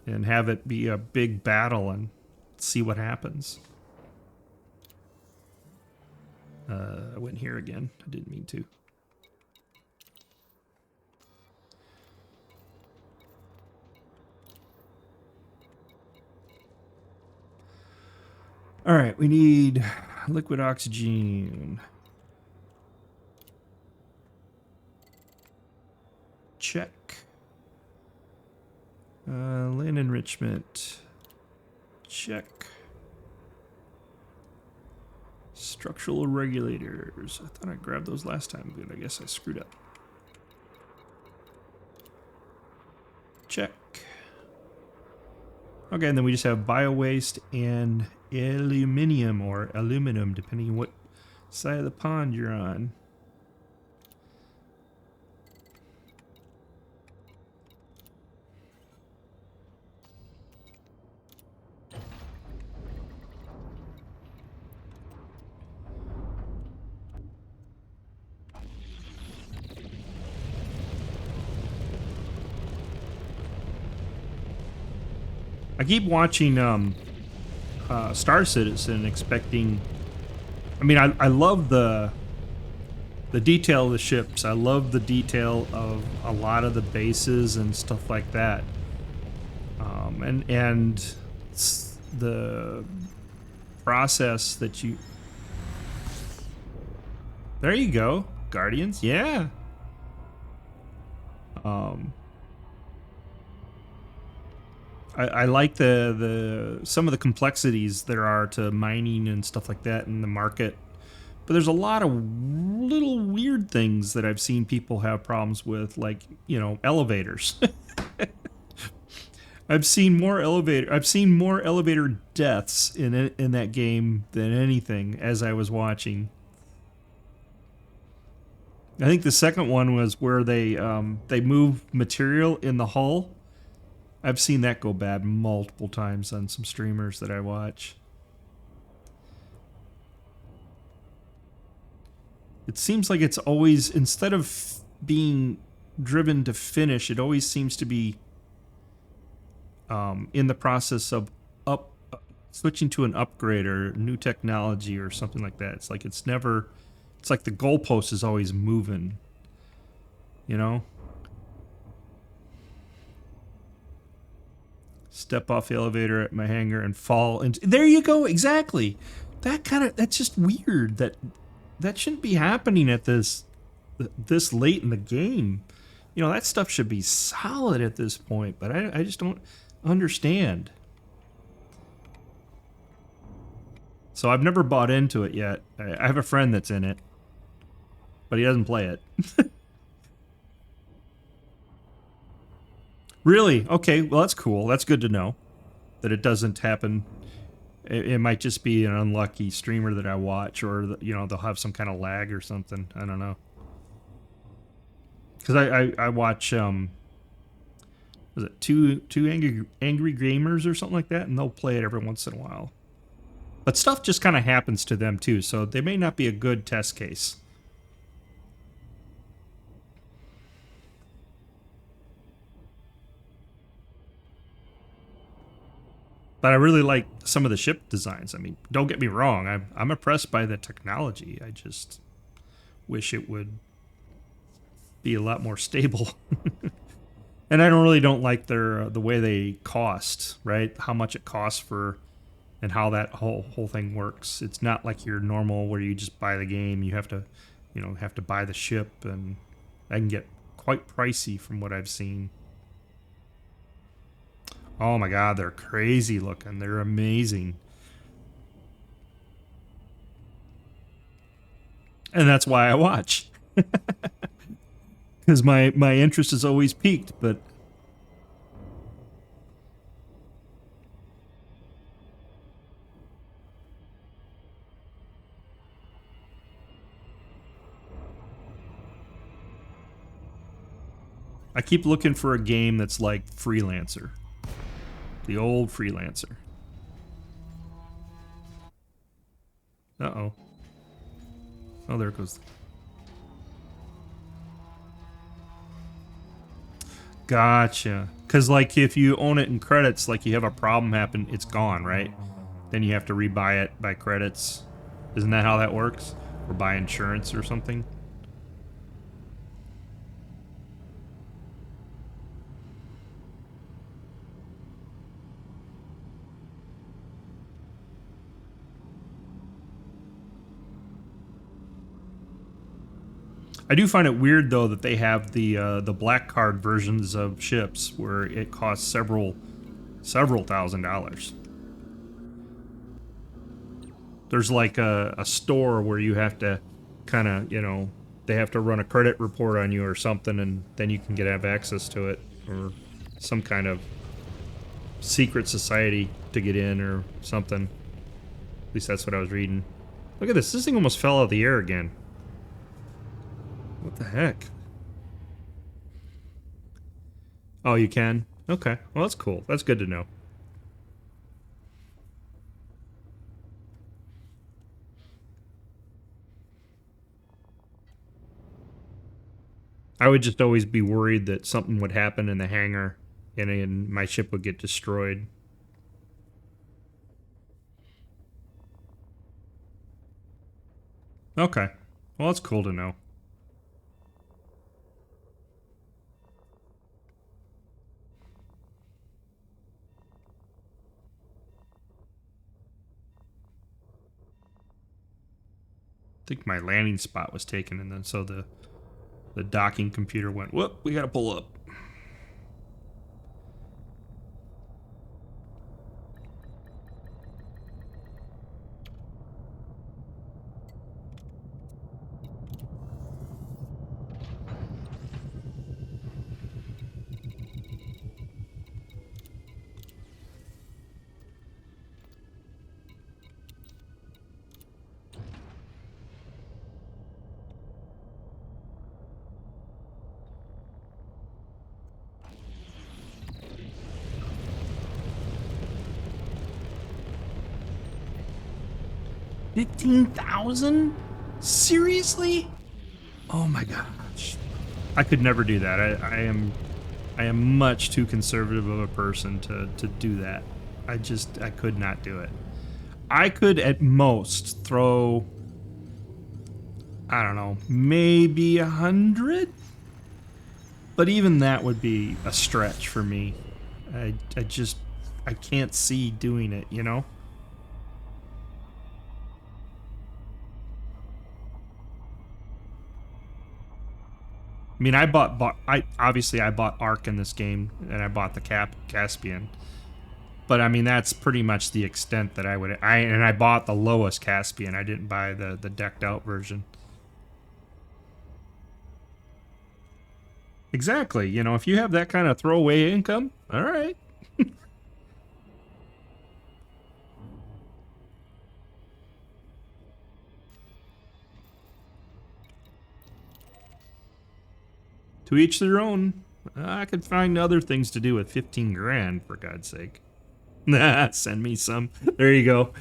and have it be a big battle and see what happens. I went here again. I didn't mean to. All right, we need liquid oxygen. Check. Land enrichment. Check. Structural regulators. I thought I grabbed those last time, but I guess I screwed up. Check. Okay, and then we just have bio-waste and aluminum, or aluminum, depending on what side of the pond you're on. I keep watching Star Citizen, expecting. I mean, I love the detail of the ships. I love the detail of a lot of the bases and stuff like that. And the process that you. There you go, Guardians. Yeah. I like some of the complexities there are to mining and stuff like that in the market, but there's a lot of little weird things that I've seen people have problems with, like, you know, elevators. I've seen more elevator deaths in that game than anything as I was watching. I think the second one was where they move material in the hull. I've seen that go bad multiple times on some streamers that I watch. It seems like it's always, instead of being driven to finish, it always seems to be in the process of switching to an upgrade or new technology or something like that. It's like it's like the goalpost is always moving, you know? Step off the elevator at my hangar and fall, and there you go. Exactly. That's just weird. That shouldn't be happening at this late in the game. You know, that stuff should be solid at this point, but I just don't understand. So I've never bought into it yet. I have a friend that's in it, but he doesn't play it. Really? Okay, well, that's cool. That's good to know that it doesn't happen. It might just be an unlucky streamer that I watch, or, you know, they'll have some kind of lag or something. I don't know. Because I watch, was it two angry gamers or something like that, and they'll play it every once in a while. But stuff just kind of happens to them too, so they may not be a good test case. But I really like some of the ship designs. I mean, don't get me wrong. I'm impressed by the technology. I just wish it would be a lot more stable. And I don't like the way they cost, right? How much it costs for, and how that whole thing works. It's not like your normal where you just buy the game. You have to, you know, buy the ship, and that can get quite pricey from what I've seen. Oh my god, they're crazy looking. They're amazing. And that's why I watch. Because my interest is always piqued, but... I keep looking for a game that's like Freelancer. The old Freelancer. Uh-oh. Oh, there it goes. Gotcha. Because, like, if you own it in credits, like, you have a problem happen, it's gone, right? Then you have to rebuy it by credits. Isn't that how that works? Or buy insurance or something? I do find it weird though that they have the black card versions of ships where it costs several $1,000s. There's like a store where you have to kind of, you know, they have to run a credit report on you or something, and then you can have access to it, or some kind of secret society to get in or something. At least that's what I was reading. Look at this. This thing almost fell out of the air again. What the heck? Oh, you can? Okay. Well, that's cool. That's good to know. I would just always be worried that something would happen in the hangar and my ship would get destroyed. Okay. Well, that's cool to know. I think my landing spot was taken, and then so the docking computer went, whoop, we gotta pull up. $15,000? Seriously? Oh my gosh. I could never do that. I am much too conservative of a person to do that. I could not do it. I could at most throw, I don't know, maybe 100? But even that would be a stretch for me. I can't see doing it, you know? I mean, I bought Ark in this game, and I bought the Caspian. But I mean, that's pretty much the extent that I bought the lowest Caspian. I didn't buy the decked out version. Exactly. You know, if you have that kind of throwaway income, all right. To each their own. I could find other things to do with 15 grand, for God's sake. Nah, send me some. There you go.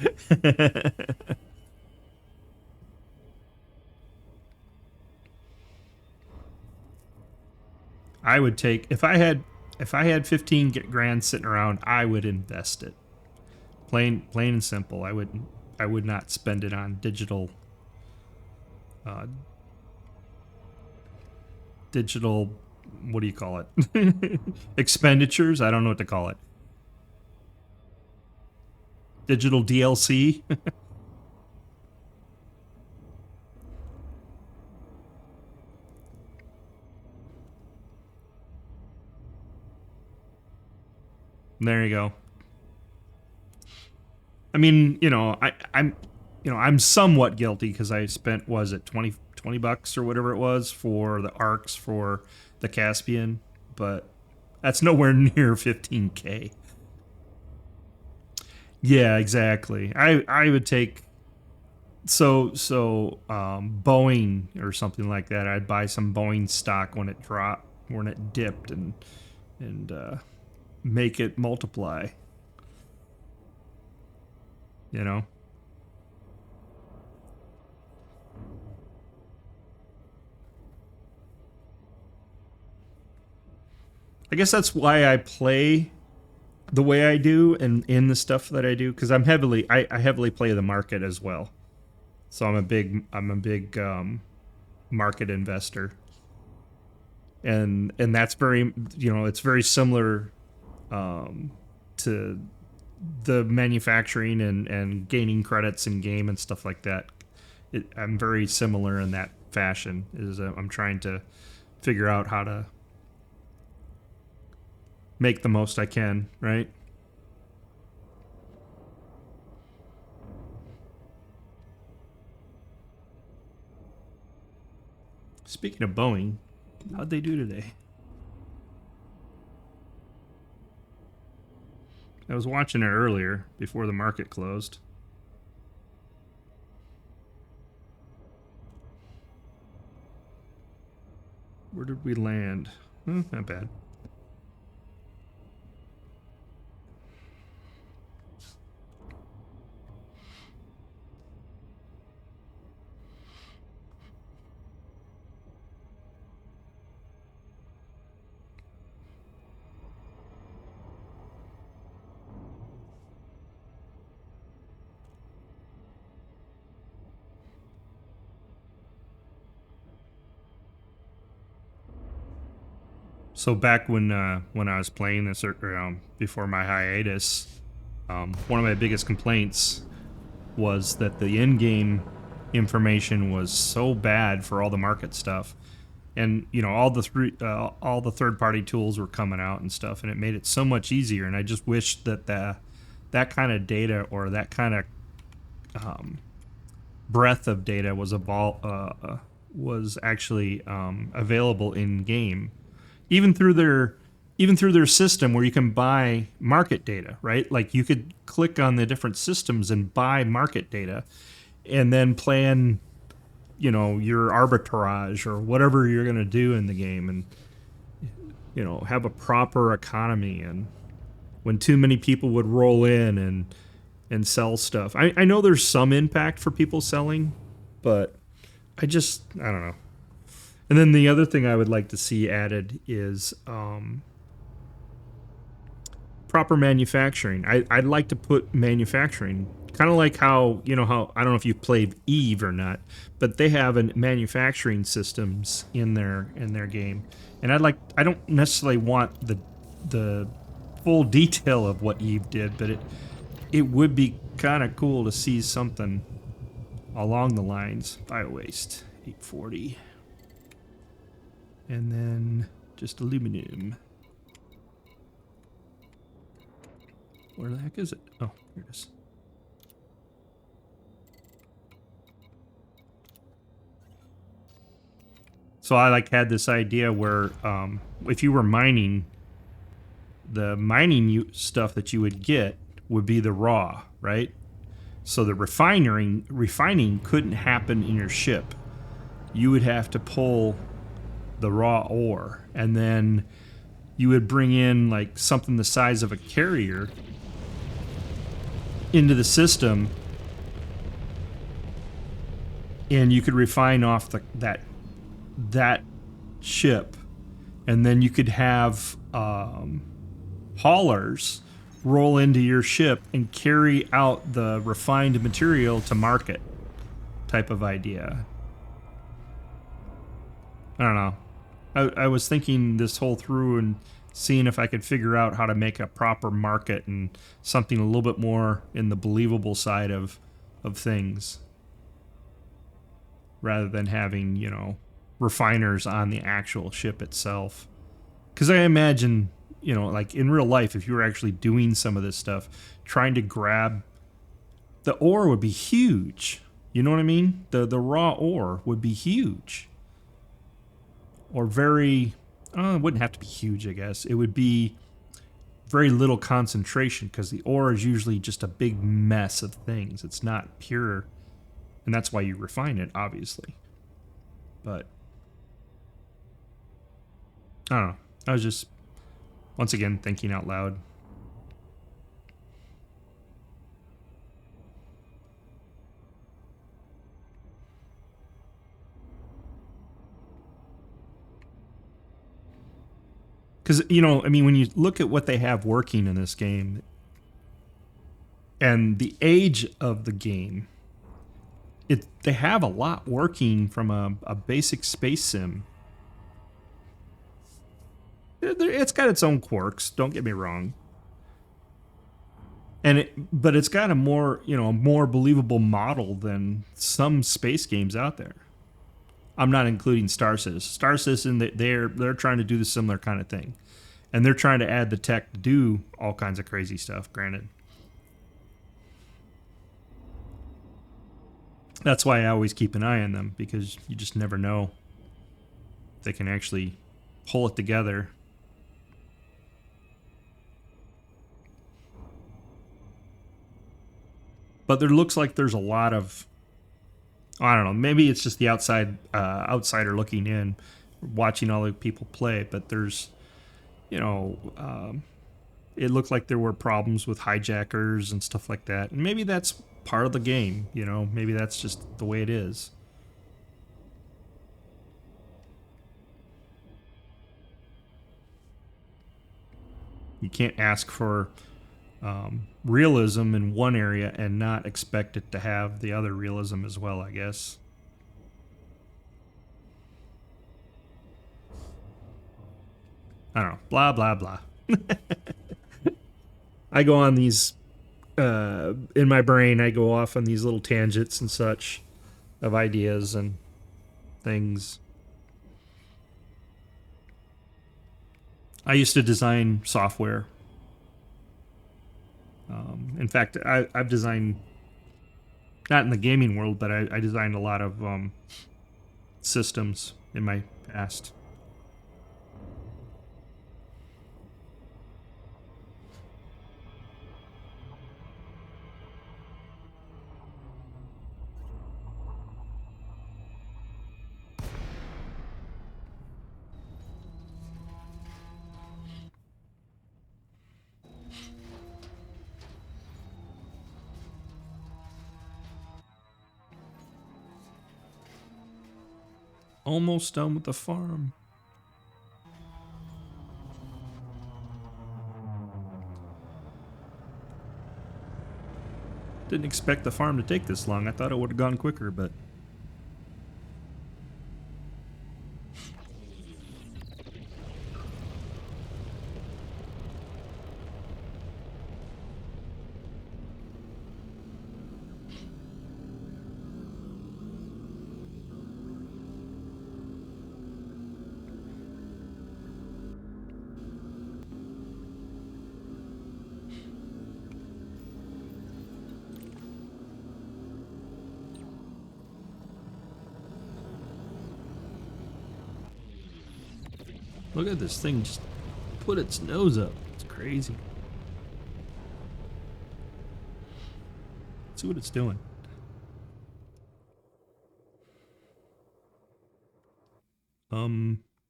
I would take, if I had 15 grand sitting around, I would invest it. Plain and simple. I would not spend it on digital what do you call it? Expenditures? I don't know what to call it. Digital DLC? There you go. I mean, you know, I'm somewhat guilty because I spent, was it 20 bucks or whatever it was for the arcs for the Caspian, but that's nowhere near 15K. Yeah, exactly. I would take Boeing or something like that. I'd buy some Boeing stock when it dropped when it dipped and make it multiply. You know? I guess that's why I play the way I do and in the stuff that I do, because I heavily play the market as well. So I'm a big market investor. And that's very, you know, it's very similar to the manufacturing and gaining credits in game and stuff like that. I'm very similar in that fashion. I'm trying to figure out how to make the most I can, right? Speaking of Boeing, how'd they do today? I was watching it earlier before the market closed. Where did we land? Not bad. So back when I was playing this before my hiatus, one of my biggest complaints was that the in-game information was so bad for all the market stuff, and you know all the third-party tools were coming out and stuff, and it made it so much easier. And I just wish that that kind of data or that kind of breadth of data was actually available in game, even through their system where you can buy market data, right? Like you could click on the different systems and buy market data and then plan, you know, your arbitrage or whatever you're going to do in the game, and, you know, have a proper economy. And when too many people would roll in and sell stuff, I know there's some impact for people selling, but I don't know. And then the other thing I would like to see added is proper manufacturing. I'd like to put manufacturing, kind of like how, you know, how, I don't know if you've played Eve or not, but they have manufacturing systems in their game. And I don't necessarily want the full detail of what Eve did, but it would be kind of cool to see something along the lines. Bio-waste 840. And then just aluminum. Where the heck is it? Oh, here it is. So I had this idea where if you were mining, the mining stuff that you would get would be the raw, right? So the refining couldn't happen in your ship. You would have to pull the raw ore, and then you would bring in like something the size of a carrier into the system, and you could refine off that ship, and then you could have haulers roll into your ship and carry out the refined material to market, type of idea. I don't know. I was thinking this whole through and seeing if I could figure out how to make a proper market and something a little bit more in the believable side of things, rather than having, you know, refiners on the actual ship itself. Because I imagine, you know, like in real life, if you were actually doing some of this stuff, trying to grab the ore would be huge. You know what I mean? The raw ore would be huge. Or very, it wouldn't have to be huge, I guess. It would be very little concentration, because the ore is usually just a big mess of things. It's not pure, and that's why you refine it, obviously. But I don't know. I was just, once again, thinking out loud. Because, you know, I mean, when you look at what they have working in this game and the age of the game, they have a lot working from a basic space sim. It's got its own quirks, don't get me wrong. But it's got a more, you know, a more believable model than some space games out there. I'm not including Star Citizen. Star Citizen, they're trying to do the similar kind of thing, and they're trying to add the tech to do all kinds of crazy stuff. Granted, that's why I always keep an eye on them, because you just never know if they can actually pull it together. But there looks like there's a lot of, I don't know, maybe it's just the outsider looking in, watching all the people play. But there's, you know, it looked like there were problems with hijackers and stuff like that. And maybe that's part of the game, you know, maybe that's just the way it is. You can't ask for realism in one area and not expect it to have the other realism as well, I guess. I don't know. Blah, blah, blah. I go on these, in my brain, I go off on these little tangents and such of ideas and things. I used to design software. In fact, I've designed, not in the gaming world, but I designed a lot of systems in my past. Almost done with the farm. Didn't expect the farm to take this long. I thought it would have gone quicker, but... Look at this thing just put its nose up. It's crazy. Let's see what it's doing.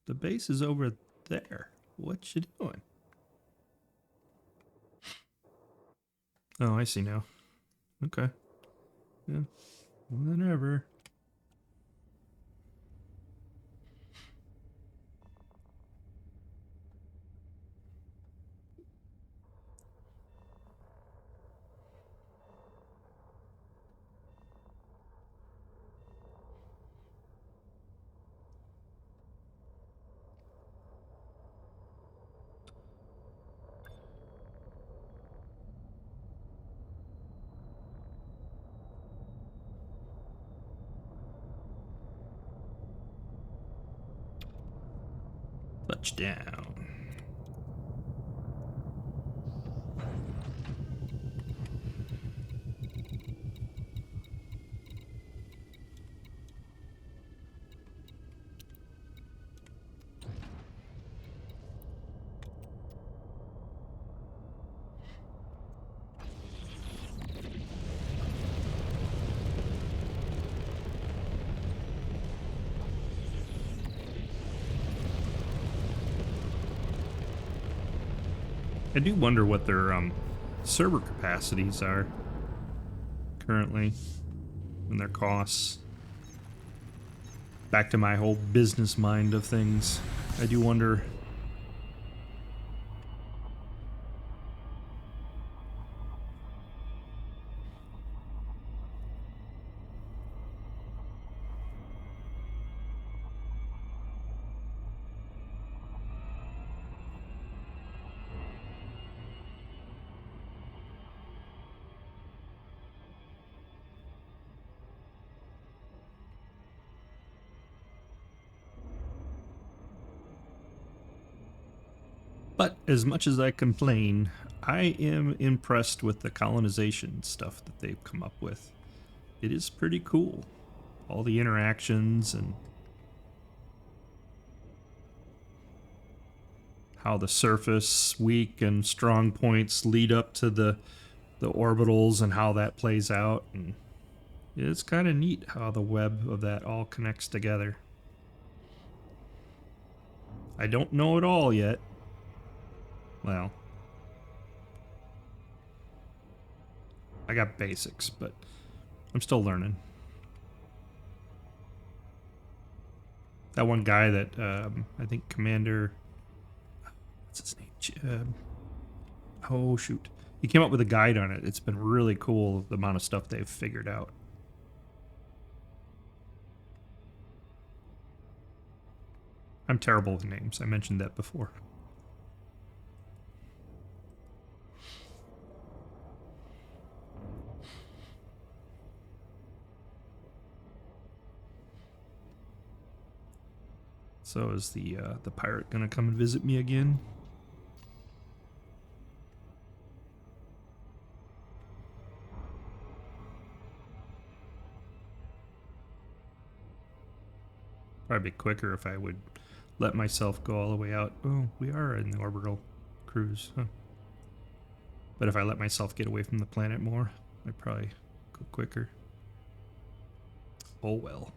The base is over there. What you doing? Oh, I see now. Okay. Yeah. Whatever. Touchdown. I do wonder what their server capacities are currently and their costs. Back to my whole business mind of things. I do wonder. But as much as I complain, I am impressed with the colonization stuff that they've come up with. It is pretty cool. All the interactions and how the surface weak and strong points lead up to the orbitals and how that plays out. And it's kind of neat how the web of that all connects together. I don't know it all yet. Well, I got basics, but I'm still learning. That one guy that I think Commander, what's his name? Oh shoot, he came up with a guide on it. It's been really cool the amount of stuff they've figured out. I'm terrible with names. I mentioned that before. So is the pirate gonna come and visit me again? Probably be quicker if I would let myself go all the way out. Oh, we are in the orbital cruise, huh? But if I let myself get away from the planet more, I'd probably go quicker. Oh well.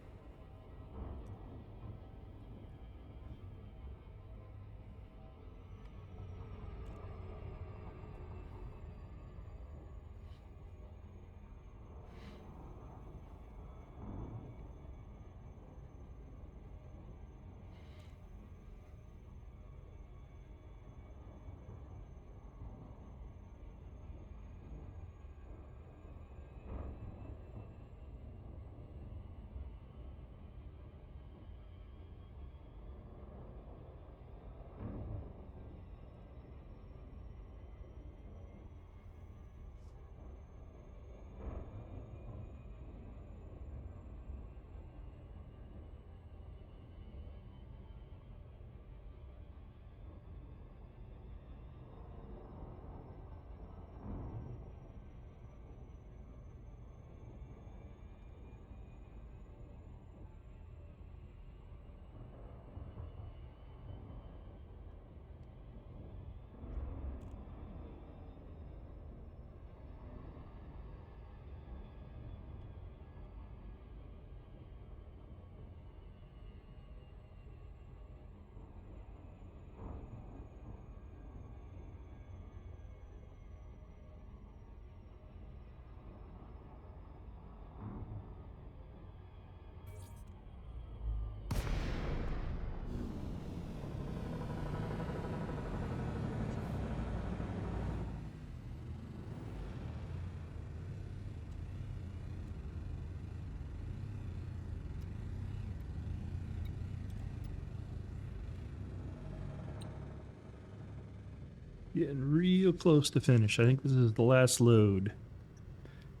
Getting real close to finish. I think this is the last load.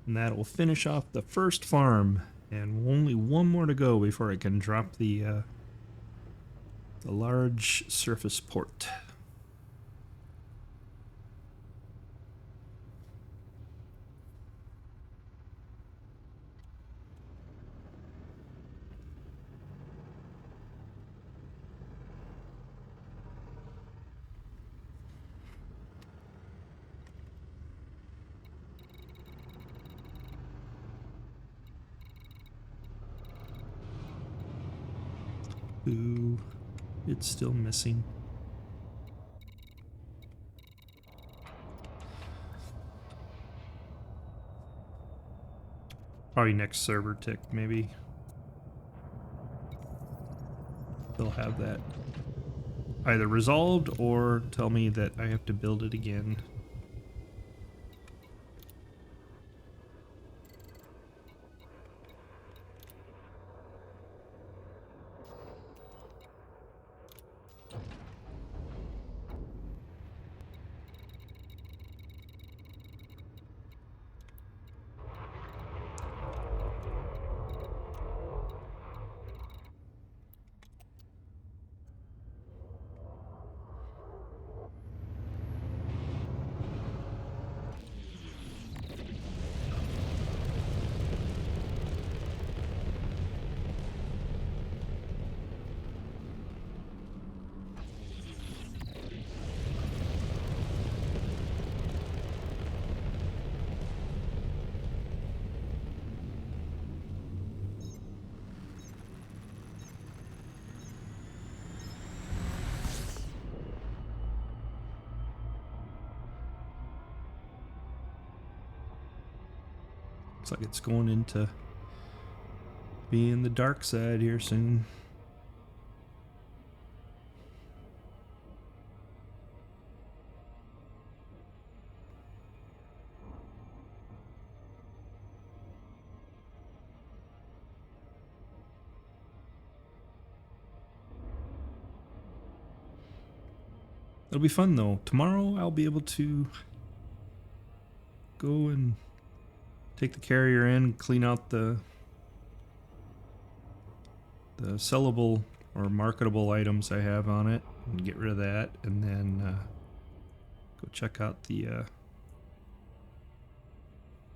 And that will finish off the first farm. And only one more to go before I can drop the large surface port. Ooh, it's still missing. Probably next server tick, maybe. They'll have that either resolved or tell me that I have to build it again. Looks like it's going into being the dark side here soon. It'll be fun though. Tomorrow I'll be able to go and take the carrier in, clean out the sellable or marketable items I have on it and get rid of that, and then go check out the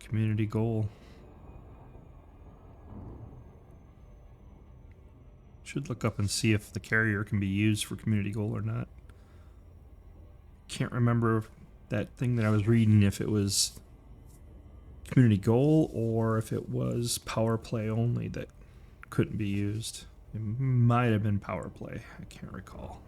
community goal. Should look up and see if the carrier can be used for community goal or not. Can't remember that thing that I was reading, if it was community goal or if it was power play only that couldn't be used. It might have been power play. I can't recall.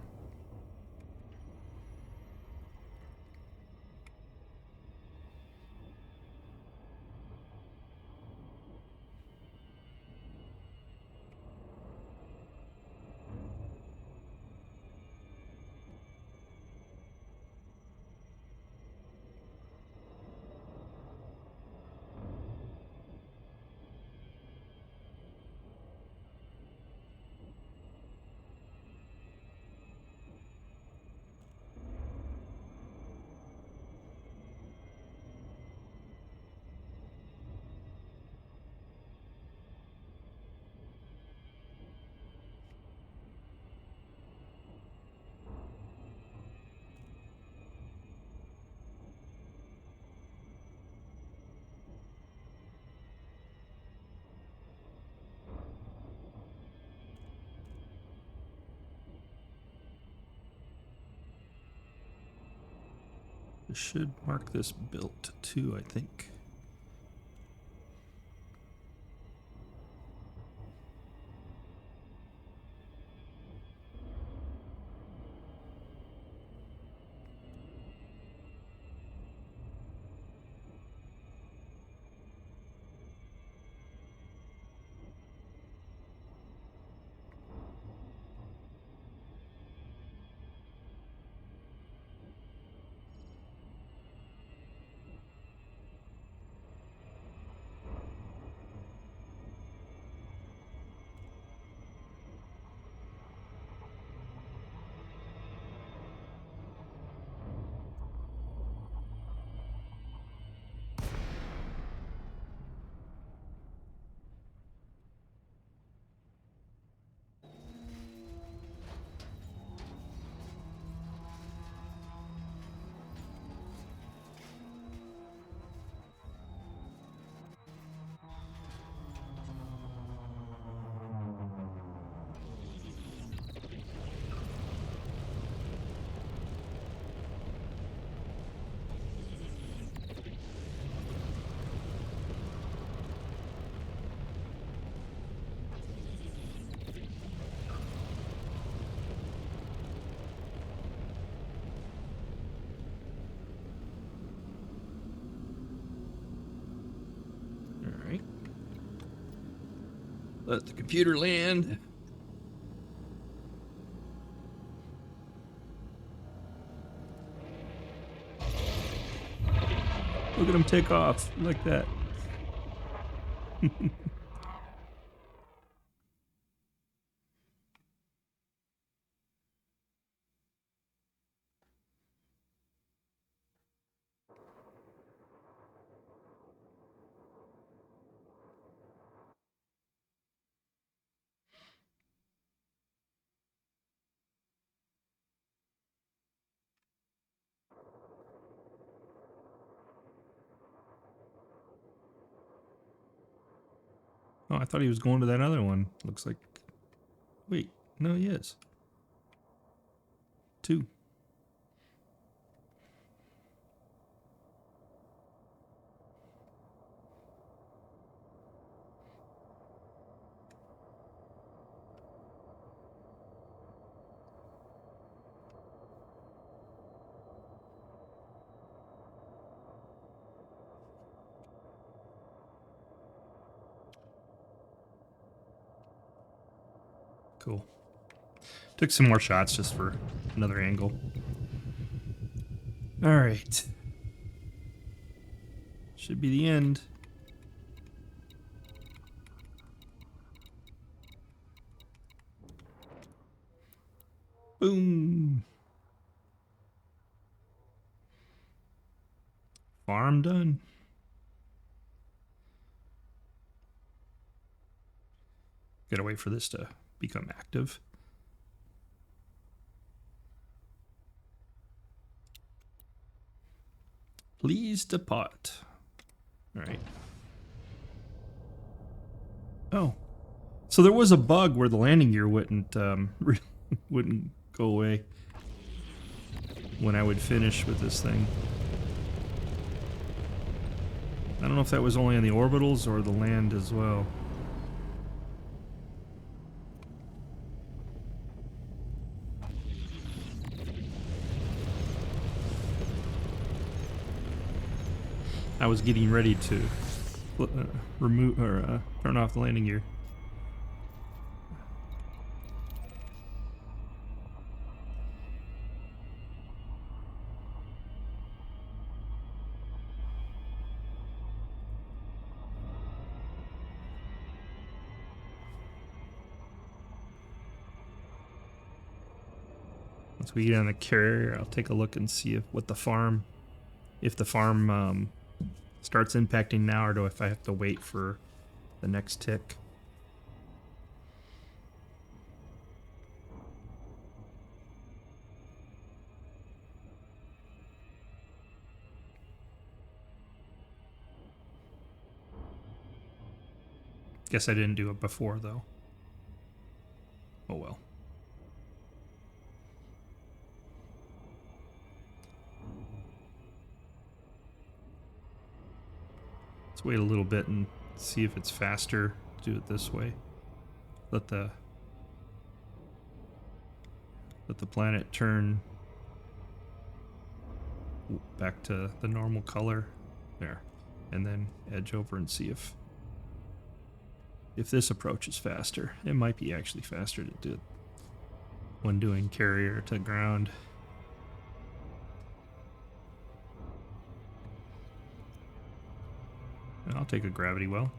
This should mark this built too, I think. Let the computer land. Look at him take off like that. Oh, I thought he was going to that other one. Looks like... Wait, no, he is. 2. Cool. Took some more shots just for another angle. All right. Should be the end. Boom. Farm done. Gotta wait for this to become active. Please depart. All right. Oh, so there was a bug where the landing gear wouldn't wouldn't go away when I would finish with this thing. I don't know if that was only on the orbitals or the land as well. I was getting ready to remove or turn off the landing gear. Once we get on the carrier, I'll take a look and see if the farm starts impacting now, or if I have to wait for the next tick. Guess I didn't do it before, though. Oh well. Let's wait a little bit and see if it's faster to do it this way. Let the planet turn back to the normal color there, and then edge over and see if this approach is faster. It might be actually faster to do it when doing carrier to ground. And I'll take a gravity well.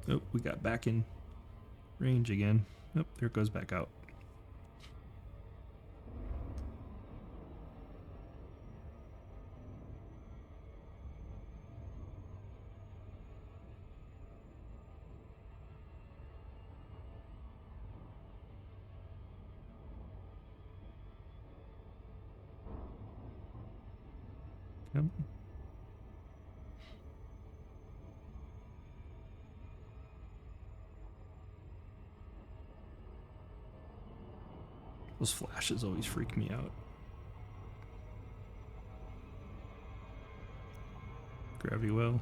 Oh, we got back in range again. Oh, there it goes back out. Yep. Those flashes always freak me out. Gravity well.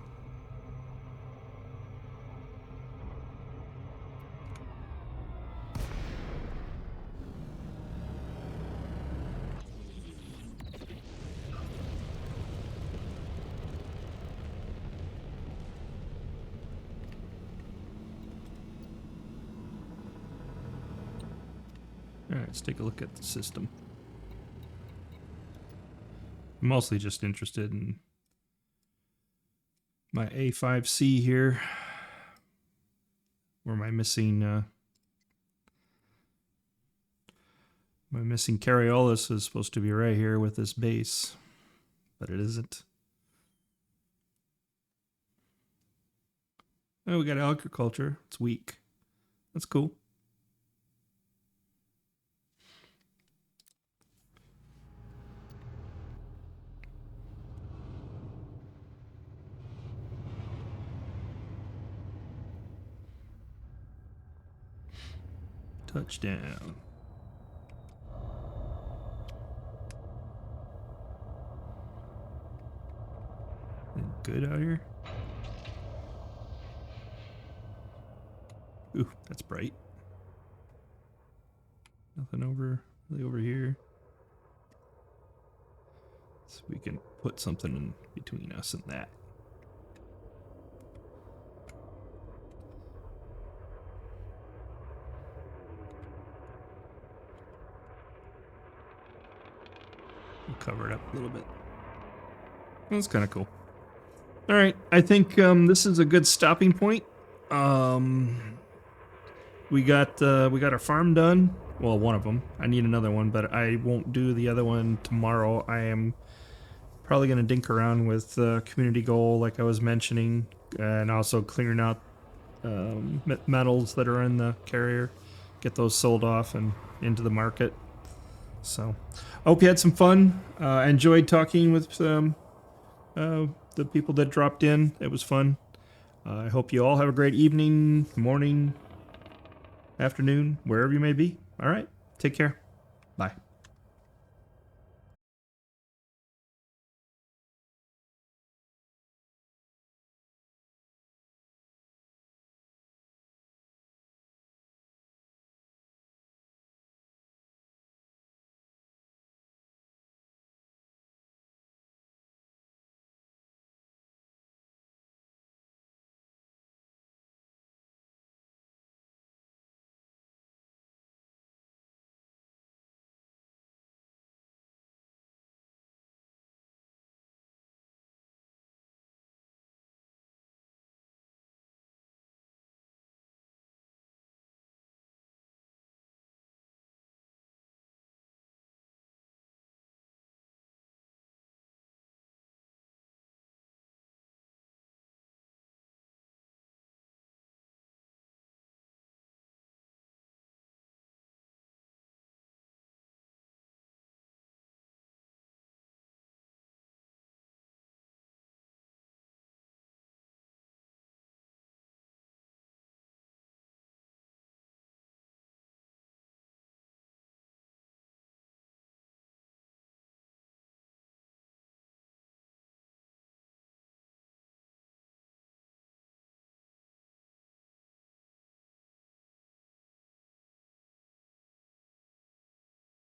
let's take a look at the system. I'm mostly just interested in my A5C here, where my missing Cariolis is supposed to be right here with this base, but it isn't. Oh, we got agriculture. It's weak. That's cool. Touchdown. Good out here. Ooh, that's bright. Nothing really over here. So we can put something in between us and that. We'll cover it up a little bit. That's kind of cool. All right, I think this is a good stopping point. We got our farm done. Well, one of them. I need another one, but I won't do the other one tomorrow. I am probably going to dink around with community goal, like I was mentioning, and also clearing out metals that are in the carrier. Get those sold off and into the market. So, I hope you had some fun. I enjoyed talking with the people that dropped in. It was fun. I hope you all have a great evening, morning, afternoon, wherever you may be. All right, take care.